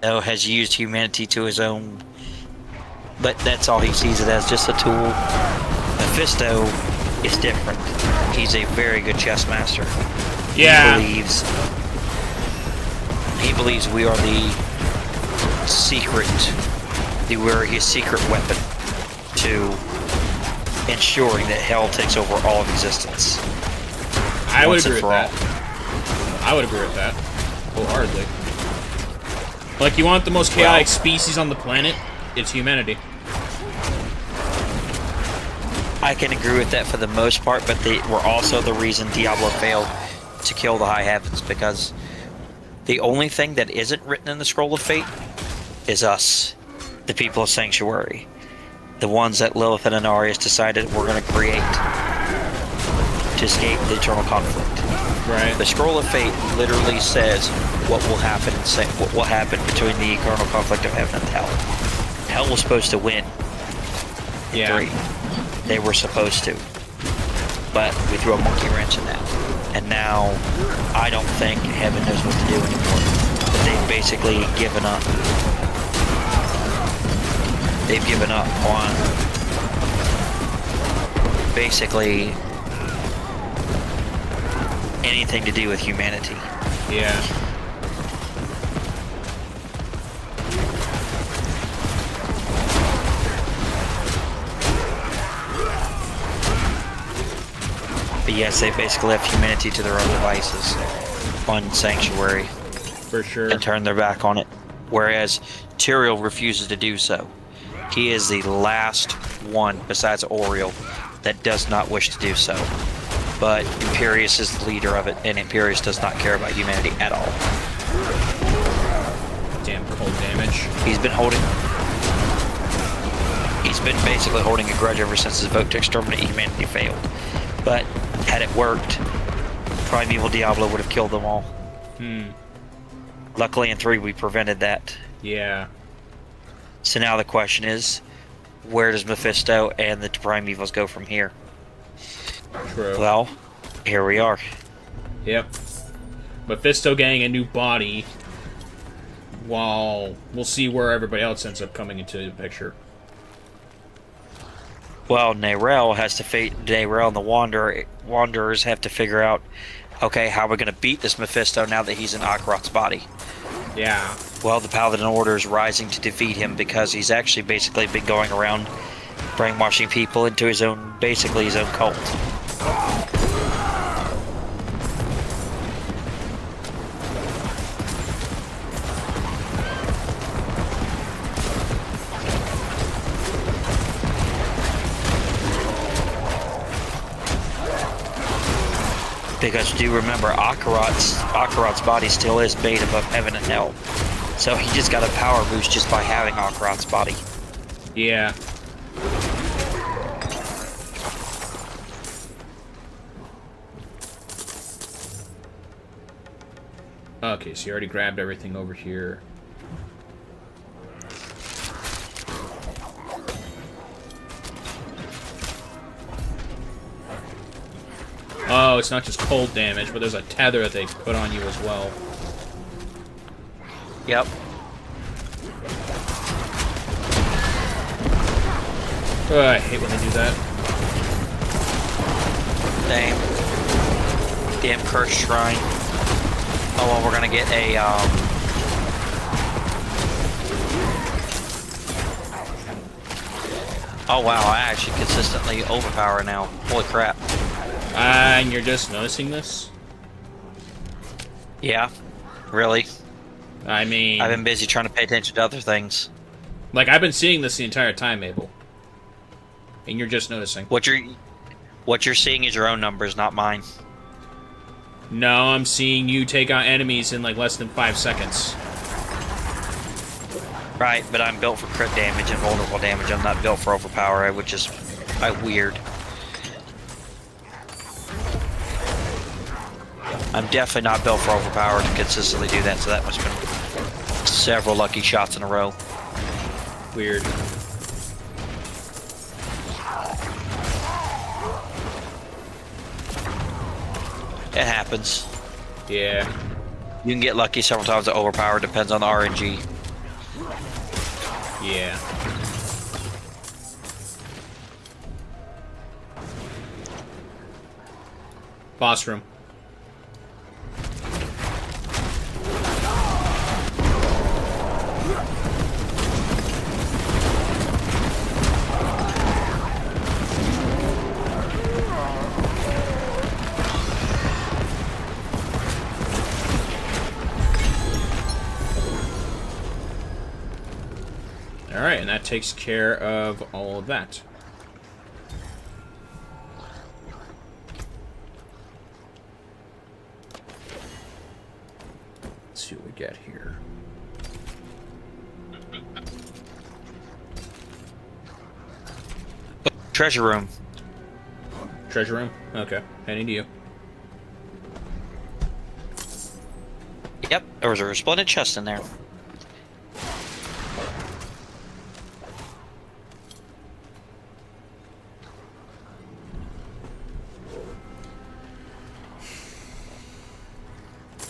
has used humanity to his own, but that's all he sees it as, just a tool. Mephisto is different. He's a very good chess master. Yeah. He believes we are the secret, we're his secret weapon to ensuring that hell takes over all of existence. I would agree with that. I would agree with that wholeheartedly. Like, you want the most chaotic species on the planet? It's humanity. I can agree with that for the most part, but they were also the reason Diablo failed to kill the High Heavens, because the only thing that isn't written in the Scroll of Fate is us, the people of Sanctuary. The ones that Lilith and Inarius decided we're going to create to escape the eternal conflict. Right. The Scroll of Fate literally says what will happen between the eternal conflict of heaven and hell. Hell was supposed to win. Yeah. 3. They were supposed to. But we threw a monkey wrench in that. And now, I don't think heaven knows what to do anymore. But they've basically given up. They've given up on basically anything to do with humanity. Yeah. But yes, they basically left humanity to their own devices on Sanctuary. For sure. And turned their back on it. Whereas Tyrael refuses to do so. He is the last one, besides Oriel, that does not wish to do so. But Imperius is the leader of it, and Imperius does not care about humanity at all. Damn cold damage. He's been basically holding a grudge ever since his vote to exterminate humanity failed. But had it worked, Primeval Diablo would have killed them all. Luckily in 3 we prevented that. Yeah. So now the question is, where does Mephisto and the Primevals go from here? True. Well, here we are. Yep. Mephisto getting a new body, while we'll see where everybody else ends up coming into the picture. Well, Nerel and the Wanderers have to figure out, okay, how we're going to beat this Mephisto now that he's in Akarat's body. Yeah. Well, the Paladin Order is rising to defeat him because he's actually basically been going around brainwashing people into his own cult. Because do remember, Akarat's body still is bait above heaven and hell. So he just got a power boost just by having Akarat's body. Yeah. Okay, so you already grabbed everything over here. Oh, it's not just cold damage, but there's a tether that they put on you as well. Yep. Oh, I hate when they do that. Damn cursed shrine. Oh well, we're gonna get a Oh wow, I actually consistently overpower now. Holy crap. And you're just noticing this? Yeah, really. I mean, I've been busy trying to pay attention to other things. Like, I've been seeing this the entire time, Mabel. And you're just noticing. What you're seeing is your own numbers, not mine. No, I'm seeing you take out enemies in like less than 5 seconds. Right, but I'm built for crit damage and vulnerable damage. I'm not built for overpower, which is weird. I'm definitely not built for overpower to consistently do that, so that must have been several lucky shots in a row. Weird. It happens. Yeah. You can get lucky several times to overpower, depends on the RNG. Yeah. Boss room. Alright, and that takes care of all of that. Let's see what we get here. Treasure room. Treasure room? Okay, heading to you. Yep, there was a resplendent chest in there.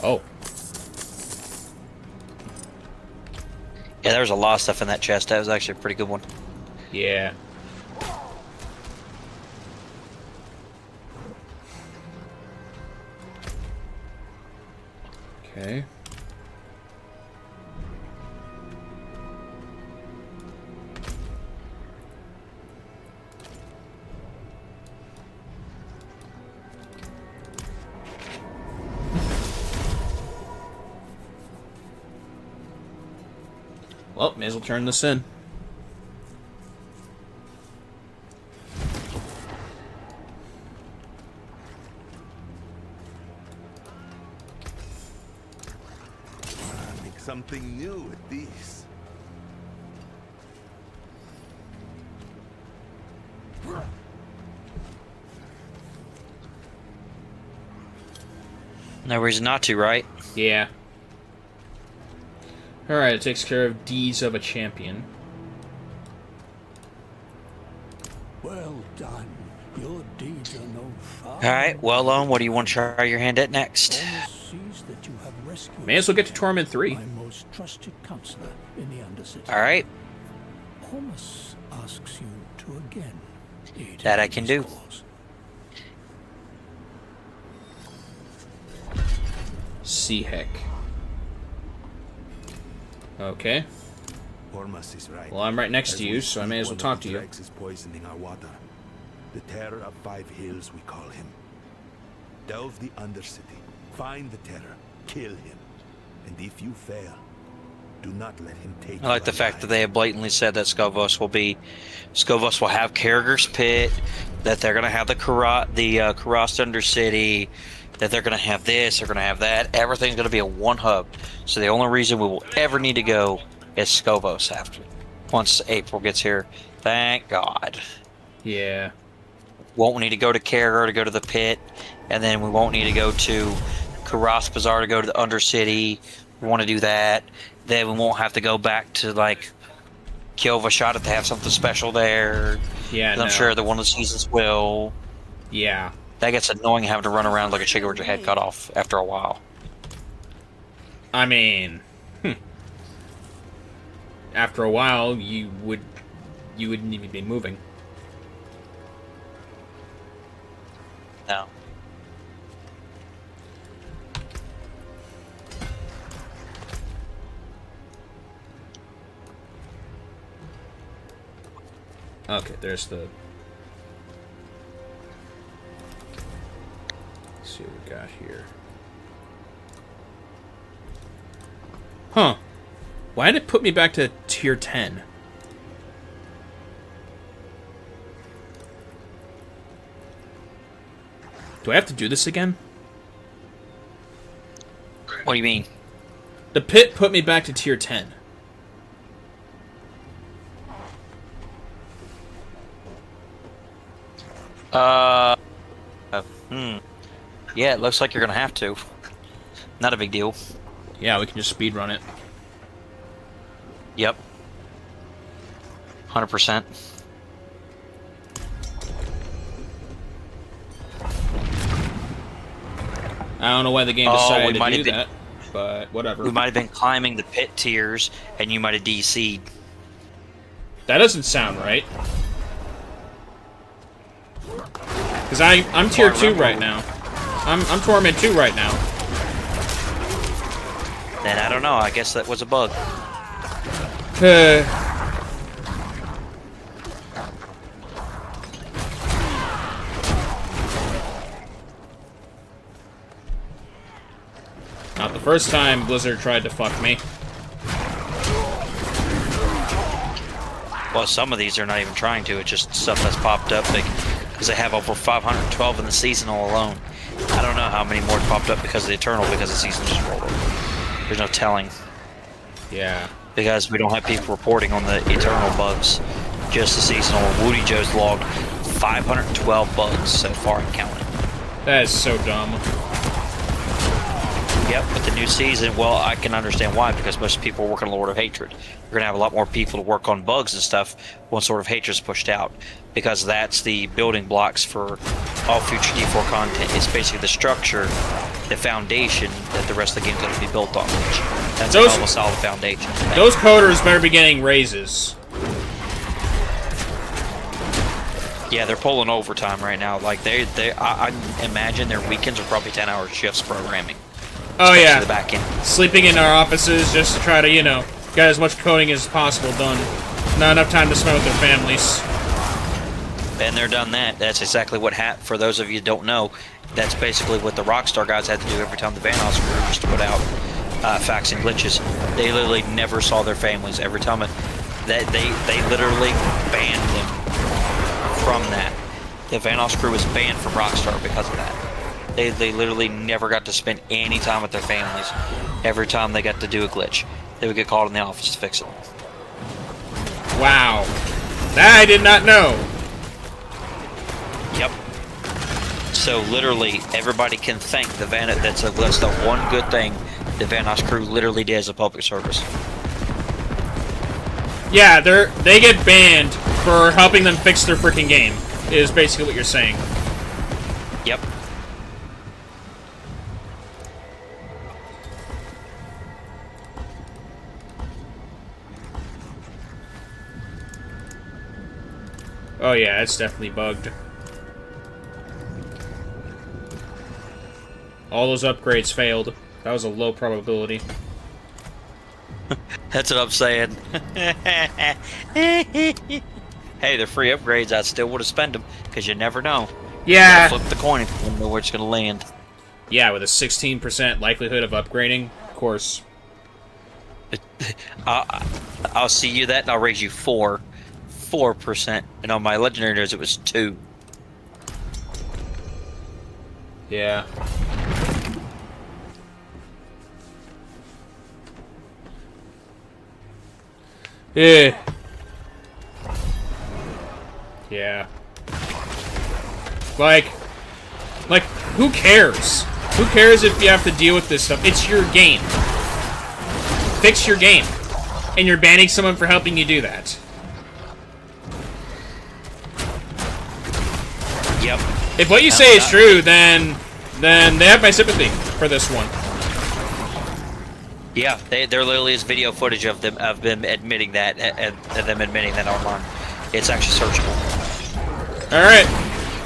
Oh. Yeah, there was a lot of stuff in that chest. That was actually a pretty good one. Yeah. Okay. Well, may as well turn this in. Make something new with these. No reason not to, right? Yeah. Alright, it takes care of deeds of a champion. Well done. Your deeds are no fun. Alright, well, what do you want to try your hand at next? Sees that you have rescued May as well get to Torment 3. my most trusted counselor in the Undercity. Alright, Holmes asks you to again aid that him I in can his do. cause. Seaheck. Okay. Hormus is right. Well, I'm right next As to we you, so I speak, may as well one of talk the to you. dregs is poisoning our water. The terror of 5 hills, we call him. Delve the Undercity. Find the terror. Kill him. And if you fail, do not let him take I like the fact that they have blatantly said that Skovos will have Karagur's Pit, that they're gonna have the Karast Undercity, that they're gonna have this, they're gonna have that. Everything's gonna be a one hub. So the only reason we will ever need to go is Skovos after. Once April gets here. Thank God. Yeah. Won't need to go to Karagur to go to the pit, and then we won't need to go to Karast Bazaar to go to the Undercity. We want to do that. Then we won't have to go back to like Kilvashata to have something special there. Yeah, no. I'm sure that one of the seasons will. Yeah. That gets annoying having to run around like a chicken with your head cut off after a while. I mean, after a while, you wouldn't even be moving. No. Okay, there's the... Let's see what we got here. Huh. Why did it put me back to tier 10? Do I have to do this again? What do you mean? The pit put me back to tier 10. Yeah, it looks like you're gonna have to. Not a big deal. Yeah, we can just speedrun it. Yep. 100%. I don't know why the game decided to do that, but whatever. We might have been climbing the pit tiers, and you might have DC'd. That doesn't sound right. Because I'm tier 2 right now. I'm Torment 2 right now. Then I don't know. I guess that was a bug. Not the first time Blizzard tried to fuck me. Well, some of these are not even trying to. It's just stuff that's popped up because they have over 512 in the seasonal alone. I don't know how many more popped up because of the Eternal, because the season just rolled over. There's no telling. Yeah. Because we don't have people reporting on the Eternal bugs. Just the seasonal. Woody Joe's logged 512 bugs so far and counting. That is so dumb. Yep, but the new season, well, I can understand why, because most people are working on Lord of Hatred. You're going to have a lot more people to work on bugs and stuff once Lord of Hatred's pushed out, because that's the building blocks for all future D4 content. It's basically the structure, the foundation that the rest of the game's going to be built on, which that's a hell of a solid foundation. Those coders better be getting raises. Yeah, they're pulling overtime right now. Like, I imagine their weekends are probably 10-hour shifts programming. Oh yeah, the back end. Sleeping in our offices just to try to, you know, get as much coding as possible done. Not enough time to spend with their families. And they're done that. That's exactly what for those of you who don't know, that's basically what the Rockstar guys had to do every time the Vanoss crew used to put out facts and glitches. They literally never saw their families. Every time they literally banned them from that. The Vanoss crew was banned from Rockstar because of that. They literally never got to spend any time with their families. Every time they got to do a glitch, they would get called in the office to fix it. Wow. That I did not know. Yep. So literally, everybody can thank the Vanoss. That's the one good thing the Vanoss crew literally did as a public service. Yeah, they get banned for helping them fix their freaking game, is basically what you're saying. Yep. Oh yeah, it's definitely bugged. All those upgrades failed. That was a low probability. That's what I'm saying. Hey, they're free upgrades. I still would have spent them, because you never know. Yeah. Flip the coin if you don't know where it's going to land. Yeah, with a 16% likelihood of upgrading, of course. I'll see you that, and I'll raise you 4%, and on my legendaries it was 2. Yeah. Yeah. Yeah. Like, who cares? Who cares if you have to deal with this stuff? It's your game. Fix your game. And you're banning someone for helping you do that. Yep. If what you say is true, then they have my sympathy for this one. Yeah, there literally is video footage of them admitting that, and them admitting that online. It's actually searchable. All right.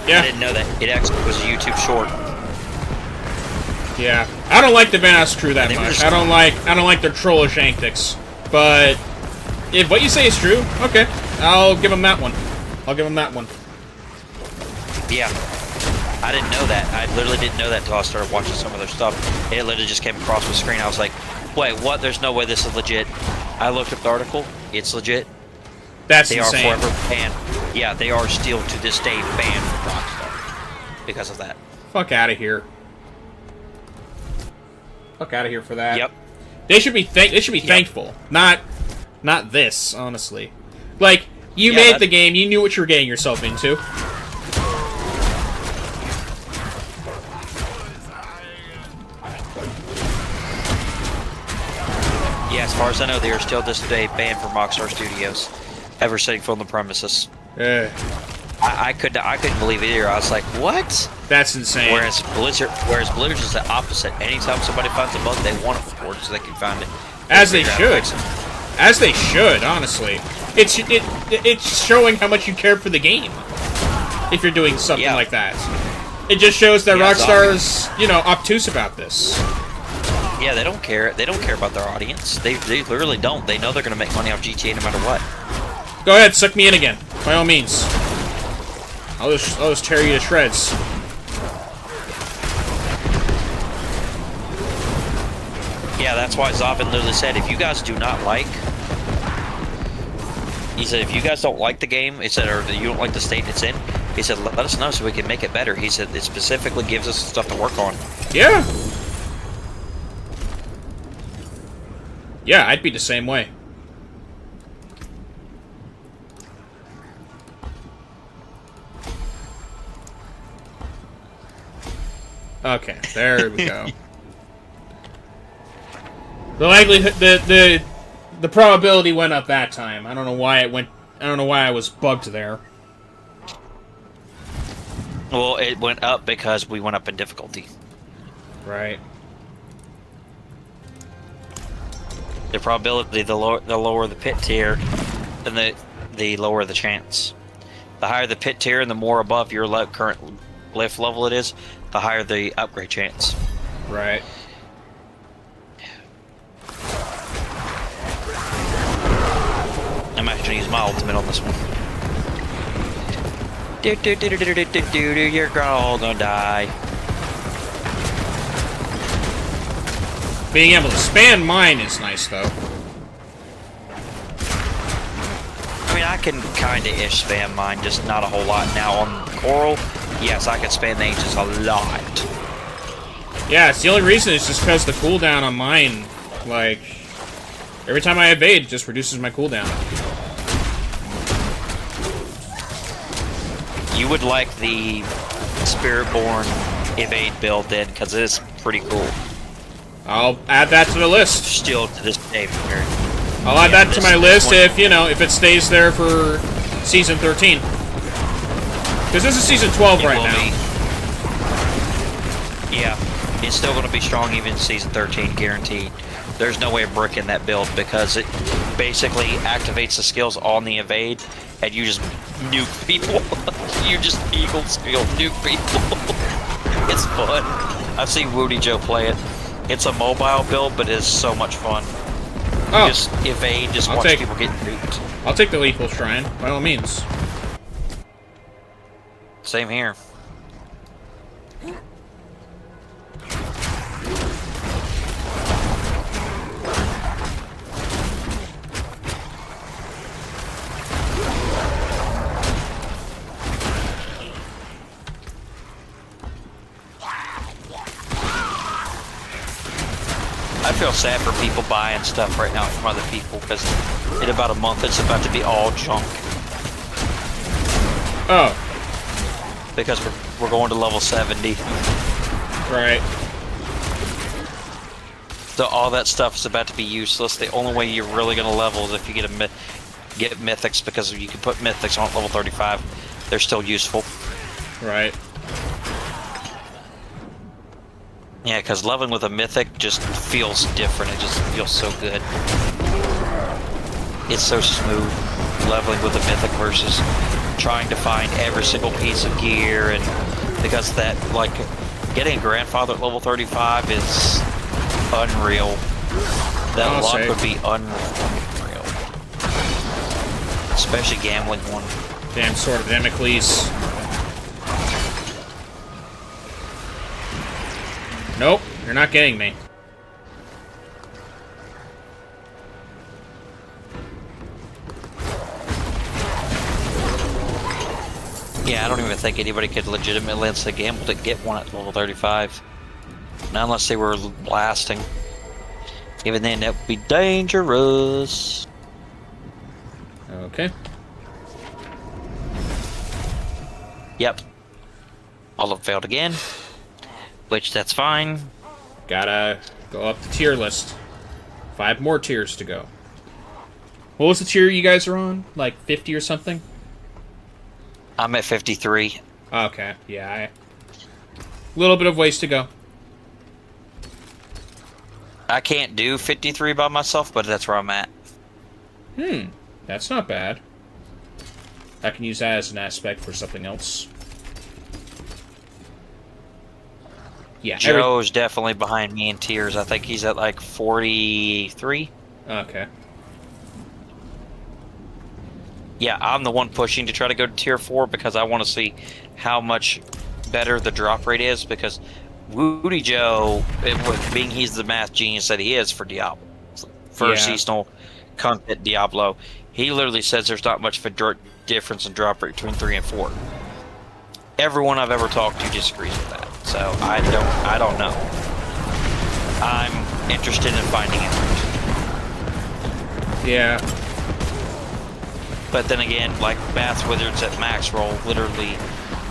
Yeah. I didn't know that. It actually was a YouTube short. Yeah. I don't like the Vanoss crew that much. I don't like their trollish antics. But if what you say is true, okay, I'll give them that one. I'll give them that one. Yeah. I didn't know that. I literally didn't know that until I started watching some of their stuff. It literally just came across my screen. I was like, wait, what? There's no way this is legit. I looked up the article. It's legit. That's they insane. They are forever banned. Yeah, they are still to this day banned from Rockstar because of that. Fuck out of here. Fuck out of here for that. Yep. They should be thankful. Not this, honestly. Like, you made the game, you knew what you were getting yourself into. Yeah, as far as I know, they are still this day banned from Rockstar Studios, ever setting foot on the premises. I couldn't believe it either. I was like, what? That's insane. Whereas Blizzard is the opposite. Anytime somebody finds a bug, they want it reported so they can find it. As they should. As they should, honestly. It's showing how much you care for the game. If you're doing something like that. It just shows that Rockstar's, you know, obtuse about this. Yeah, they don't care. They don't care about their audience. They literally don't. They know they're going to make money off GTA no matter what. Go ahead, suck me in again. By all means. I'll just tear you to shreds. Yeah, that's why Zobbin literally said, if you guys do not like... He said, if you guys don't like the game, he said, or you don't like the state it's in, he said, let us know so we can make it better. He said, it specifically gives us stuff to work on. Yeah. Yeah, I'd be the same way. Okay, there we go. The likelihood, the probability went up that time. I don't know why it went. I don't know why I was bugged there. Well, it went up because we went up in difficulty. Right. The probability, the lower the pit tier, then the lower the chance. The higher the pit tier and the more above your current lift level it is, the higher the upgrade chance. Right. I'm actually using my ultimate on this one. You're all gonna die. Being able to spam mine is nice, though. I mean, I can kinda ish spam mine, just not a whole lot. Now on Coral, yes, I can spam the ancients a lot. Yeah, it's the only reason is just because the cooldown on mine, like, every time I evade, it just reduces my cooldown. You would like the Spiritborn evade build then, because it is pretty cool. I'll add that to the list. Still to this day. I'll add that to my list if, you know, if it stays there for Season 13. Because this is Season 12 right now. Yeah, it's still going to be strong even in Season 13, guaranteed. There's no way of breaking that build because it basically activates the skills on the evade and you just nuke people. You just eagle skill nuke people. It's fun. I've seen Woody Joe play it. It's a mobile build, but it's so much fun. Oh. Just evade, just watch people get nuked. I'll take the lethal shrine, by all means. Same here. I feel sad for people buying stuff right now from other people because in about a month it's about to be all junk. Oh. Because we're going to level 70. Right. So all that stuff is about to be useless. The only way you're really going to level is if you get mythics, because you can put mythics on level 35. They're still useful. Right. Yeah, because leveling with a mythic just feels different. It just feels so good. It's so smooth, leveling with a mythic versus trying to find every single piece of gear. And because that, like, getting a grandfather at level 35 is unreal. That luck would be unreal. Especially gambling one. Damn Sword of Damocles. Nope, you're not getting me. Yeah, I don't even think anybody could legitimately, unless they gambled to get one at level 35. Not unless they were blasting. Even then, that would be dangerous. Okay. Yep. All of them failed again. Which, that's fine. Gotta go up the tier list. 5 more tiers to go. What was the tier you guys are on? Like 50 or something? I'm at 53. Okay, yeah. A little bit of ways to go. I can't do 53 by myself, but that's where I'm at. That's not bad. I can use that as an aspect for something else. Yeah, Joe's definitely behind me in tiers. I think he's at like 43. Okay. Yeah, I'm the one pushing to try to go to tier 4 because I want to see how much better the drop rate is, because Woody Joe, being he's the math genius that he is for Diablo, for seasonal content Diablo, he literally says there's not much of a difference in drop rate between 3 and 4. Everyone I've ever talked to disagrees with that, so I don't know. I'm interested in finding out. Yeah. But then again, like Math Wizards at max roll, literally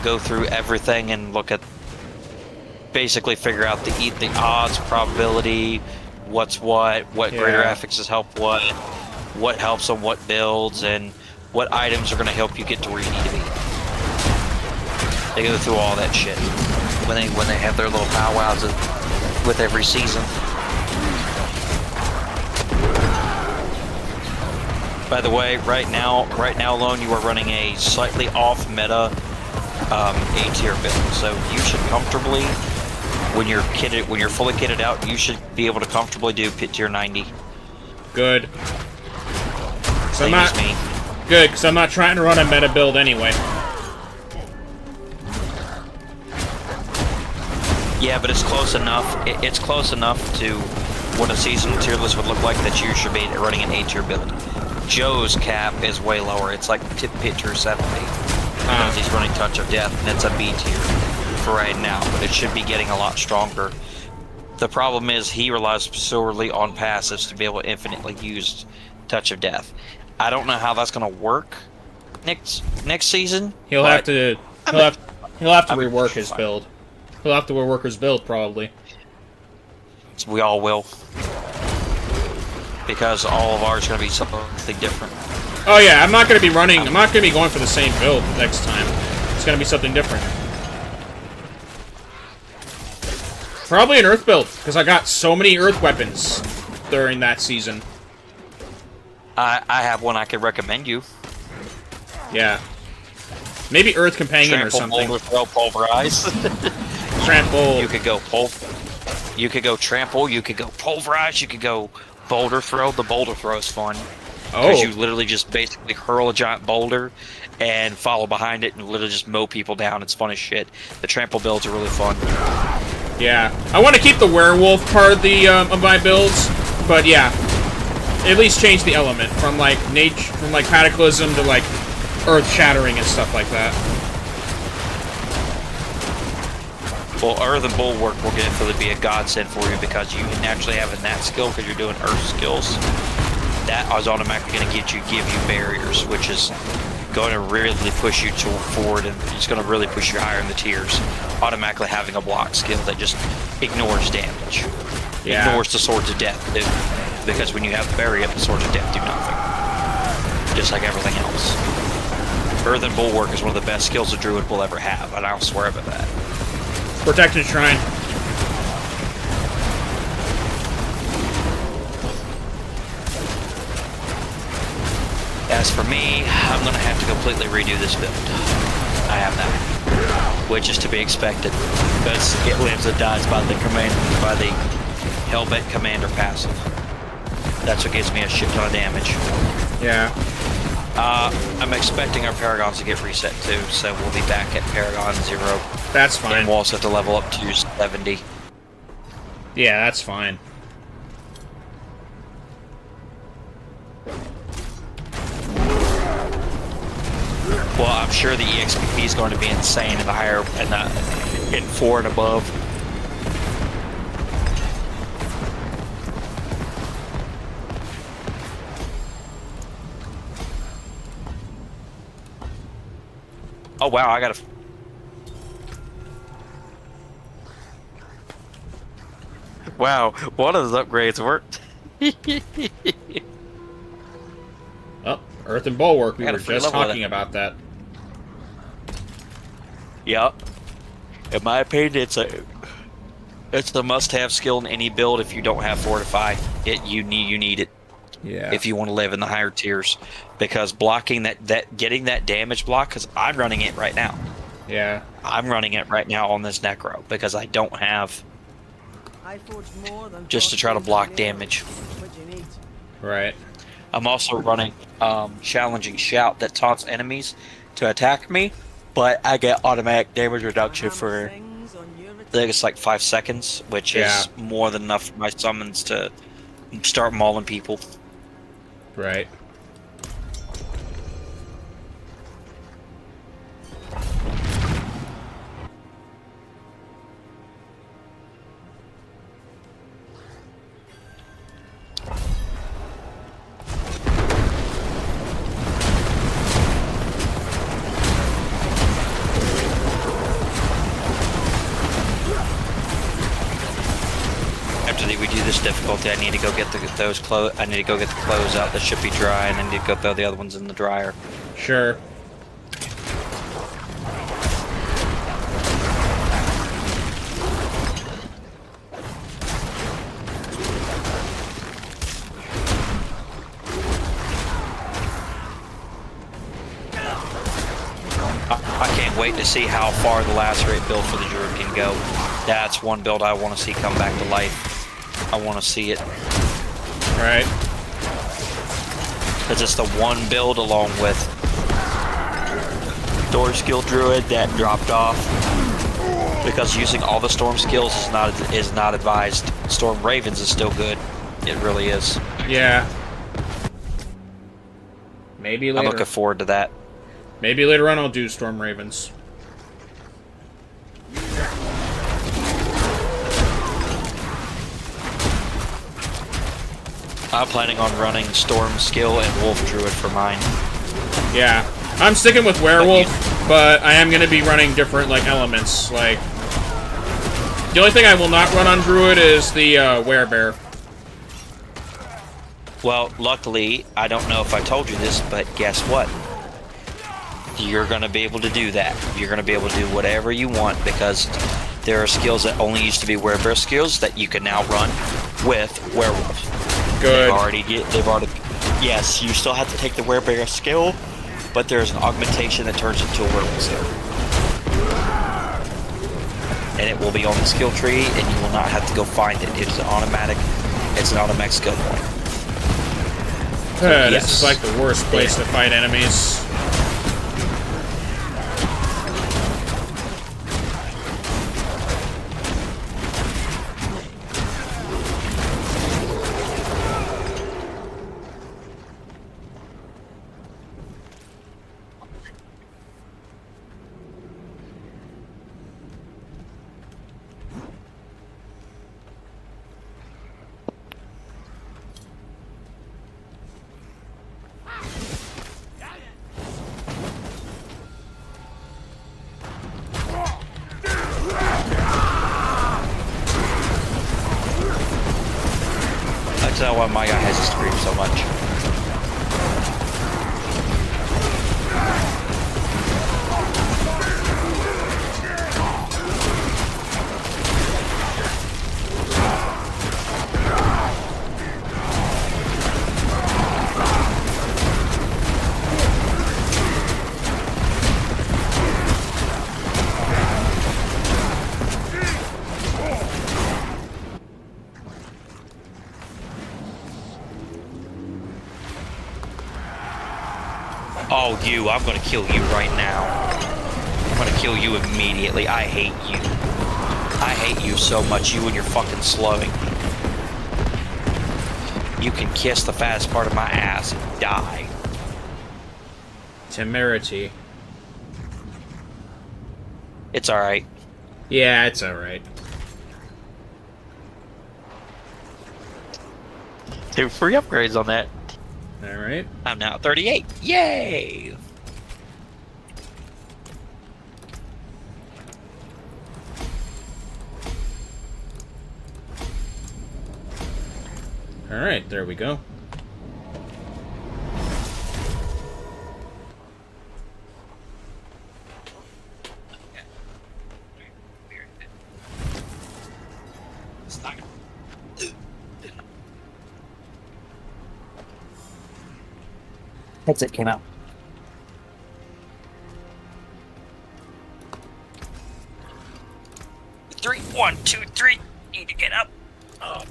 go through everything and look at, basically figure out the odds, probability, what's what greater affixes help what helps on what builds, and what items are going to help you get to where you need to be. They go through all that shit when they have their little powwows with every season. By the way, right now alone, you are running a slightly off meta A tier build, so you should comfortably, when you're fully kitted out, you should be able to comfortably do pit tier 90. Good. Same as me. Good, because I'm not trying to run a meta build anyway. Yeah, but it's close enough. It's close enough to what a seasonal tier list would look like that you should be running an A tier build. Joe's cap is way lower. It's like pit tier 70. Because he's running Touch of Death, and it's a B tier for right now, but it should be getting a lot stronger. The problem is he relies solely on passives to be able to infinitely use Touch of Death. I don't know how that's going to work next season. He'll have to rework his build. He'll have to rework his build probably. We all will, because all of ours are going to be something different. Oh yeah, I'm not going to be going for the same build next time. It's going to be something different. Probably an Earth build, because I got so many Earth weapons during that season. I have one I could recommend you. Yeah. Maybe Earth Companion Trample, or something. Boulder Throw, Pulverize. Trample. You could go Trample, you could go Pulverize, you could go Boulder Throw. The Boulder Throw is fun. Because you literally just basically hurl a giant boulder and follow behind it and literally just mow people down. It's fun as shit. The Trample builds are really fun. Yeah. I want to keep the werewolf part of the of my builds, but yeah. At least change the element from like Cataclysm to like Earth Shattering and stuff like that. Well, Earth and Bulwark will definitely be a godsend for you, because you naturally having that skill, because you're doing Earth skills, that is automatically going to give you barriers, which is going to really push you forward, and it's going to really push you higher in the tiers. Automatically having a block skill that just ignores damage. Yeah. Ignores the Swords of Death, because when you have the barrier, the Swords of Death do nothing. Just like everything else. Earth and Bulwark is one of the best skills a Druid will ever have, and I'll swear by that. Protected Shrine. As for me, I'm going to have to completely redo this build. I have that. Which is to be expected, because it lives and dies by the Hellbent Commander passive. That's what gives me a shit ton of damage. Yeah. I'm expecting our Paragons to get reset too, so we'll be back at Paragon 0. That's fine. And we'll also have to level up to 70. Yeah, that's fine. Well, I'm sure the EXP is going to be insane in the higher, in 4 and above. Oh wow, I gotta... Wow, one of those upgrades worked. Oh, Earth and Bulwark, we were just talking about that. Yep. In my opinion, it's a must-have skill in any build. If you don't have Fortify, you need it. Yeah. If you want to live in the higher tiers, because blocking getting that damage block, because I'm running it right now. Yeah. I'm running it right now on this Necro because I don't have just to try to block damage. Right. I'm also running challenging shout that taunts enemies to attack me, but I get automatic damage reduction for I think it's like 5 seconds, which is more than enough for my summons to start mauling people. Right. After we do this difficulty, I need to go get those clothes. I need to go get the clothes out that should be dry, and I need to go throw the other ones in the dryer. Sure. I can't wait to see how far the lacerate build for the Druid can go. That's one build I want to see come back to life. I want to see it. Right. Because it's the one build along with Door Skill Druid that dropped off. Because using all the Storm skills is not advised. Storm Ravens is still good. It really is. Yeah. Maybe later. I'm looking forward to that. Maybe later on I'll do Storm Ravens. I'm planning on running Storm Skill and Wolf Druid for mine. Yeah. I'm sticking with Werewolf, but I am going to be running different, like, elements. Like, the only thing I will not run on Druid is the Werebear. Well, luckily, I don't know if I told you this, but guess what? You're going to be able to do that. You're going to be able to do whatever you want, because there are skills that only used to be Werebear skills that you can now run with Werewolf. Good. They've already. Yes, you still have to take the Werebear skill, but there's an augmentation that turns into a Werewolf skill, and it will be on the skill tree, and you will not have to go find it. It's an automatic. It's an automatic skill point. This is like the worst place to fight enemies. That's not why my guy has to scream so much. Oh, you. I'm gonna kill you right now. I'm gonna kill you immediately. I hate you. I hate you so much, you and your fucking slowing. You can kiss the fattest part of my ass and die. Temerity. It's alright. Yeah, it's alright. Two free upgrades on that. Alright. I'm now at 38. Yay! Alright, there we go. Headset came out. Three, 1, 2, 3. Need to get up. Oh.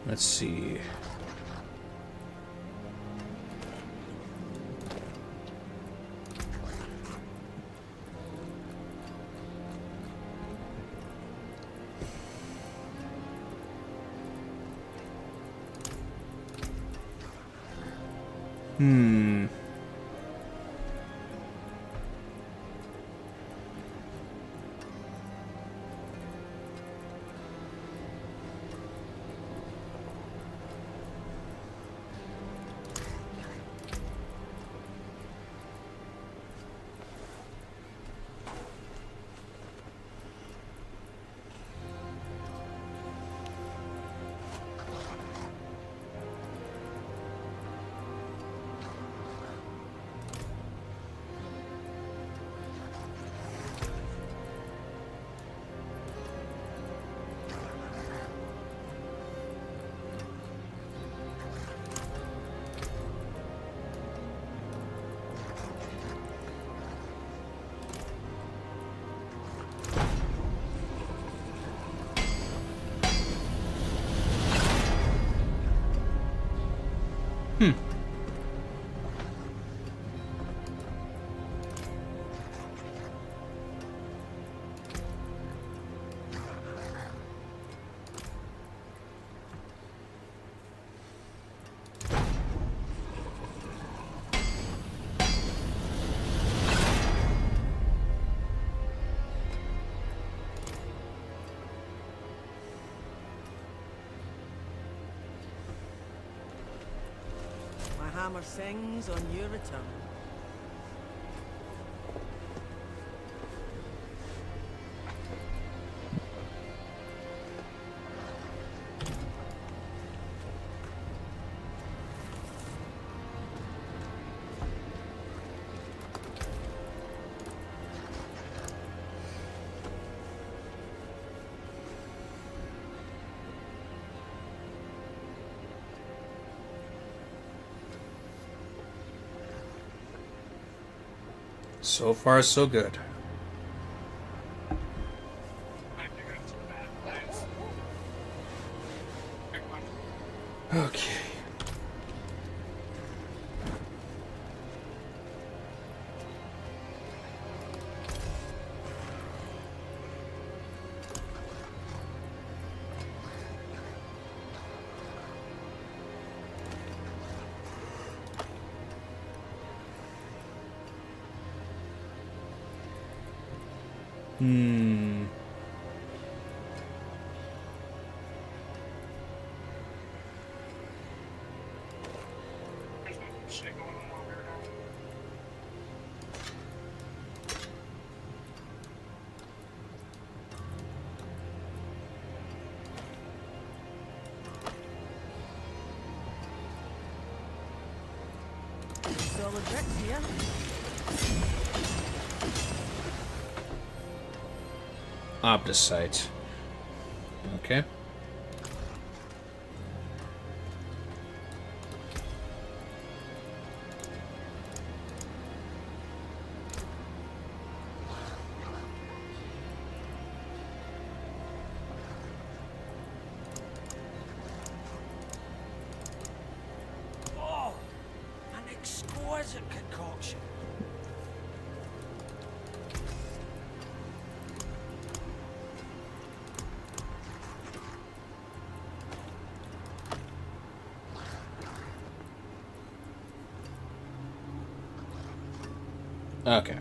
Let's see. My hammer sings on your return. So far, so good. Okay. Solid bricks here. Opticite. Okay. Oh, an exquisite concoction. Okay.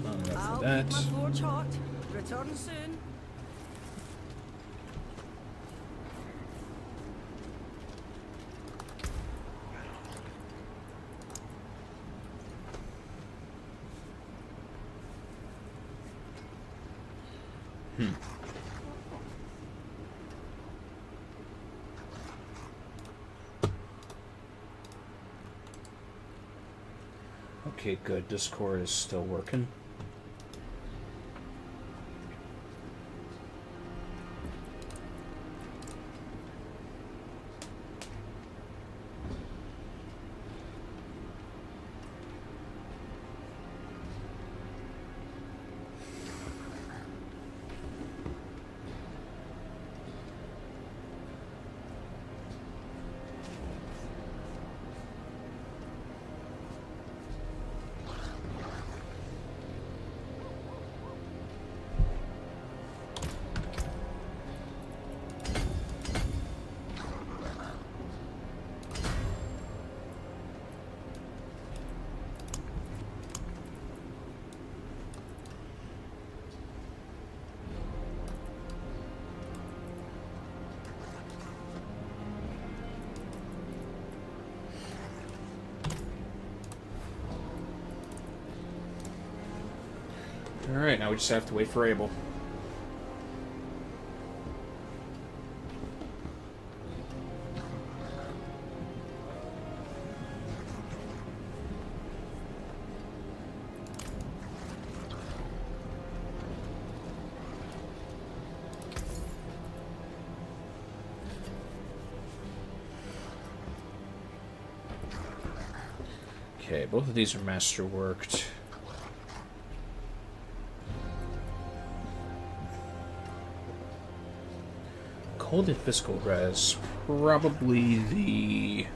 Long enough I'll for that. keep my forge hot. Return soon. Okay, good. Discord is still working. Alright, now we just have to wait for Abel. Okay, both of these are masterworked. Cold and physical res, probably the...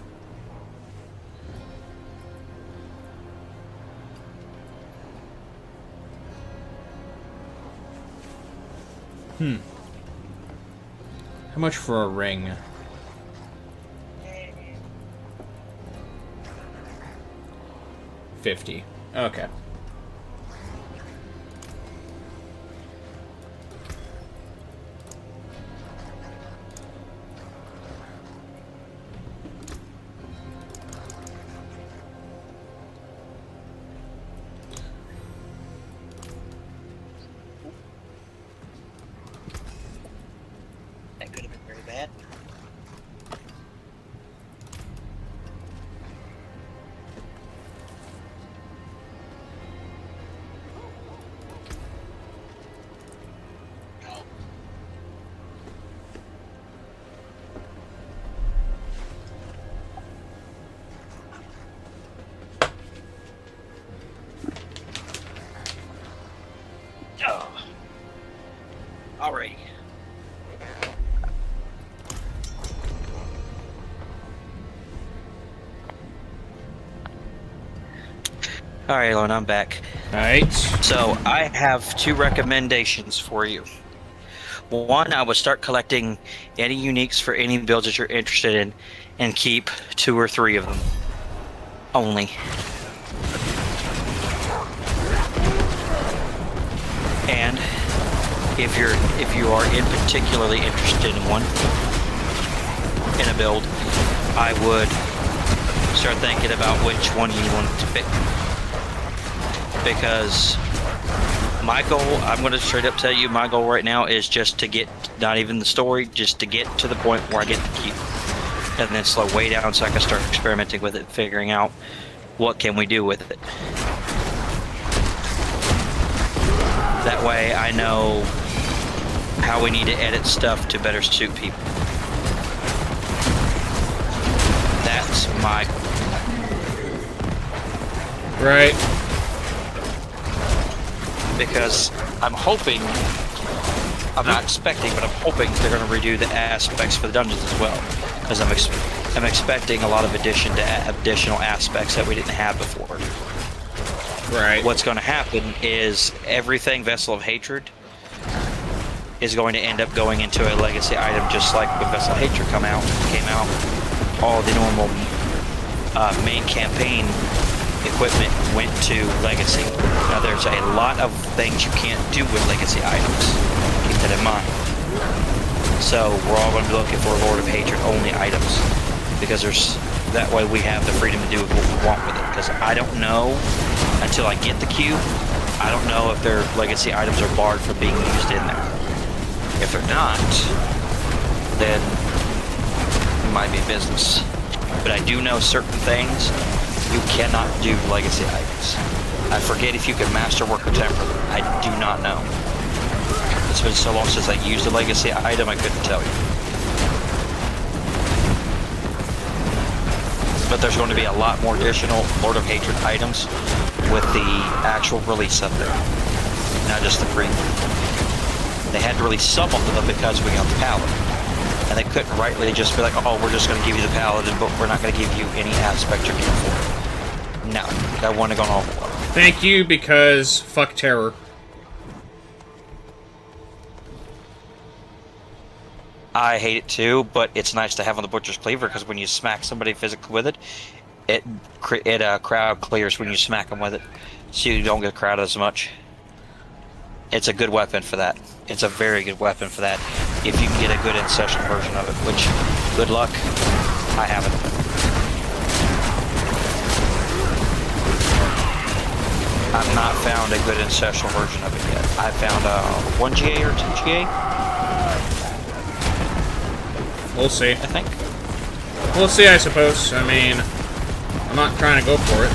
How much for a ring? $50. Okay. That could have been very bad. Oh. Alrighty. Alright, Elon, I'm back. Alright. So, I have two recommendations for you. One, I would start collecting any uniques for any builds that you're interested in and keep 2 or 3 of them. Only. And if you are particularly interested in one, in a build, I would start thinking about which one you want to pick. Because my goal, I'm going to straight up tell you, my goal right now is just to get, not even the story, just to get to the point where I get the cube. And then slow way down so I can start experimenting with it, figuring out what can we do with it. That way I know how we need to edit stuff to better suit people. That's my... Right. Because I'm hoping, I'm not expecting, but I'm hoping they're going to redo the aspects for the dungeons as well. Because I'm expecting a lot of additional aspects that we didn't have before. Right. What's going to happen is everything Vessel of Hatred is going to end up going into a legacy item, just like when Vessel of Hatred came out. All the normal main campaign equipment went to legacy. Now there's a lot of things you can't do with legacy items. Keep that in mind. So we're all going to be looking for Lord of Hatred only items, because that way we have the freedom to do what we want with it. Because I don't know, until I get the cube, I don't know if their legacy items are barred from being used in there. If they're not, then it might be business. But I do know certain things you cannot do legacy items. I forget if you can masterwork or temper them. I do not know. It's been so long since I used a legacy item, I couldn't tell you. But there's going to be a lot more additional Lord of Hatred items with the actual release of them, not just the free. They had to release some of them because we got the Paladin. And they couldn't rightly just be like, oh, we're just going to give you the Paladin, but we're not going to give you any aspect or gear for it. No, that wouldn't have gone over well. Thank you, because fuck terror. I hate it too, but it's nice to have on the Butcher's Cleaver because when you smack somebody physically with it, it crowd clears when you smack them with it, so you don't get crowded as much. It's a good weapon for that. It's a very good weapon for that. If you can get a good in-session version of it, which, good luck, I haven't. I've not found a good in-session version of it yet. I found a 1GA or 2GA. We'll see. I think. We'll see, I suppose. I mean, I'm not trying to go for it.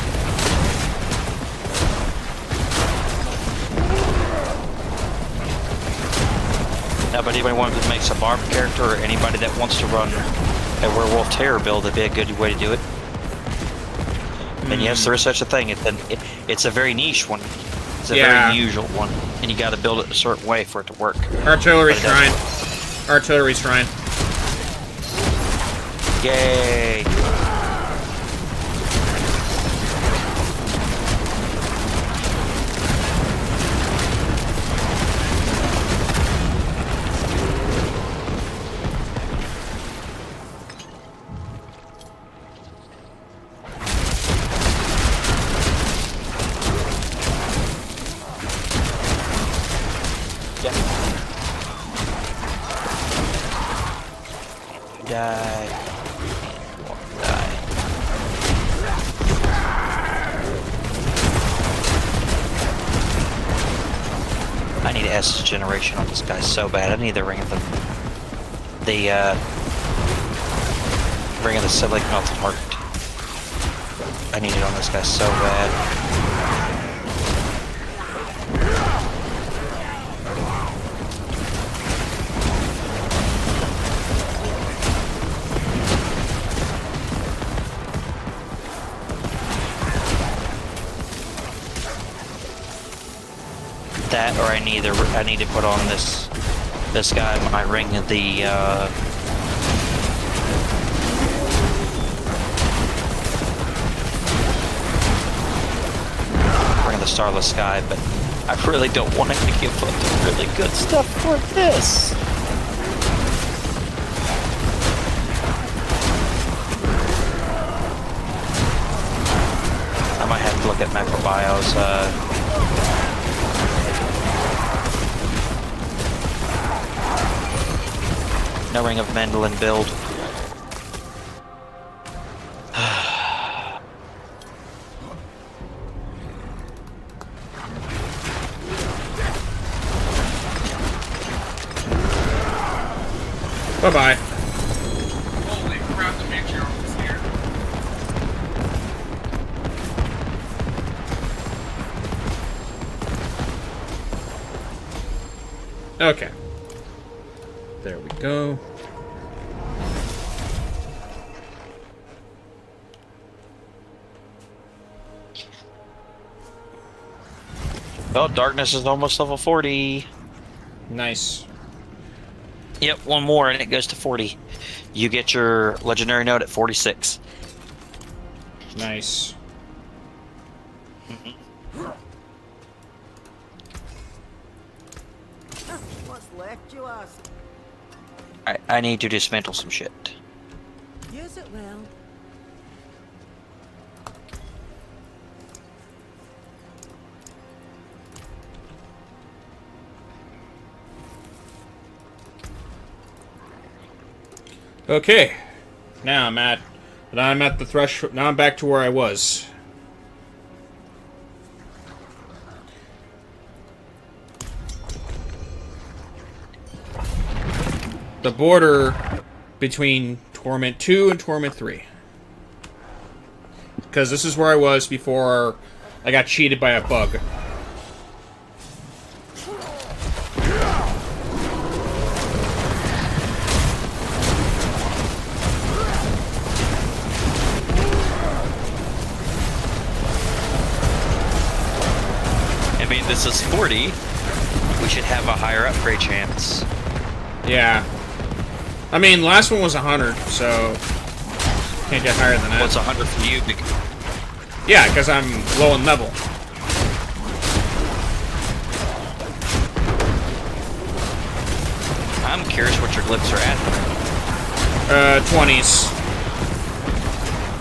Now, but anybody wants to make some barb character, or anybody that wants to run a Werewolf Terror build, that'd be a good way to do it. And yes, there is such a thing. It's a very niche one. It's a very unusual one, and you got to build it a certain way for it to work. Artillery Shrine. Artillery Shrine. Yay! Die. I need S generation on this guy so bad. I need the ring of the Silicon Melted Heart. I need it on this guy so bad. That, or I need to put on this guy my ring of the Starless Sky, but I really don't want him to give up the really good stuff for this. I might have to look at Macrobio's no Ring of Mendelin build. Bye-bye. Holy crap, the MHRS is here. Okay. There we go. Well, Darkness is almost level 40. Nice. Yep, one more and it goes to 40. You get your legendary note at 46. Nice. What's left, you ask? I need to dismantle some shit. Use it well. Okay. Now I'm at the threshold. Now I'm back to where I was. the border between Torment 2 and Torment 3. Because this is where I was before I got cheated by a bug. I mean, this is 40. We should have a higher upgrade chance. Yeah. I mean, last one was 100, so can't get higher than that. What's 100 for you? Yeah, because I'm low in level. I'm curious what your glyphs are at. 20s.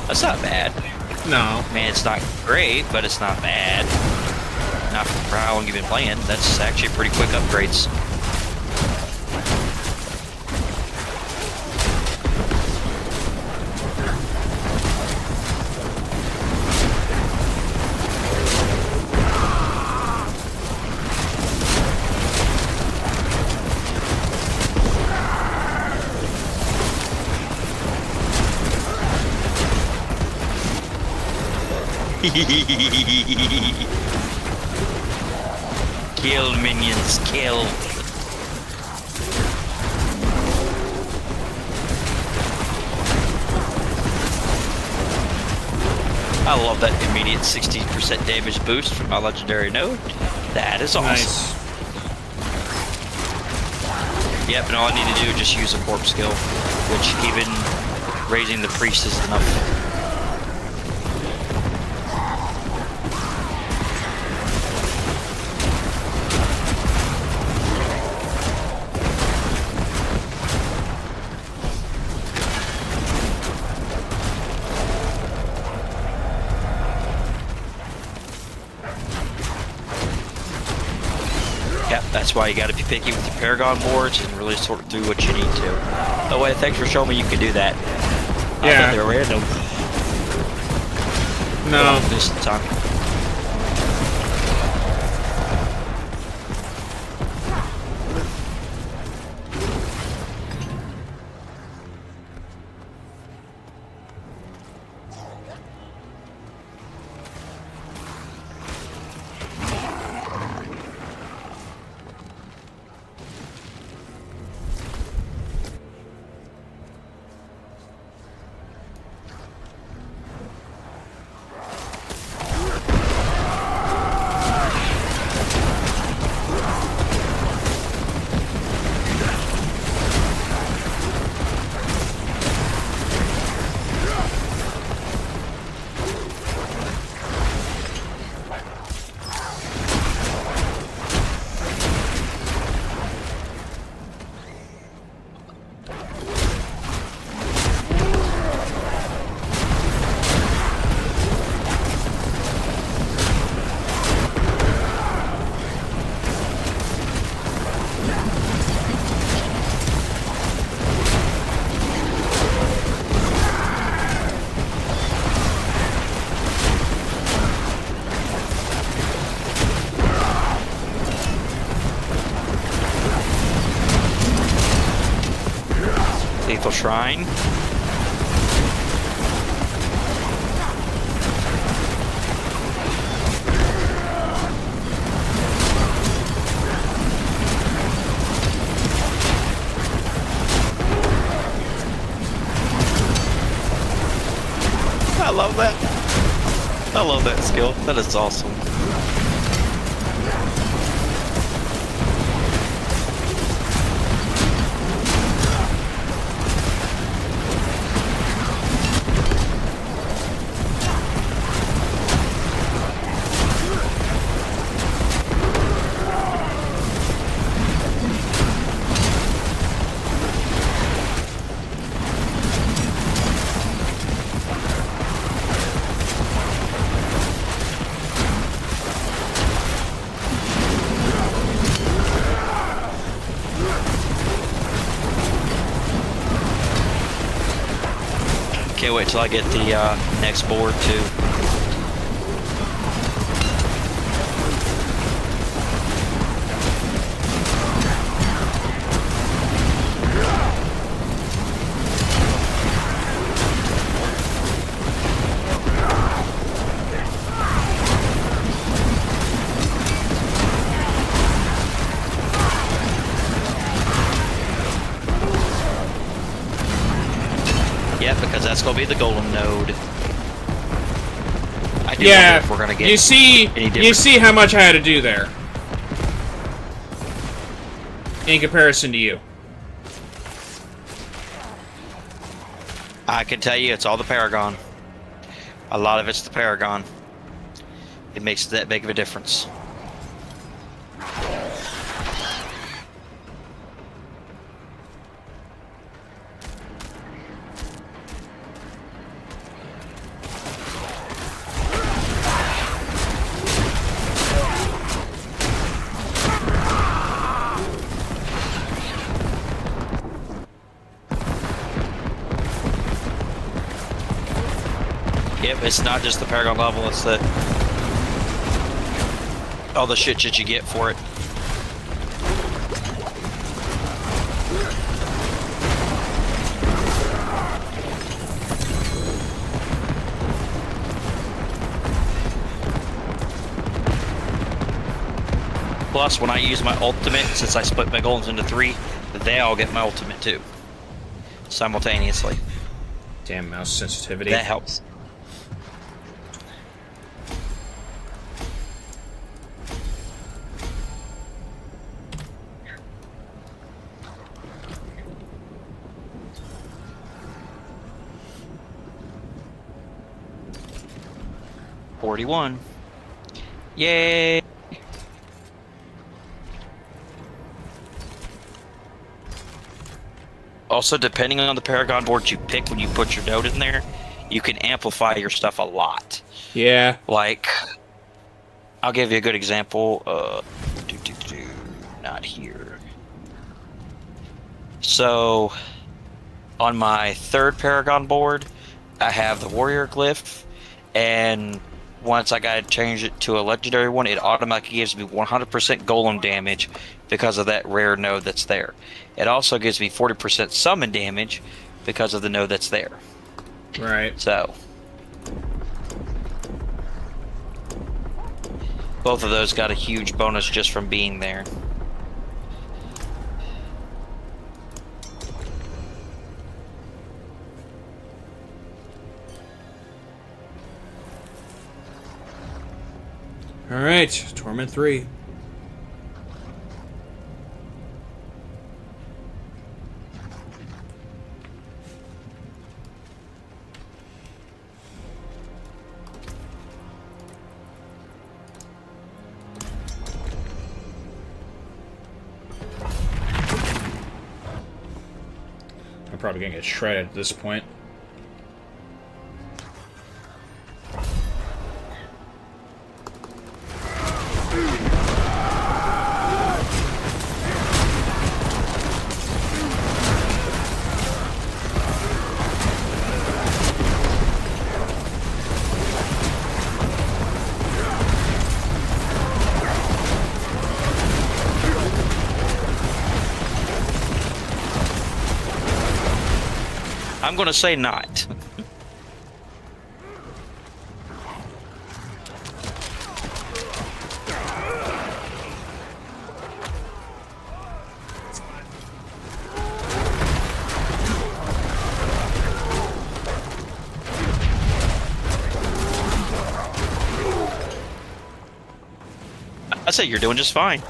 That's not bad. No. I mean, it's not great, but it's not bad. Not for how long you've been playing. That's actually pretty quick upgrades. Kill, minions, kill. I love that immediate 60% damage boost from my legendary node. That is awesome. Nice. Yep, and all I need to do is just use a corpse skill, which even raising the priest is enough. That's why you gotta be picky with your Paragon boards and really sort through what you need to. Oh wait, thanks for showing me you can do that. Yeah. I thought they were random. No. This time. Lethal Shrine. I love that. I love that skill. That is awesome. Can't wait till I get the next board too. because that's going to be the golem node. I do wonder Yeah, if we're going to get you see how much I had to do there. In comparison to you. I can tell you it's all the Paragon. A lot of it's the Paragon. It makes that big of a difference. Yep, it's not just the Paragon level, it's the all the shit that you get for it. Plus, when I use my ultimate, since I split my golems into 3, they all get my ultimate too. Simultaneously. Damn mouse sensitivity. That helps. $41. Yay! Also, depending on the Paragon board you pick when you put your node in there, you can amplify your stuff a lot. Yeah. Like, I'll give you a good example. Not here. So, on my 3rd Paragon board, I have the Warrior Glyph, and once I gotta change it to a legendary one, it automatically gives me 100% golem damage because of that rare node that's there. It also gives me 40% summon damage because of the node that's there. Right. So, both of those got a huge bonus just from being there. Alright, Torment 3. I'm probably gonna get shredded at this point. I'm gonna say not. I say you're doing just fine.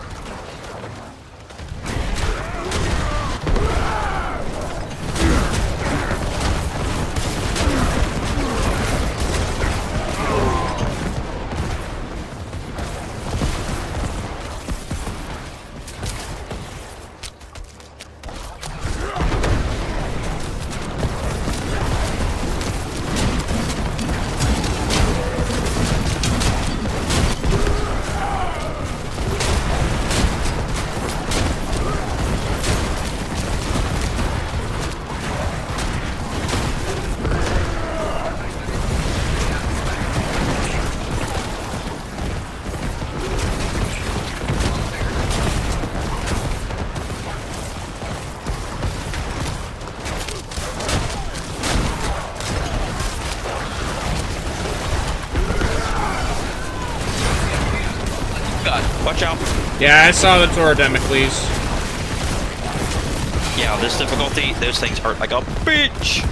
Watch out. Yeah, I saw the Torridemicles. Yeah, on this difficulty, those things hurt like a bitch.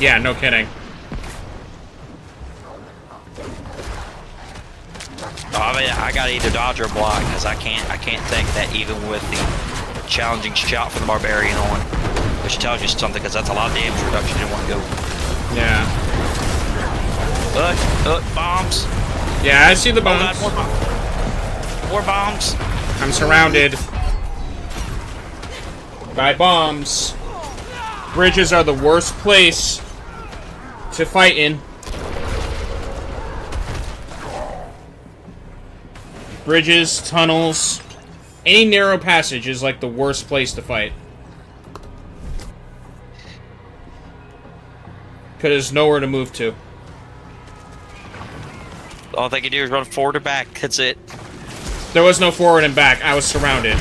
Yeah, no kidding. Oh, I mean, I gotta either dodge or block because I can't take that even with the challenging shot for the barbarian on, which tells you something because that's a lot of damage reduction in one go. Yeah. Bombs. Yeah, I see the bombs. Oh God, more bombs. I'm surrounded by bombs. Bridges are the worst place to fight in. Bridges, tunnels, any narrow passage is like the worst place to fight. Because there's nowhere to move to. All they can do is run forward or back. That's it. There was no forward and back. I was surrounded.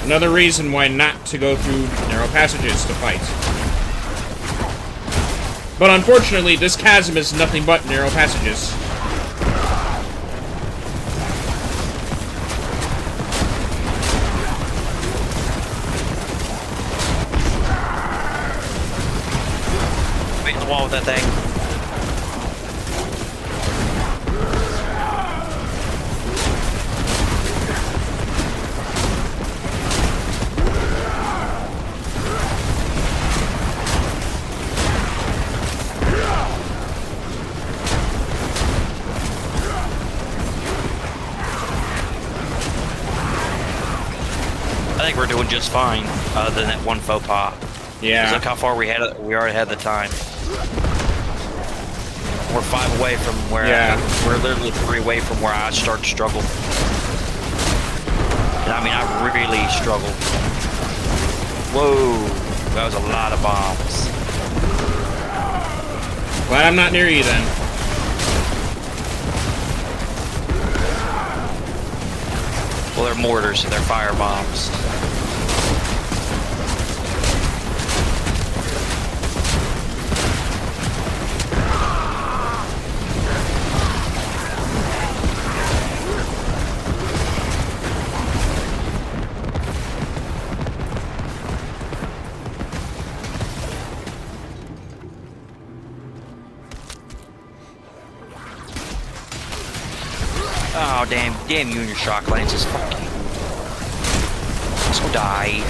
Another reason why not to go through narrow passages to fight. But unfortunately, this chasm is nothing but narrow passages. Wait in the wall with that thing. I think we're doing just fine, other than that one faux pas. Yeah. Look how far we already had the time. We're 5 away from where. We're literally 3 away from where I start to struggle. And I mean, I really struggled. Whoa, that was a lot of bombs. Glad I'm not near you then. Well, they're mortars, they're fire bombs. Oh, damn you and your shock lances. Fuck you. So die.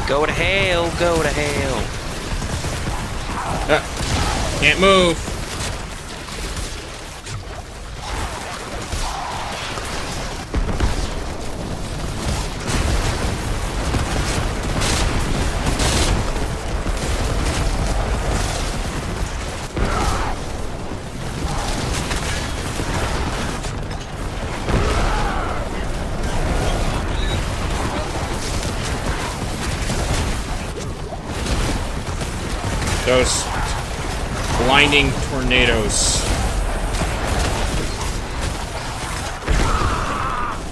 Go to hell, go to hell. Can't move. Those blinding tornadoes.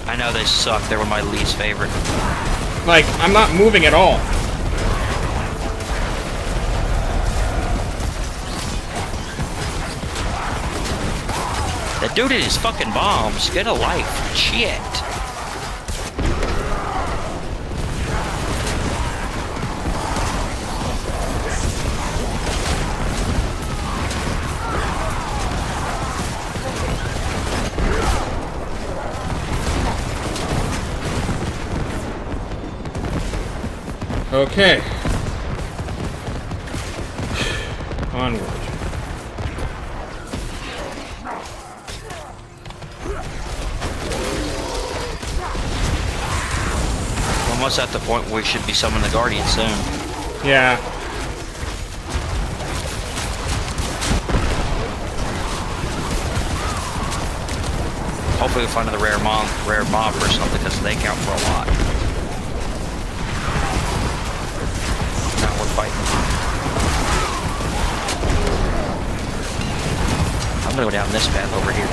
I know they suck. They were my least favorite. Like, I'm not moving at all. That dude and his fucking bombs. Get a life. Shit. Okay. Onward. Almost at the point where we should be summoning the Guardian soon. Yeah. Hopefully we'll find another rare mob or something, because they count for a lot. Now we're fighting. I'm gonna go down this path over here.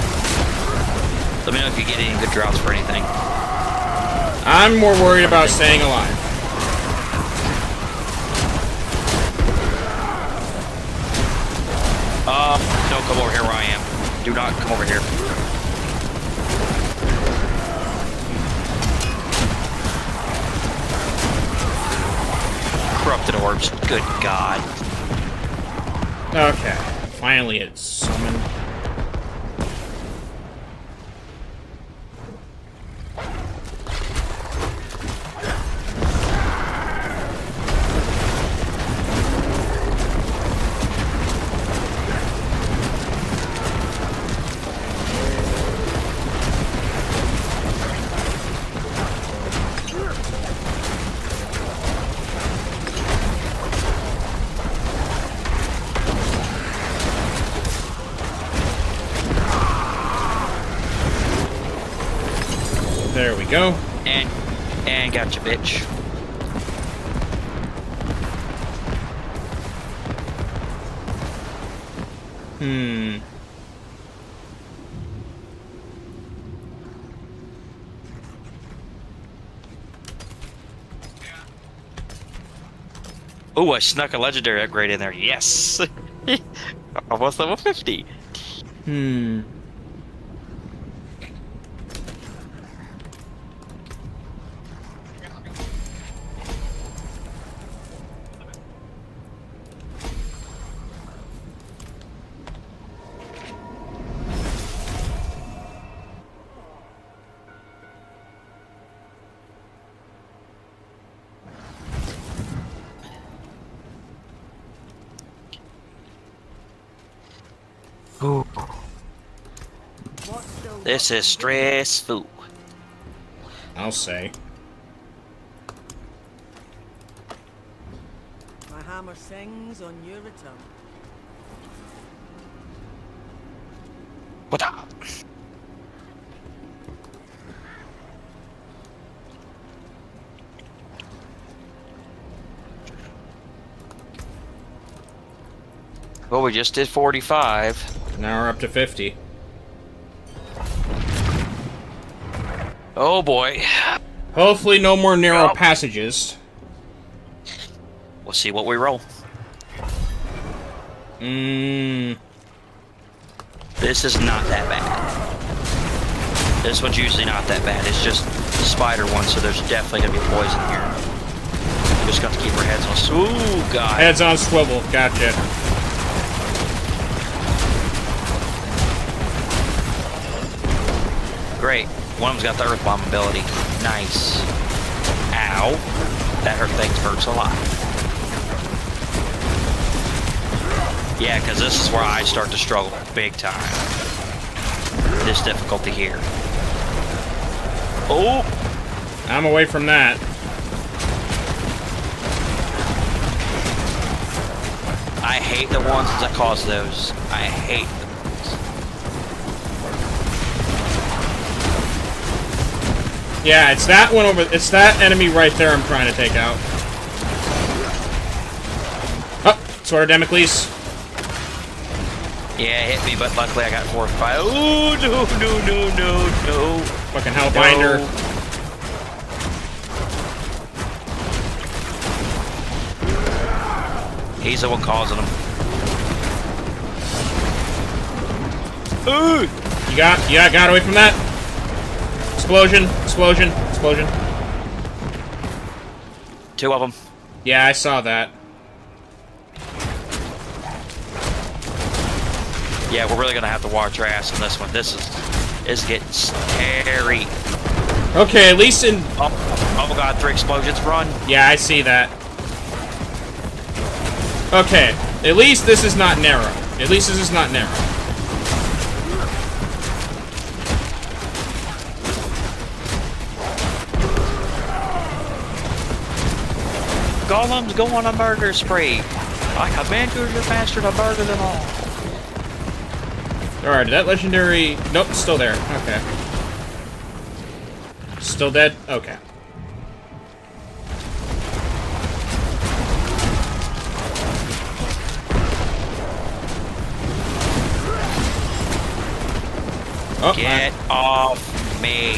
Let me know if you get any good drops for anything. I'm more worried about staying alive. Don't come over here where I am. Do not come over here. Corrupted orbs. Good God. Okay. Finally it's summoned. There we go. And gotcha, bitch. Ooh, I snuck a legendary upgrade in there. Yes! Almost level 50. Ooh. This is stressful. I'll say. My hammer sings on your return. What up? Well, we just did 45. Now we're up to 50. Oh boy. Hopefully no more narrow passages. We'll see what we roll. This is not that bad. This one's usually not that bad. It's just the spider one, so there's definitely gonna be poison here. Just got to keep our heads on. Ooh, God. Heads on swivel. Gotcha. Great. One of them's got the earth bomb ability. Nice. Ow. That hurts a lot. Yeah, because this is where I start to struggle big time. This difficulty here. Oh! I'm away from that. I hate the ones that cause those. I hate them. Yeah, it's that one over. It's that enemy right there I'm trying to take out. Oh, Sword of Damocles. Yeah, it hit me, but luckily I got 4 or 5. Oh, no. Fucking Hellbinder. No. He's the one causing them. Ooh! You got away from that. Explosion. 2 of them. Yeah, I saw that. Yeah, we're really gonna have to watch our ass on this one. This is getting scary. Okay, at least in... Oh god, 3 explosions, run! Yeah, I see that. Okay, at least this is not narrow. Golems, go on a murder spree! I command you to master to murder them all! Alright, did that legendary... Nope, still there. Okay. Still dead? Okay. Oh, Get off me!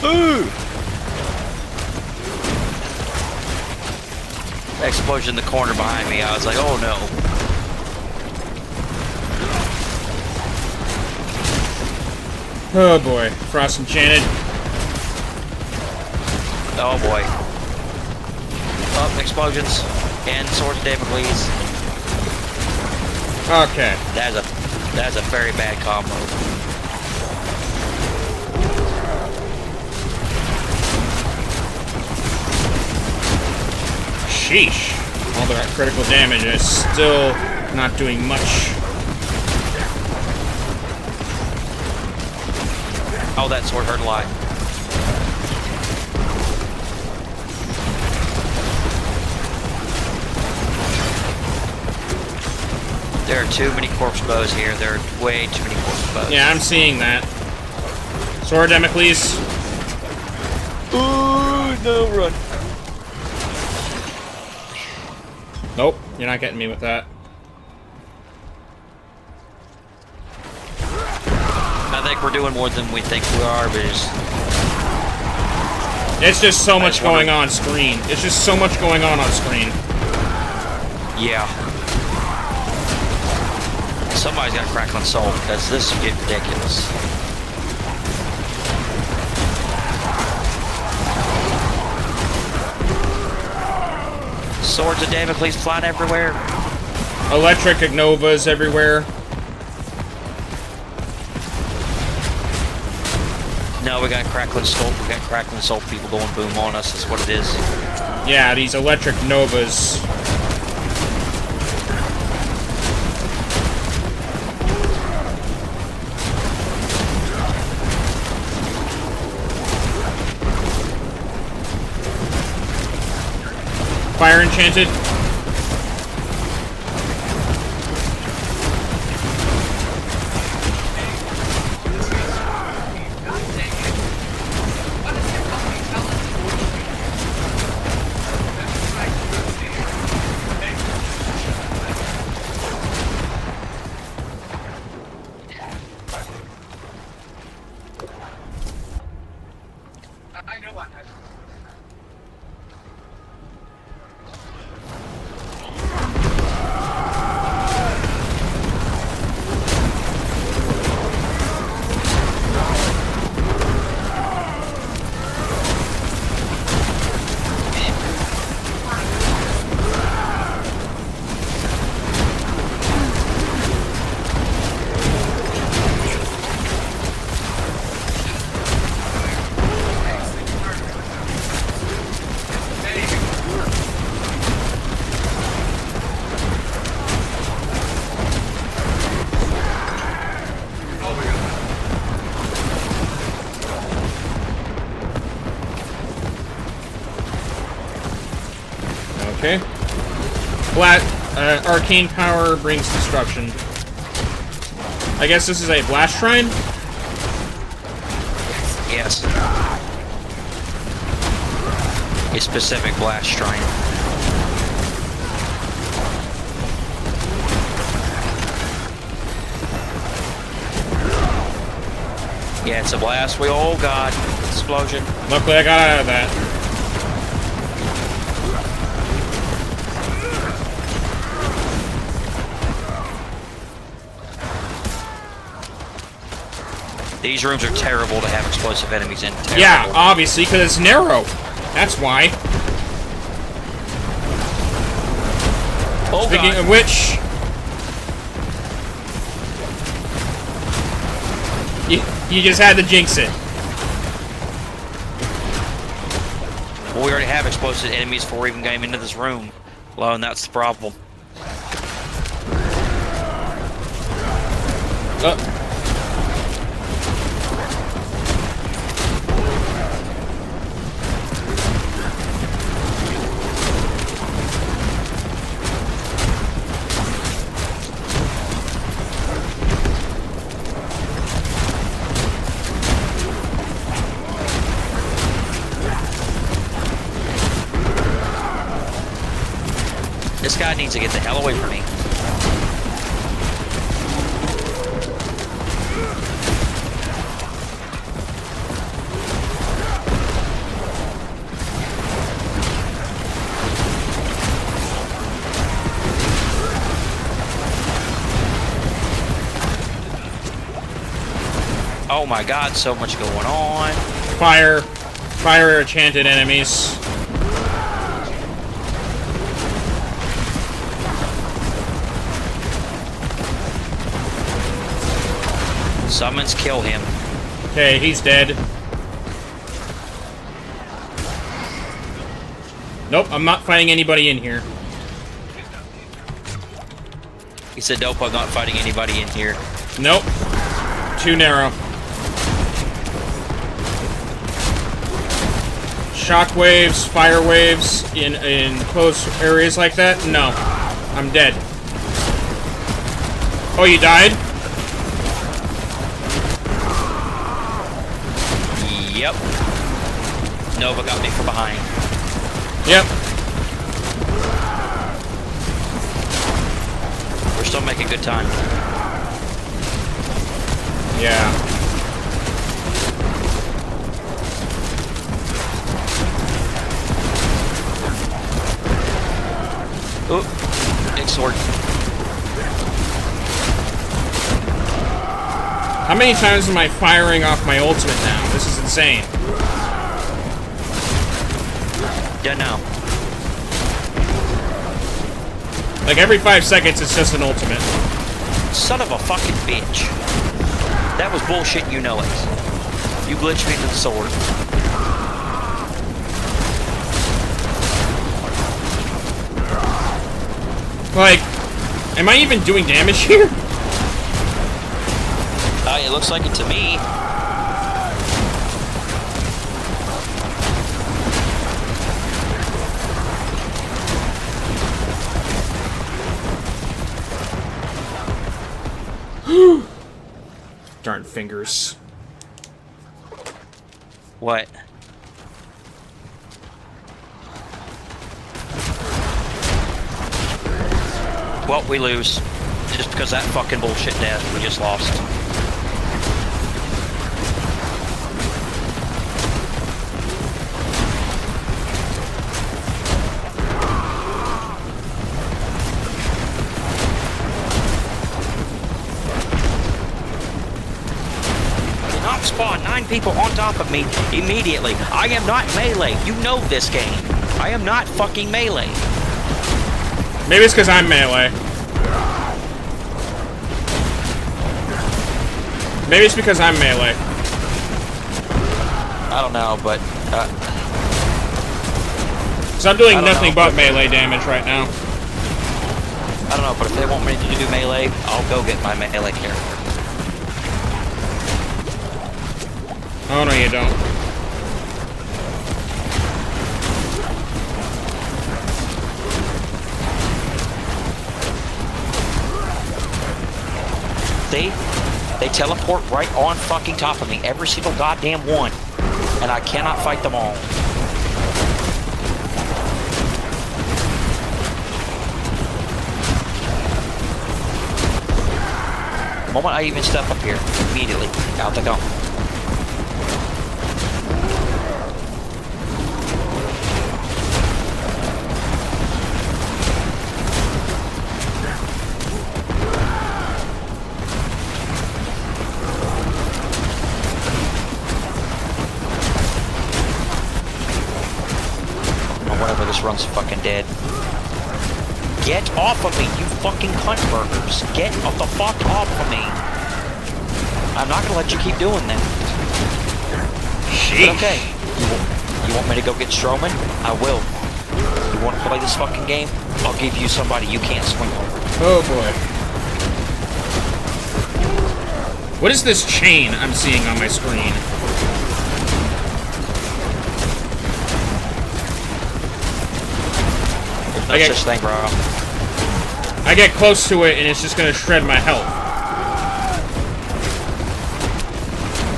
Ooh! Explosion in the corner behind me. I was like, oh no. Oh boy, Frost Enchanted. Oh boy. Oh, explosions. And Sword of Damocles. Okay. That's a very bad combo. Sheesh. All that critical damage is still not doing much. Oh, that sword hurt a lot. There are too many corpse bows here. There are way too many corpse bows. Yeah, I'm seeing that. Sword of Damocles. Ooh, no, run. Nope, you're not getting me with that. I think we're doing more than we think we are, but it's just so much going on screen. It's just so much going on screen. Yeah. Somebody's got a crackling soul, because this is getting ridiculous. Swords of Damocles flying everywhere. Electric Novas everywhere. No, we got crackling soul. We got crackling soul people going boom on us. That's what it is. Yeah, these Electric Novas. Fire Enchanted. Okay. Arcane power brings destruction. I guess this is a blast shrine? Yes. A specific blast shrine. Yeah, it's a blast. Oh god. Explosion. Luckily I got out of that. These rooms are terrible to have explosive enemies in. Terrible. Yeah, obviously, because it's narrow. That's why. Oh, Speaking God. of which... You just had to jinx it. Well, we already have explosive enemies before we even came into this room. Well, and that's the problem. This guy needs to get the hell away from me. Oh my god, so much going on. Fire. Fire enchanted enemies. Summons kill him. Okay, he's dead. Nope, I'm not fighting anybody in here. He said, nope, I'm not fighting anybody in here. Nope. Too narrow. Shockwaves, fire waves in close areas like that? No. I'm dead. Oh, you died? Yep. Nova got me from behind. Yep. We're still making good time. Yeah. Oop. Big sword. How many times am I firing off my ultimate now? This is insane. Don't know. Like every 5 seconds, it's just an ultimate. Son of a fucking bitch. That was bullshit, you know it. You glitched me to the sword. Like, am I even doing damage here? It looks like it to me. Darn fingers. What? Well, we lose. Just because that fucking bullshit death, we just lost. Cannot spawn 9 people on top of me immediately. I am not melee. You know this game. I am not fucking melee. Maybe it's because I'm melee. Maybe it's because I'm melee. I don't know, but... So I'm doing nothing but melee damage right now. I don't know, but if they want me to do melee, I'll go get my melee character. Oh, no, you don't. They teleport right on fucking top of me. Every single goddamn one. And I cannot fight them all. The moment I even step up here, immediately, out they go. This run's fucking dead. Get off of me, you fucking cunt burgers. Get the fuck off of me. I'm not gonna let you keep doing that. But okay. You want me to go get Strowman? I will. You want to play this fucking game? I'll give you somebody you can't swing over. Oh boy. What is this chain I'm seeing on my screen? No such thing, bro. I get close to it and it's just gonna shred my health.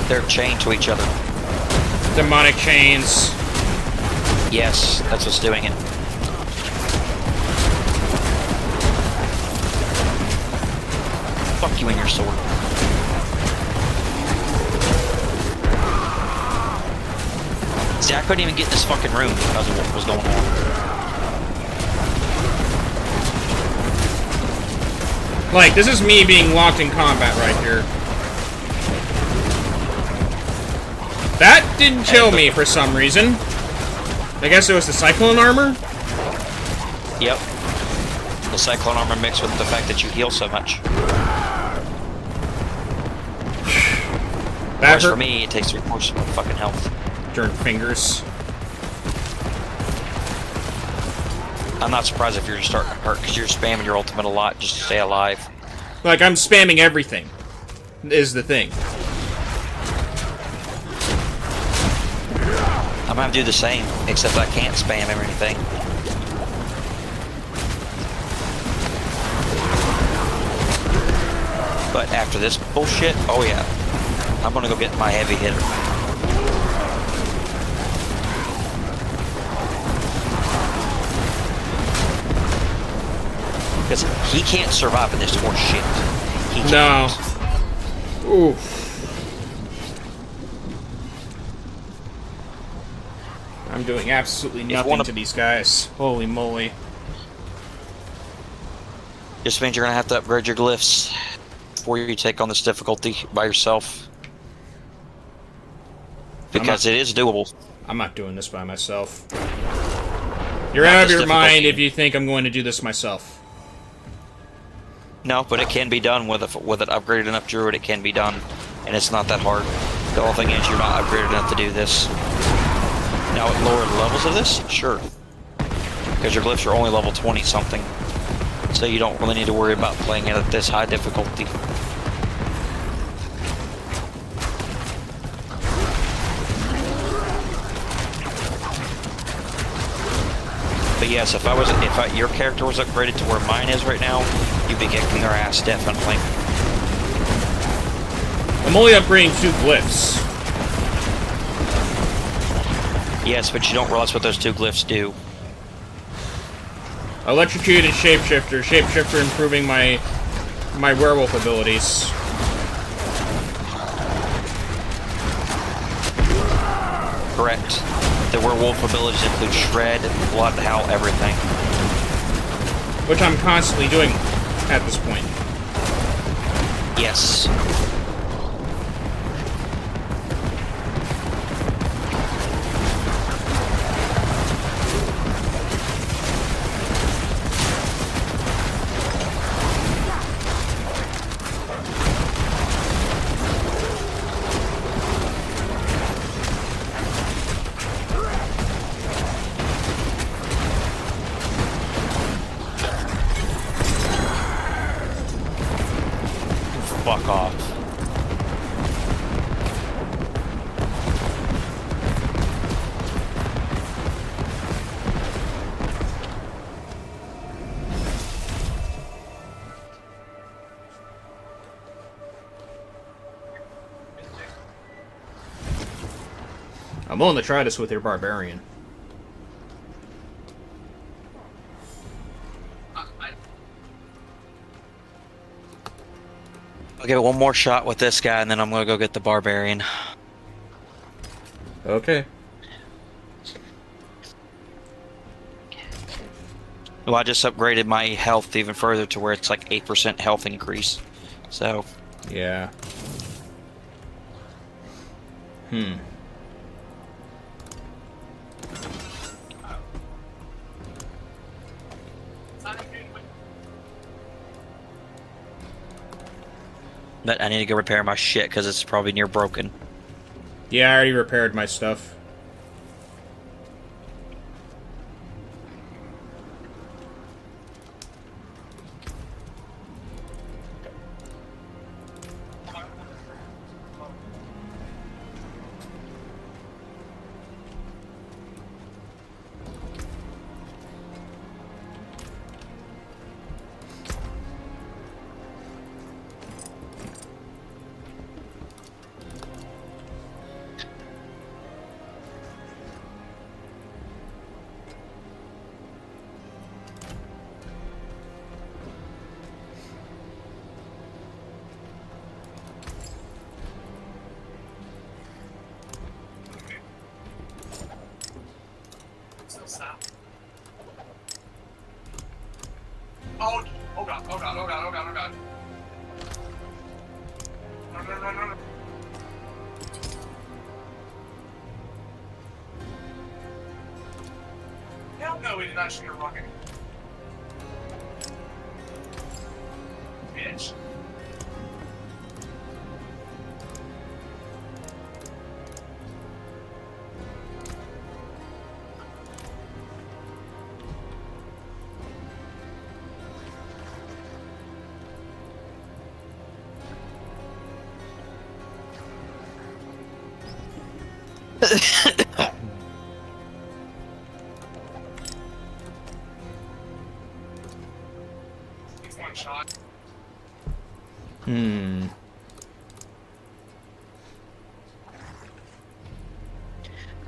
They're chained to each other. Demonic chains. Yes, that's what's doing it. Fuck you and your sword. See, I couldn't even get in this fucking room because of what was going on. Like, this is me being locked in combat right here. didn't kill me for some reason. I guess it was the Cyclone armor? Yep. The Cyclone armor mixed with the fact that you heal so much. That Whereas hurt. for me, it takes 3/4 of my fucking health. Turn fingers. I'm not surprised if you're just starting to hurt, because you're spamming your ultimate a lot just to stay alive. Like, I'm spamming everything, is the thing. I'm gonna do the same, except I can't spam everything. But after this bullshit, oh yeah, I'm gonna go get my heavy hitter. Because he can't survive in this horse shit. He can't. No. Oof. I'm doing absolutely nothing to these guys. Holy moly. Just means you're gonna have to upgrade your glyphs before you take on this difficulty by yourself. Because it is doable. I'm not doing this by myself. You're out of your mind if you think I'm going to do this myself. No, but it can be done with an upgraded enough druid. It can be done, and it's not that hard. The only thing is you're not upgraded enough to do this. Now at lower levels of this, sure, because your glyphs are only level 20 something, so you don't really need to worry about playing it at this high difficulty. But yes, if your character was upgraded to where mine is right now, you'd be kicking their ass, definitely. I'm only upgrading 2 glyphs. Yes, but you don't realize what those 2 glyphs do. Electrocute and Shapeshifter. Shapeshifter improving my werewolf abilities. Correct. The werewolf abilities include Shred, Blood, Howl, everything. Which I'm constantly doing at this point. Yes. Fuck off. I'm willing to try this with your barbarian. I'll give it one more shot with this guy, and then I'm gonna go get the barbarian. Okay. Well, I just upgraded my health even further to where it's like 8% health increase. So. Yeah. But I need to go repair my shit because it's probably near broken. Yeah, I already repaired my stuff. No, we did not shoot a rocket. Bitch. One shot.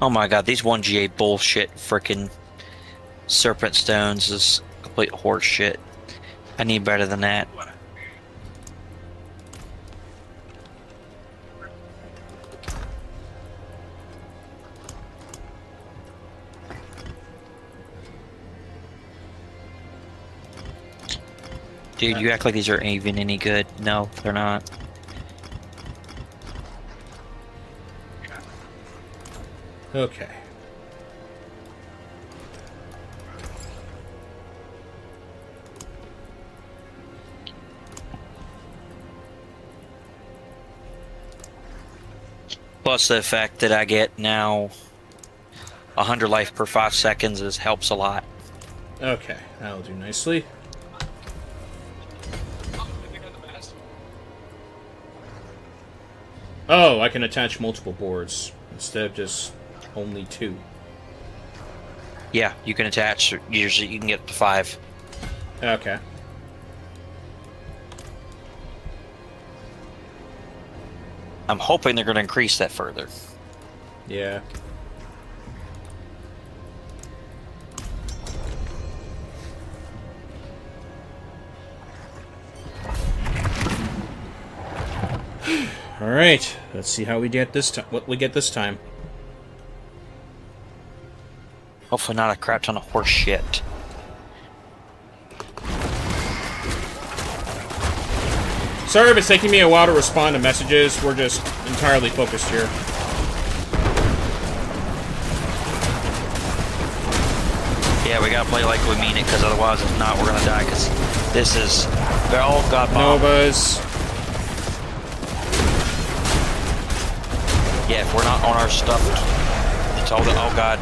Oh my god, these 1GA bullshit frickin' serpent stones is complete horse shit. I need better than that. Dude, you act like these are even any good. No, they're not. Okay. Plus the fact that I get now 100 life per 5 seconds helps a lot. Okay, that'll do nicely. Oh, I can attach multiple boards instead of just only 2. Yeah, you can attach. Usually you can get up to 5. Okay. I'm hoping they're going to increase that further. Yeah. All right, let's see how we get this time. What we get this time. Hopefully not a crap ton of horse shit. Sorry if it's taking me a while to respond to messages. We're just entirely focused here. Yeah, we gotta play like we mean it, because otherwise, if not, we're gonna die. Because this is, they're all got bombs. Novas. Yeah, if we're not on our stuff, it's all the, oh god.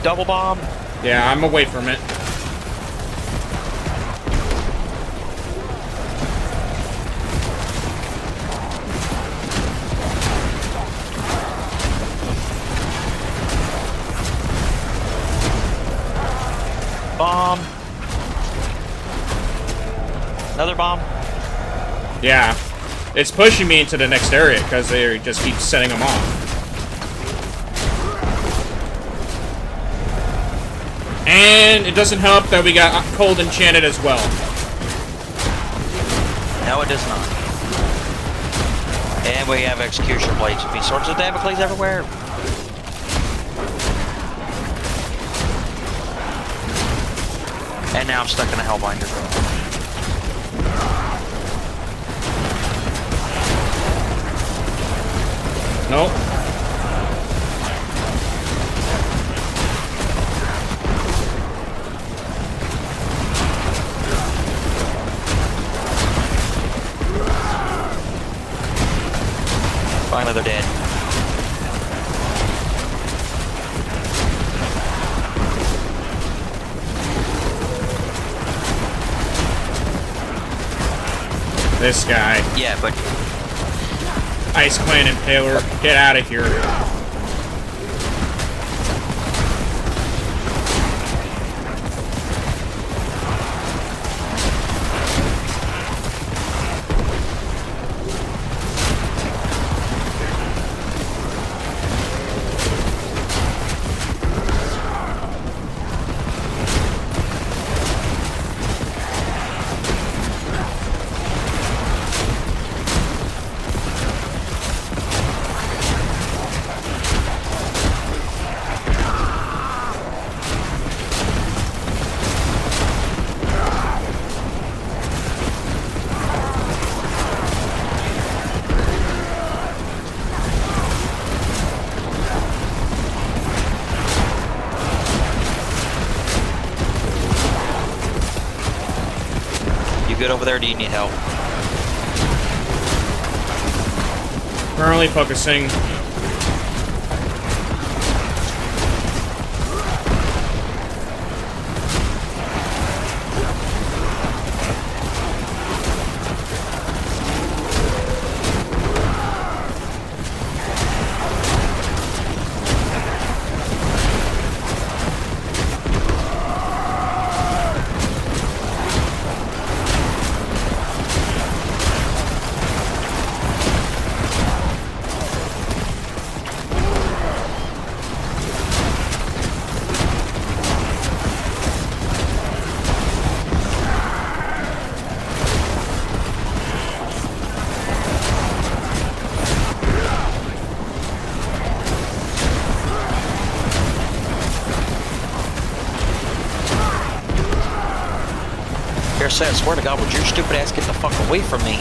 Double bomb. Yeah, I'm away from it. Bomb. Another bomb. Yeah. It's pushing me into the next area because they just keep setting them off. And it doesn't help that we got Cold Enchanted as well. No, it does not. And we have Execution Blades. Be sorts of Damocles everywhere. And now I'm stuck in a Hellbinder. Nope. Finally, they're dead. This guy. Yeah, but Ice Clan Impaler, get out of here. good over there, or do you need help? Currently focusing. I swear to God, would your stupid ass get the fuck away from me?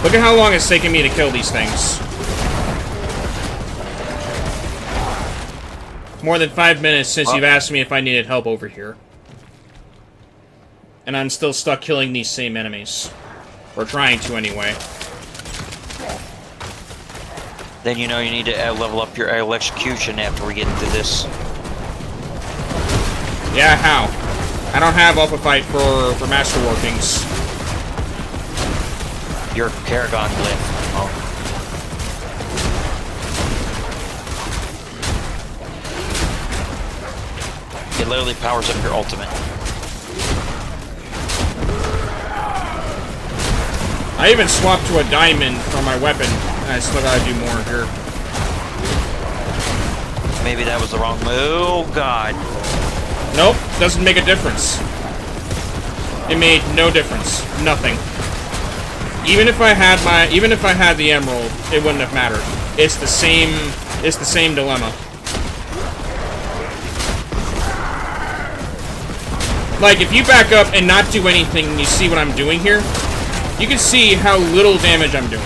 Look at how long it's taking me to kill these things. More than 5 minutes since you've asked me if I needed help over here. And I'm still stuck killing these same enemies. Or trying to, anyway. Then you know you need to level up your execution after we get into this. Yeah, how? I don't have Alpha Fight for Masterworkings. Your Paragon glyph. Oh. It literally powers up your ultimate. I even swapped to a diamond for my weapon. I still gotta do more here. Maybe that was the wrong move. Oh God. Nope, doesn't make a difference. It made no difference. Nothing. Even if I had the emerald, it wouldn't have mattered. It's the same dilemma. Like, if you back up and not do anything and you see what I'm doing here, you can see how little damage I'm doing.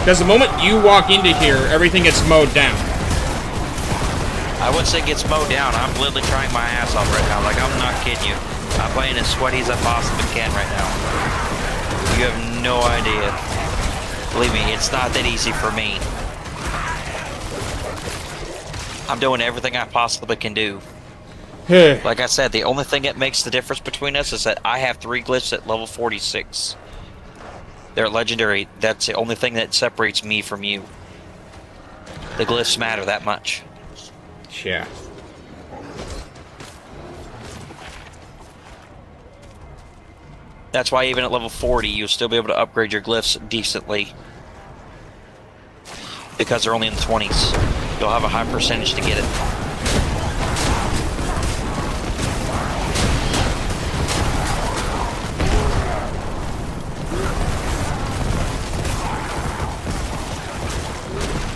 Because the moment you walk into here, everything gets mowed down. I wouldn't say it gets mowed down. I'm literally trying my ass off right now. Like, I'm not kidding you. I'm playing as sweaty as I possibly can right now. You have no idea. Believe me, it's not that easy for me. I'm doing everything I possibly can do. Like I said, the only thing that makes the difference between us is that I have 3 glyphs at level 46. They're legendary. That's the only thing that separates me from you. The glyphs matter that much. Yeah. That's why even at level 40, you'll still be able to upgrade your glyphs decently. Because they're only in the 20s. You'll have a high percentage to get it.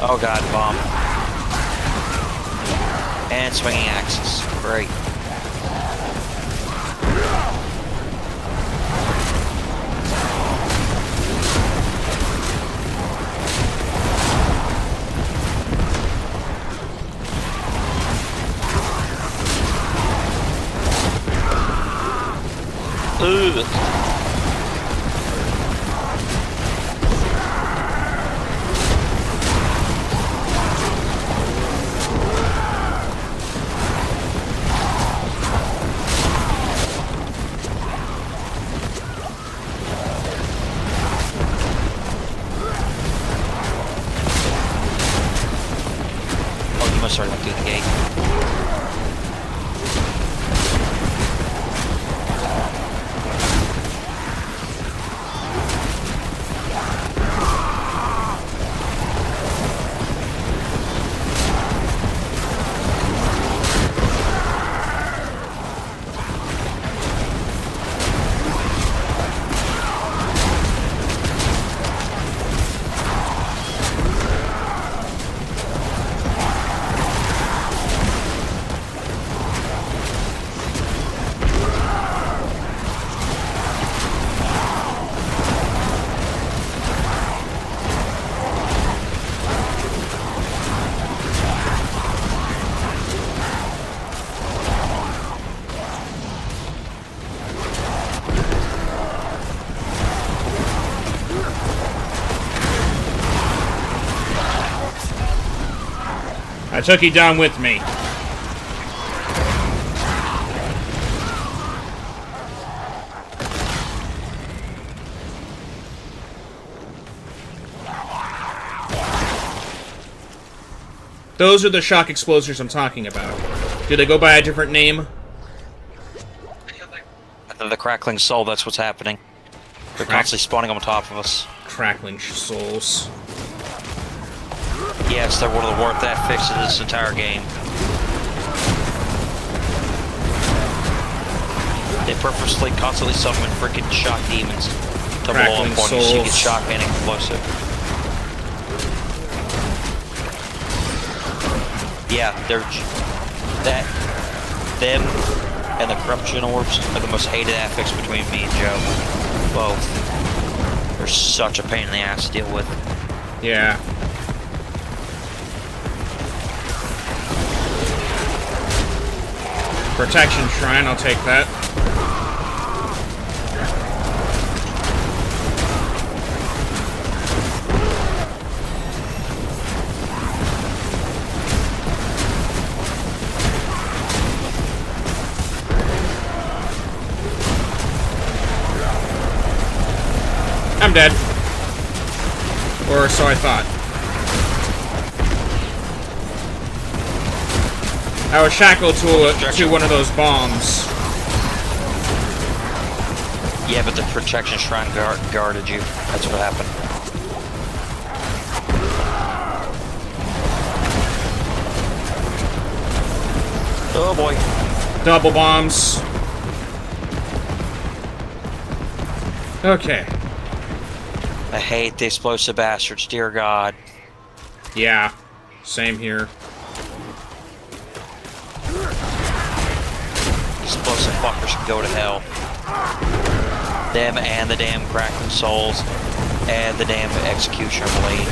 Oh God, bomb. And swinging axes. Great. Ugh. Oh, you must start through the gate. I took you down with me. Those are the shock explosives I'm talking about. Do they go by a different name? The crackling soul, that's what's happening. They're constantly spawning on top of us. Crackling souls. Yes, they're one of the worst that fixes this entire game. They purposely constantly summon freaking shock demons to blow up on you so you get shock and explosive. Yeah, they're them and the corruption orbs are the most hated affix between me and Joe. Both. They're such a pain in the ass to deal with. Yeah. Protection Shrine, I'll take that. I'm dead. Or so I thought. I was shackled to one of those bombs. Yeah, but the protection shrine guarded you. That's what happened. Oh boy. Double bombs. Okay. I hate the explosive bastards, dear God. Yeah, same here. Explosive fuckers can go to hell. Them and the damn crackling souls and the damn executioner blade.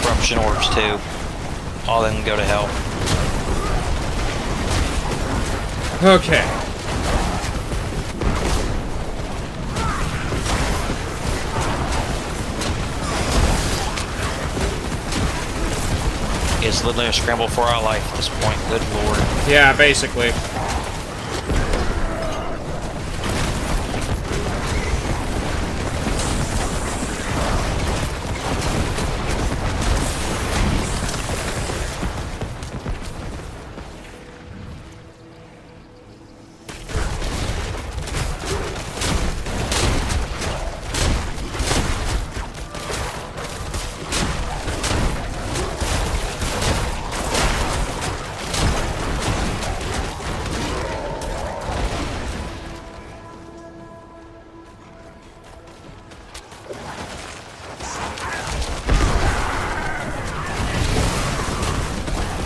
Corruption orbs too. All of them go to hell. Okay. It's literally a scramble for our life at this point. Good lord. Yeah, basically.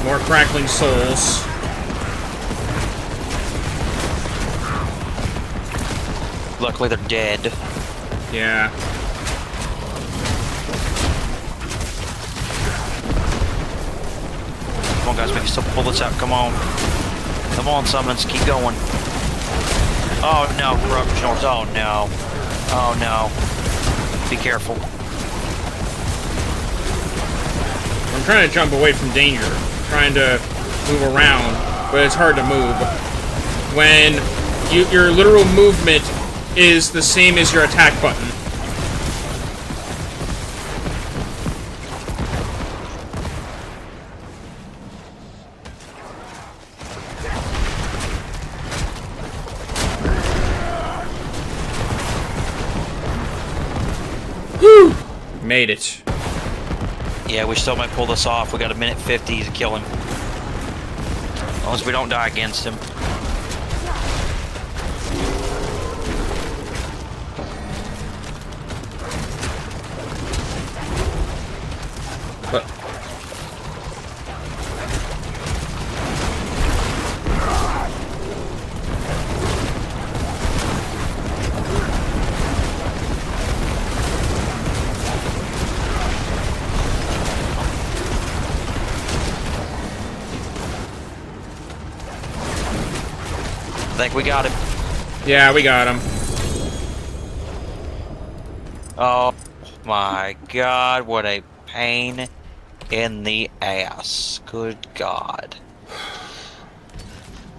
More crackling souls. Luckily they're dead. Yeah. Come on guys, we can still pull this out. Come on. Come on, summons, keep going. Oh no, corruption orbs. Oh no. Oh no. Be careful. I'm trying to jump away from danger. Trying to move around, but it's hard to move. When your literal movement is the same as your attack button. Whew! Made it. Yeah, we still might pull this off. We got a minute 50 to kill him. As long as we don't die against him. But I think we got him. yeah, we got him. Oh my god, what a pain in the ass. Good God.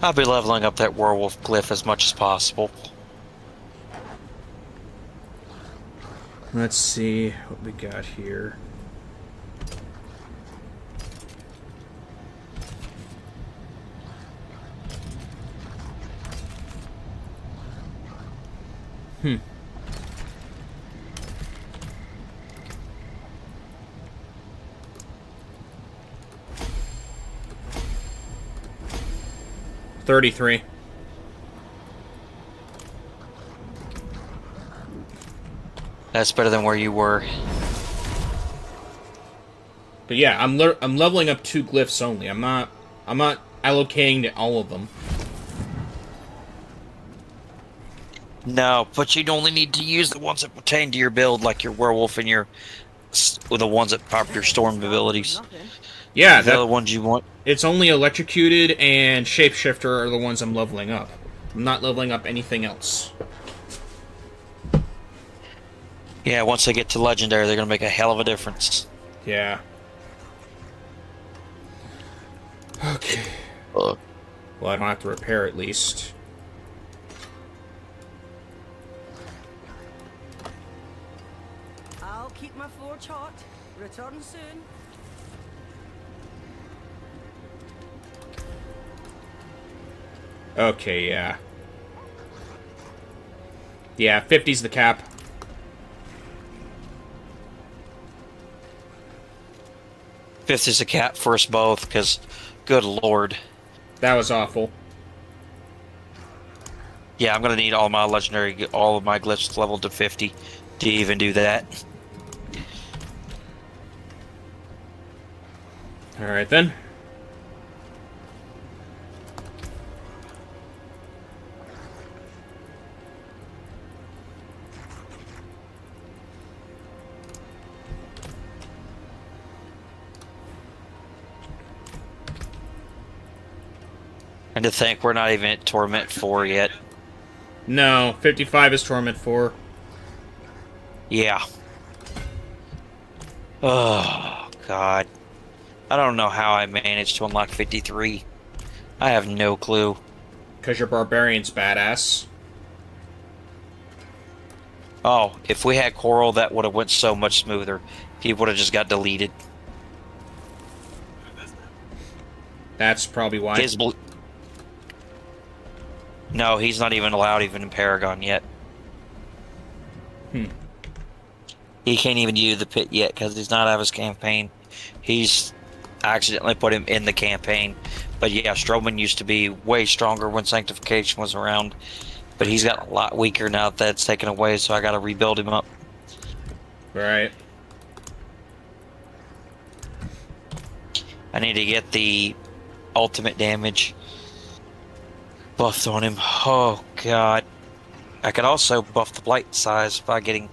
I'll be leveling up that werewolf glyph as much as possible. Let's see what we got here. Hmm. $33. That's better than where you were. But yeah, I'm leveling up 2 glyphs only. I'm not allocating to all of them. No, but you'd only need to use the ones that pertain to your build, like your werewolf and your the ones that pop your storm abilities. Yeah, the other ones you want. It's only electrocuted and shapeshifter are the ones I'm leveling up. I'm not leveling up anything else. Yeah, once they get to legendary, they're gonna make a hell of a difference. Yeah. Okay. Well, I don't have to repair at least. I'll keep my forge hot. Return soon. Okay, yeah. Yeah, 50's the cap. Fifth is a cap for us both, because, good lord. That was awful. Yeah, I'm gonna need all my legendary, all of my glyphs leveled to 50 to even do that. Alright then. And to think we're not even at Torment 4 yet. No, 55 is Torment 4. Yeah. Oh, God. I don't know how I managed to unlock 53. I have no clue. Because your Barbarian's badass. Oh, if we had Coral, that would have went so much smoother. He would have just got deleted. That's probably why. No, he's not even allowed even in Paragon yet. Hmm. He can't even use the pit yet because he's not out of his campaign. He's accidentally put him in the campaign. But yeah, Strowman used to be way stronger when Sanctification was around. But he's got a lot weaker now that that's taken away, so I gotta rebuild him up. Right. I need to get the ultimate damage buffed on him. Oh god. I could also buff the blight size by getting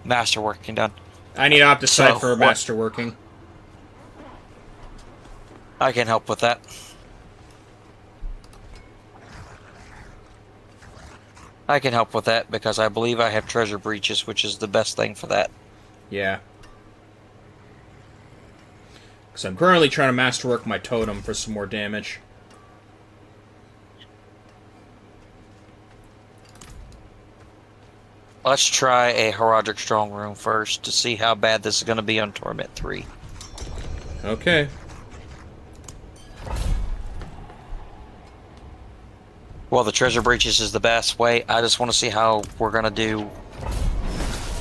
masterworking done. I need Opticite So, for masterworking. I can help with that. I can help with that because I believe I have treasure breaches, which is the best thing for that. Yeah. Because I'm currently trying to masterwork my totem for some more damage. Let's try a Herodic Strong Room first to see how bad this is going to be on Torment 3. Okay. Well, the treasure breaches is the best way. I just want to see how we're going to do.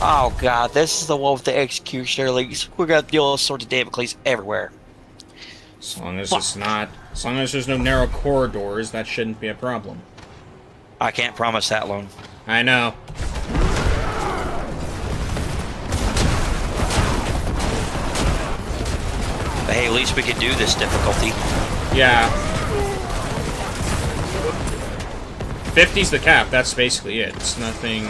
Oh god, this is the one with the executioner leaks. We're going to deal with all sorts of Damocles everywhere. As long as it's not... As long as there's no narrow corridors, that shouldn't be a problem. I can't promise that, Lone. I know. But hey, at least we can do this difficulty. Yeah. 50's the cap, that's basically it. It's nothing...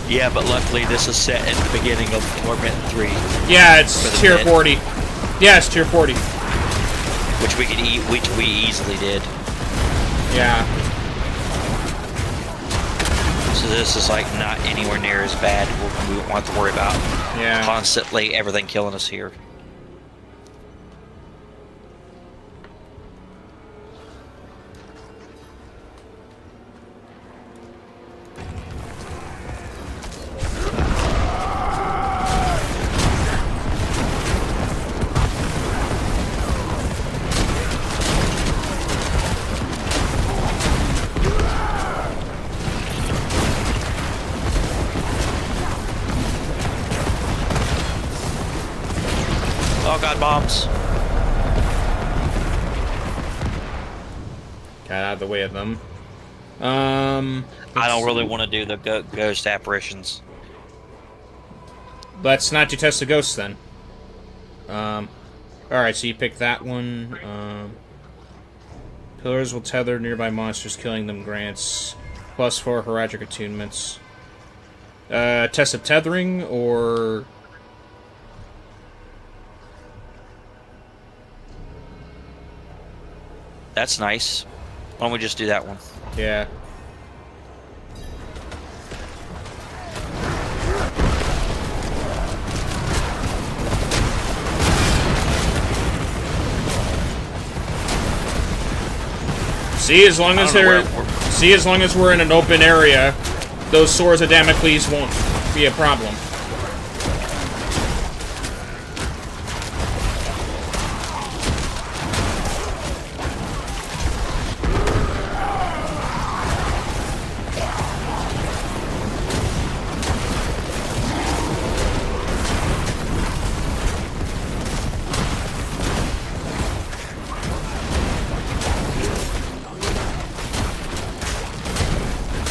Yeah, but luckily this is set at the beginning of Torment 3. Yeah, it's tier 40. Yeah, it's tier 40. Which we could which we easily did. Yeah. So this is like not anywhere near as bad. We won't have to worry about constantly everything killing us here. Oh god, bombs. Got out of the way of them. I don't really want to do the ghost apparitions. Let's not do test the ghosts then. Alright, so you pick that one. Pillars will tether nearby monsters, killing them grants +4 Heraldic attunements. Test of tethering, or... That's nice. Why don't we just do that one? Yeah. See, as long as we're in an open area, those swords of Damocles won't be a problem.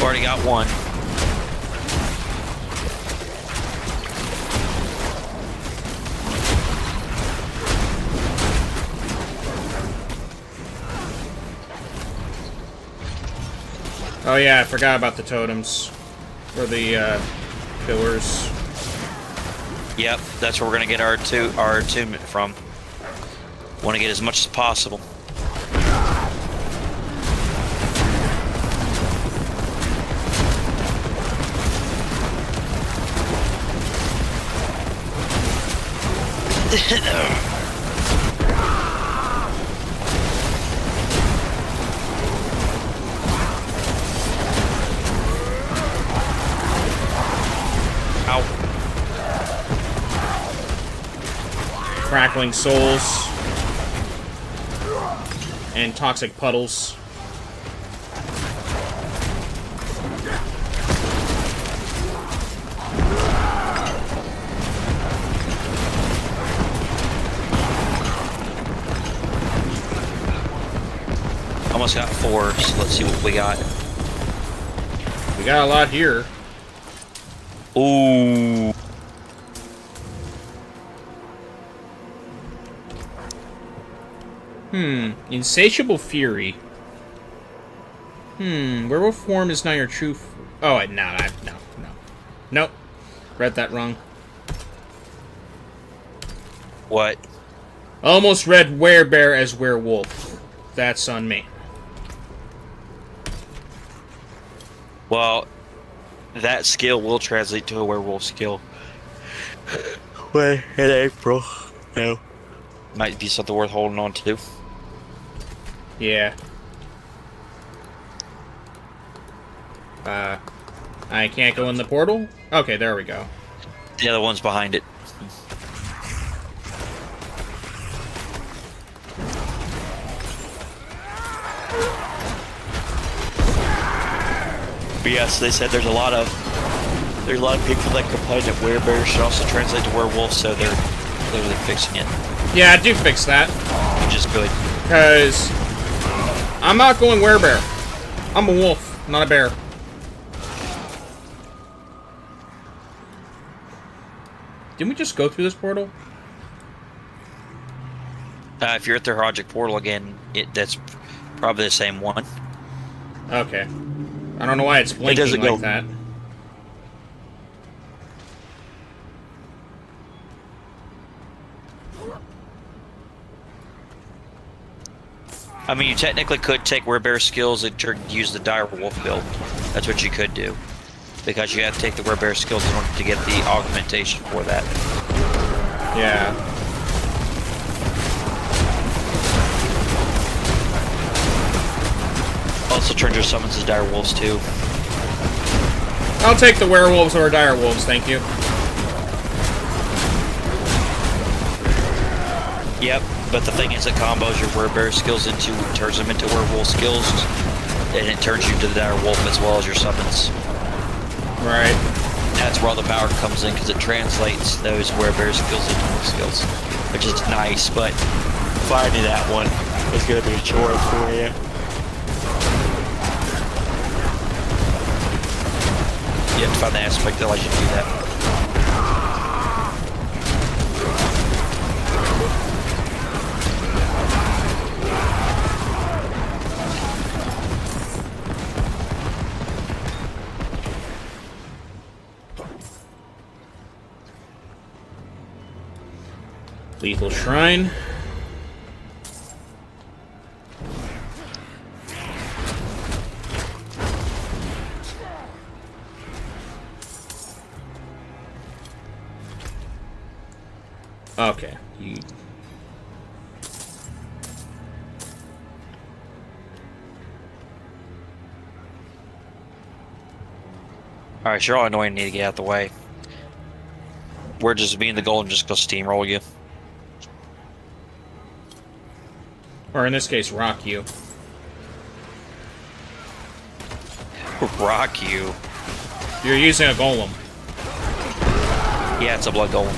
Already got one. Oh yeah, I forgot about the totems. Or the, pillars. Yep, that's where we're gonna get our attunement from. Want to get as much as possible. Ow. Crackling souls. And toxic puddles. Almost got 4, so let's see what we got. We got a lot here. Ooh. Insatiable Fury. Werewolf form is not your true... Oh, no. Nope. Read that wrong. What? Almost read werebear as werewolf. That's on me. Well, that skill will translate to a werewolf skill. Wait, in April. No. Might be something worth holding on to. Yeah. I can't go in the portal? Okay, there we go. The other one's behind it. But yes, they said there's a lot of people that complain that werebears should also translate to werewolf, so they're clearly fixing it. Yeah, I do fix that. Which is good. Because I'm not going werebear. I'm a wolf, not a bear. Didn't we just go through this portal? If you're at the Heraldic portal again, that's probably the same one. Okay. I don't know why it's blinking doesn't like go. that. I mean, you technically could take werebear skills and use the dire wolf build. That's what you could do. because you have to take the werebear skills in order to get the augmentation for that. Yeah. Also turns your summons as dire wolves too. I'll take the werewolves or dire wolves, thank you. Yep, but the thing is, it combos your werebear skills turns them into werewolf skills, and it turns you to the dire wolf as well as your summons. Right. That's where all the power comes in, because it translates those werebear skills into wolf skills, which is nice, but finding that one is going to be a chore for you. You have to find the aspect that allows you to do that. Lethal Shrine. Okay. Alright, you're all annoying, need to get out the way. We're just being the goal and just go steamroll you. Or in this case, rock you. Rock you. You're using a golem. Yeah, it's a blood golem.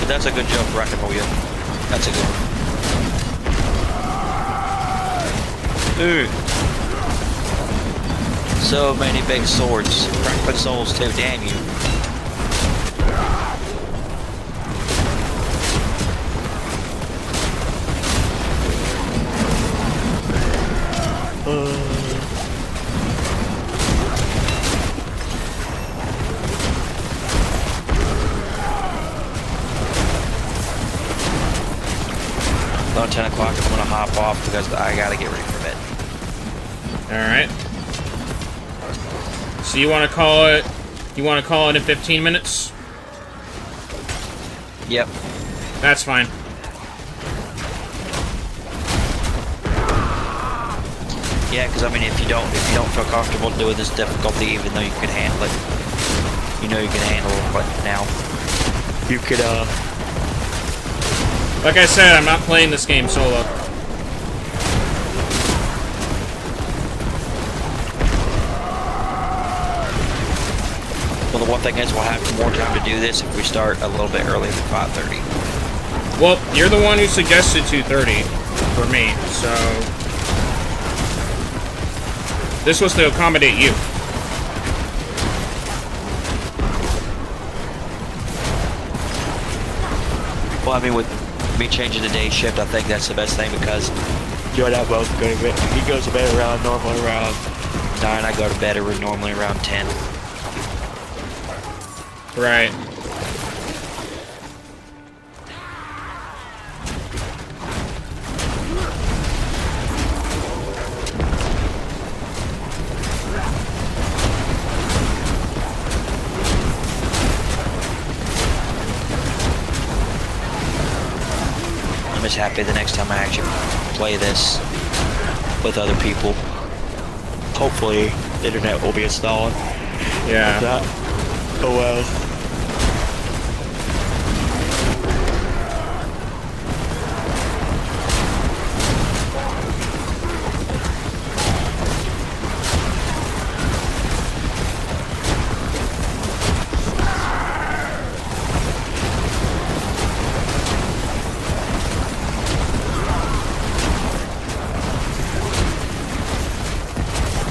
That's a good joke, rock and roll you. That's a good one. Ooh. So many big swords. Crack big souls too, damn you. About 10 o'clock, I'm gonna hop off because I gotta get ready for bed. Alright. So you wanna call it in 15 minutes? Yep. That's fine. Yeah, because I mean, if you don't feel comfortable doing this difficulty, even though you can handle it, you know you can handle it. But now, you could Like I said, I'm not playing this game solo. Well, the one thing is, we'll have more time to do this if we start a little bit earlier than 5:30. Well, you're the one who suggested 2:30 for me, so this was to accommodate you. Well, I mean, with me changing the day shift, I think that's the best thing because you and I both go to bed. He goes to bed normally around 9. I go to bed normally around 10. Right. I'm just happy the next time I actually play this with other people. Hopefully, the internet will be installing. Yeah. That. Oh well.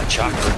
Chocolate.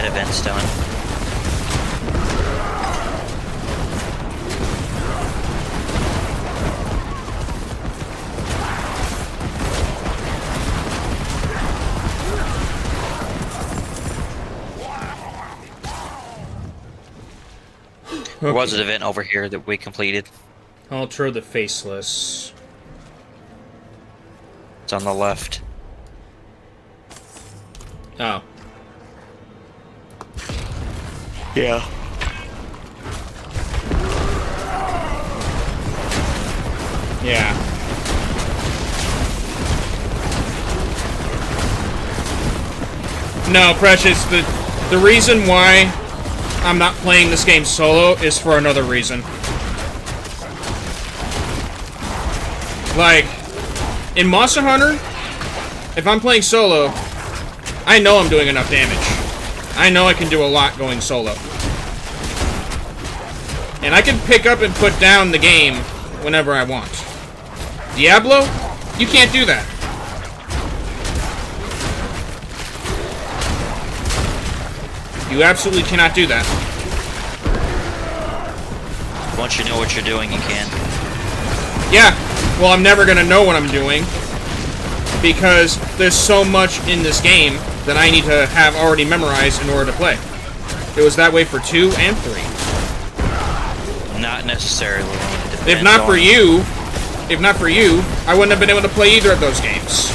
That event's done. There was an event over here that we completed. Alter the Faceless. It's on the left. Oh. Yeah. Yeah. No, Precious, the reason why I'm not playing this game solo is for another reason. Like, in Monster Hunter, if I'm playing solo, I know I'm doing enough damage. I know I can do a lot going solo. And I can pick up and put down the game whenever I want. Diablo? You can't do that. You absolutely cannot do that. Once you know what you're doing, you can. Yeah, well, I'm never gonna know what I'm doing because there's so much in this game that I need to have already memorized in order to play. It was that way for 2 and 3. Not necessarily. If not for you, I wouldn't have been able to play either of those games.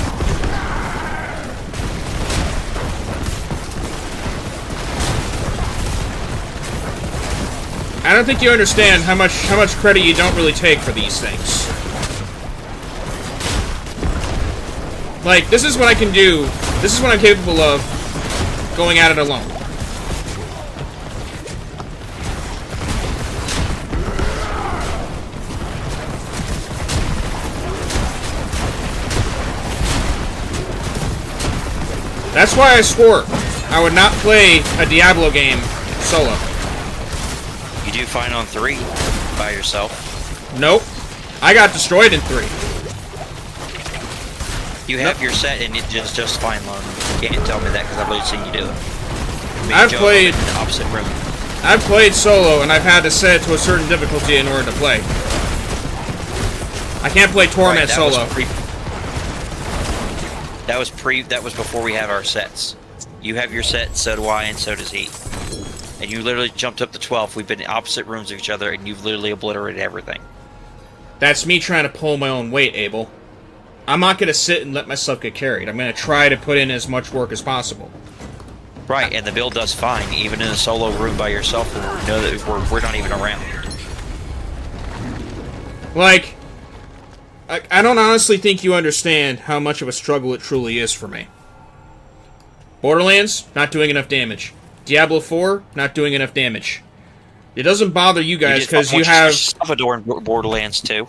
I don't think you understand how much credit you don't really take for these things. Like, this is what I can do. This is what I'm capable of going at it alone. That's why I swore I would not play a Diablo game solo. You do fine on 3 by yourself. Nope. I got destroyed in 3. You have your set and it just fine, Lone. You can't tell me that because I've already seen you do it. I've played in the opposite room. I've played solo and I've had to set it to a certain difficulty in order to play. I can't play Torment solo. That was before we had our sets. You have your set, so do I, and so does he. And you literally jumped up to 12. We've been in opposite rooms of each other, and you've literally obliterated everything. That's me trying to pull my own weight, Abel. I'm not going to sit and let myself get carried. I'm going to try to put in as much work as possible. Right, and the build does fine, even in a solo room by yourself where we know that we're not even around. Like, I don't honestly think you understand how much of a struggle it truly is for me. Borderlands, not doing enough damage. Diablo 4, not doing enough damage. It doesn't bother you guys because you have Salvador in Borderlands 2.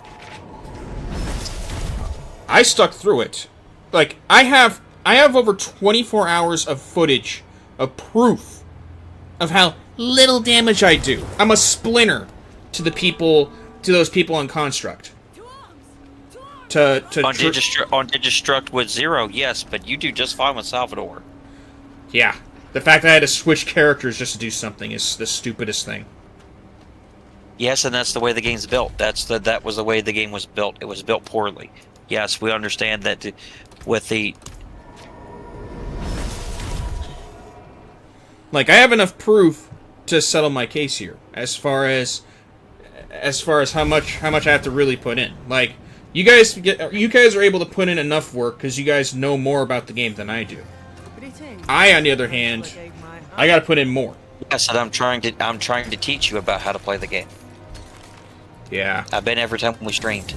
I stuck through it. Like, I have over 24 hours of footage, of proof of how little damage I do. I'm a splinter to those people on Construct. On Digistruct with 0, yes, but you do just fine with Salvador. Yeah. The fact that I had to switch characters just to do something is the stupidest thing. Yes, and that's the way the game's built. That was the way the game was built. It was built poorly. Yes, we understand that with the... Like, I have enough proof to settle my case here, as far as how much I have to really put in. Like, you guys are able to put in enough work because you guys know more about the game than I do. I, on the other hand, I gotta put in more. Yes, and I'm trying to teach you about how to play the game. Yeah. I've been every time we streamed.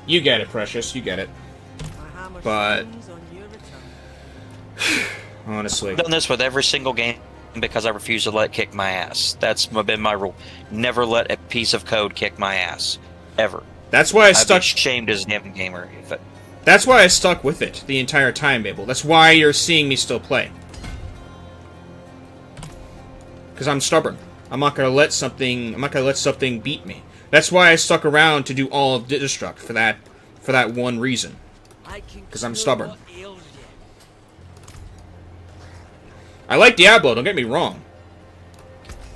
You get it, Precious. You get it. But honestly, I've done this with every single game because I refuse to let it kick my ass. That's been my rule. Never let a piece of code kick my ass. Ever. That's why I stuck... I'd be ashamed as a damn gamer. That's why I stuck with it the entire time, Abel. That's why you're seeing me still play. Because I'm stubborn. I'm not gonna let something beat me. That's why I stuck around to do all of Digistruct for that for that one reason. Because I'm stubborn. I like Diablo, don't get me wrong.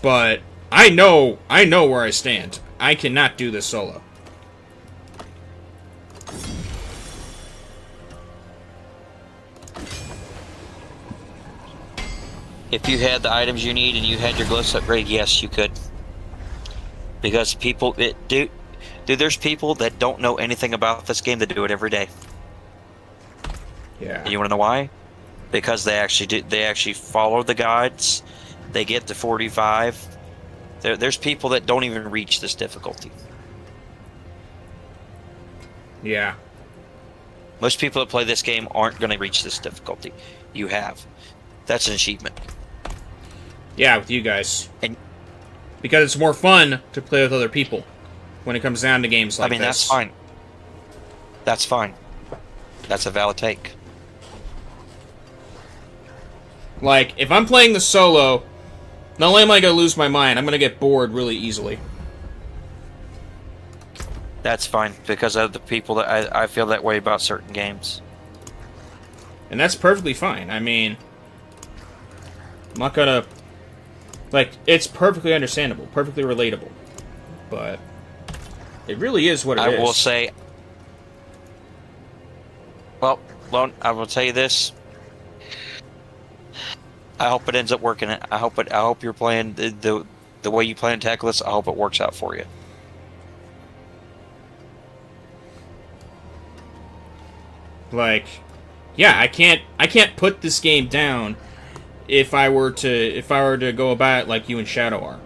But I know where I stand. I cannot do this solo. If you had the items you need and you had your glyphs upgrade, yes, you could. Because people, dude, there's people that don't know anything about this game that do it every day. Yeah. And you want to know why? Because they actually follow the guides. They get to 45. There's people that don't even reach this difficulty. Yeah. Most people that play this game aren't going to reach this difficulty. You have. That's an achievement. Yeah, with you guys. And because it's more fun to play with other people when it comes down to games like this. that's fine. That's fine. That's a valid take. Like, if I'm playing the solo, not only am I going to lose my mind, I'm going to get bored really easily. That's fine, because of the people that I feel that way about certain games. And that's perfectly fine. I mean, I'm not going to... Like, it's perfectly understandable, perfectly relatable. But it really is what it is. I will say... Well, Lone, I will tell you this. I hope it ends up working. I hope you're playing the way you play in Teclis. I hope it works out for you. Like, yeah, I can't put this game down if I were to go about it like you and Shadow are.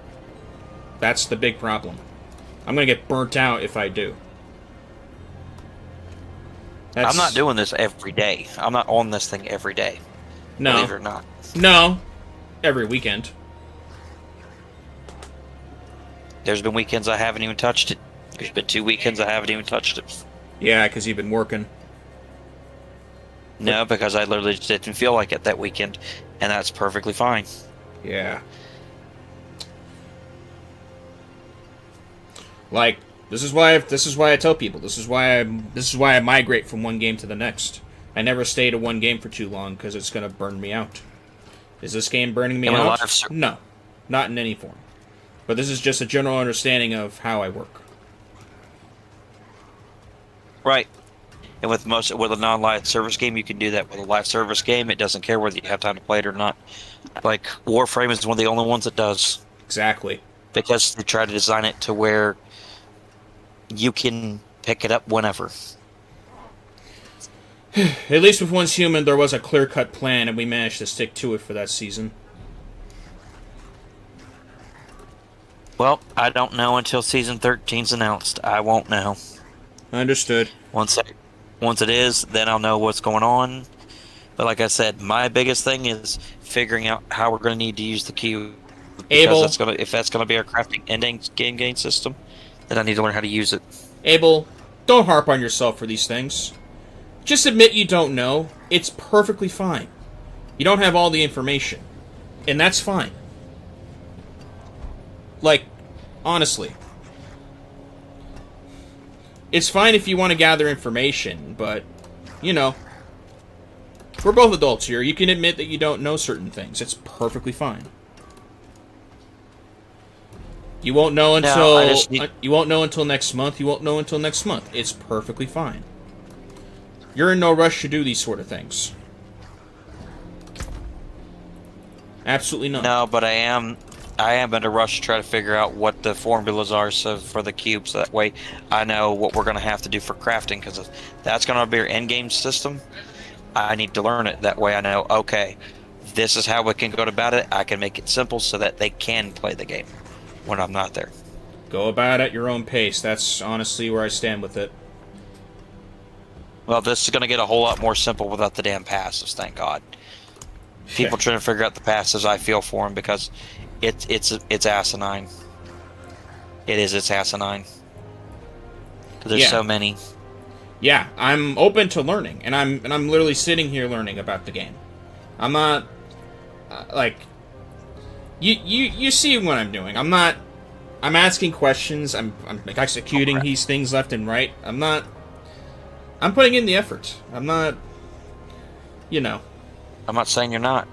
That's the big problem. I'm gonna get burnt out if I do. I'm not doing this every day. I'm not on this thing every day. No. Believe it or not. No. Every weekend. There's been weekends I haven't even touched it. There's been 2 weekends I haven't even touched it. Yeah, because you've been working. No, because I literally just didn't feel like it that weekend, and that's perfectly fine. Yeah. Like, this is why I tell people, this is why I migrate from one game to the next. I never stay to one game for too long because it's gonna burn me out. Is this game burning me out? No, not in any form. But this is just a general understanding of how I work. Right. And with a non-live service game, you can do that. With a live service game, it doesn't care whether you have time to play it or not. Like, Warframe is one of the only ones that does. Exactly. Because they try to design it to where you can pick it up whenever. At least with Once Human, there was a clear-cut plan, and we managed to stick to it for that season. Well, I don't know until Season 13's announced. I won't know. Understood. Once it is, then I'll know what's going on. But like I said, my biggest thing is figuring out how we're going to need to use the cube. Because if that's going to be our crafting ending game system, then I need to learn how to use it. Abel, don't harp on yourself for these things. Just admit you don't know. It's perfectly fine. You don't have all the information. And that's fine. Like, honestly. It's fine if you want to gather information, but, you know, we're both adults here. You can admit that you don't know certain things. It's perfectly fine. You won't know until you won't know until next month. You won't know until next month. It's perfectly fine. You're in no rush to do these sort of things. Absolutely not. No, but I am in a rush to try to figure out what the formulas are for the cubes. That way I know what we're going to have to do for crafting, because if that's going to be our end game system, I need to learn it. That way I know, okay, this is how we can go about it. I can make it simple so that they can play the game when I'm not there. Go about it at your own pace. That's honestly where I stand with it. Well, this is going to get a whole lot more simple without the damn passives, thank God. People trying to figure out the passives, I feel for them, because it's asinine. It's asinine. Because there's so many. Yeah, I'm open to learning, and I'm literally sitting here learning about the game. I'm not like you see what I'm doing. I'm asking questions. I'm executing these things left and right. I'm I'm putting in the effort. I'm not, you know. I'm not saying you're not.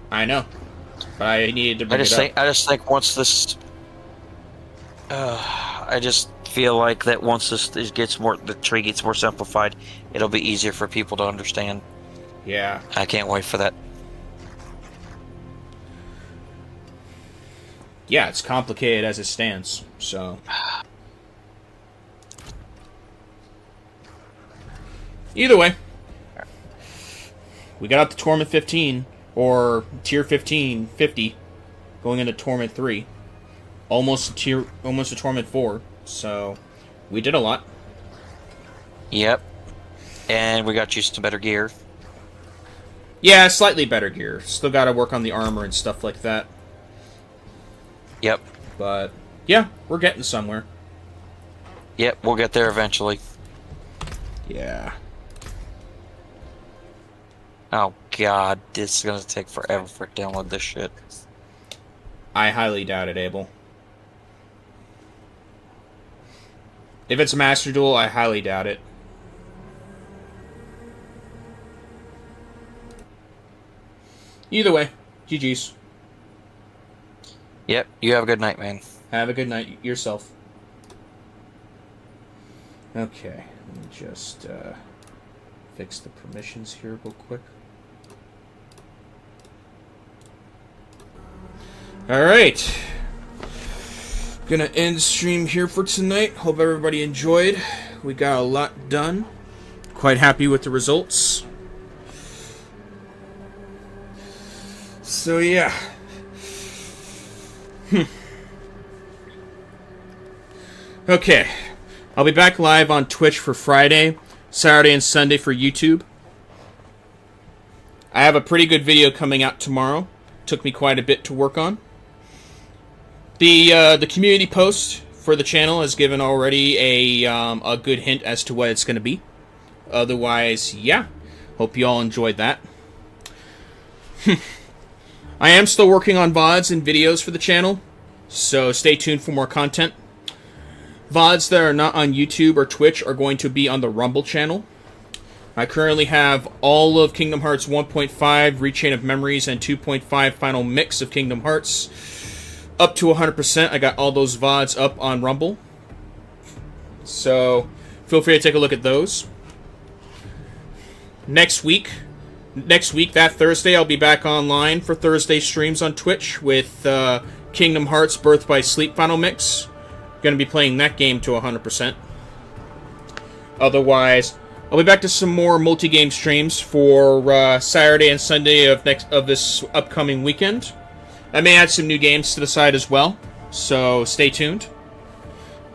I know, but I needed to bring it up. I just think once this, I just feel like that once this gets more, the tree gets more simplified, it'll be easier for people to understand. Yeah. I can't wait for that. Yeah, it's complicated as it stands, so. Either way, we got up to Torment 15, or Tier 15, 50, going into Torment 3. Almost to Torment 4, so we did a lot. Yep. And we got you some better gear. Yeah, slightly better gear. Still gotta work on the armor and stuff like that. Yep. But, yeah, we're getting somewhere. Yep, we'll get there eventually. Yeah. Oh god, this is gonna take forever for it to download this shit. I highly doubt it, Abel. If it's a Master Duel, I highly doubt it. Either way, GG's. Yep, you have a good night, man. Have a good night yourself. Okay, let me just fix the permissions here real quick. Alright. Gonna end stream here for tonight. Hope everybody enjoyed. We got a lot done. Quite happy with the results. So yeah. Okay. I'll be back live on Twitch for Friday, Saturday, and Sunday for YouTube. I have a pretty good video coming out tomorrow. Took me quite a bit to work on. The community post for the channel has given already a good hint as to what it's going to be. Otherwise, yeah. Hope you all enjoyed that. I am still working on VODs and videos for the channel, so stay tuned for more content. VODs that are not on YouTube or Twitch are going to be on the Rumble channel. I currently have all of Kingdom Hearts 1.5, Rechain of Memories, and 2.5 Final Mix of Kingdom Hearts up to 100%. I got all those VODs up on Rumble. So, feel free to take a look at those. Next week, that Thursday, I'll be back online for Thursday streams on Twitch with Kingdom Hearts Birth by Sleep Final Mix. Going to be playing that game to 100%. Otherwise, I'll be back to some more multi-game streams for Saturday and Sunday of this upcoming weekend. I may add some new games to the side as well, so stay tuned.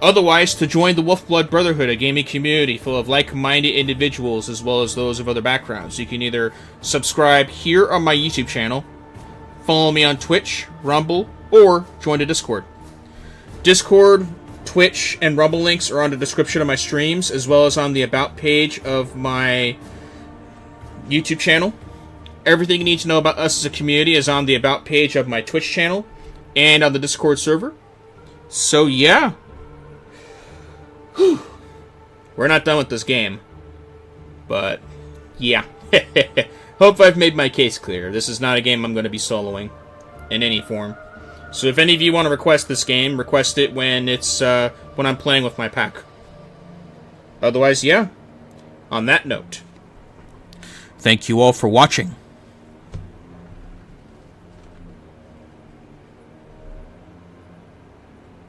Otherwise, to join the Wolf Blood Brotherhood, a gaming community full of like-minded individuals as well as those of other backgrounds, you can either subscribe here on my YouTube channel, follow me on Twitch, Rumble, or join the Discord. Discord, Twitch, and Rumble links are on the description of my streams, as well as on the About page of my YouTube channel. Everything you need to know about us as a community is on the About page of my Twitch channel and on the Discord server. So, yeah. Whew. We're not done with this game. But, yeah. Hope I've made my case clear. This is not a game I'm going to be soloing in any form. So if any of you want to request this game, request it when it's when I'm playing with my pack. Otherwise, yeah. On that note, thank you all for watching.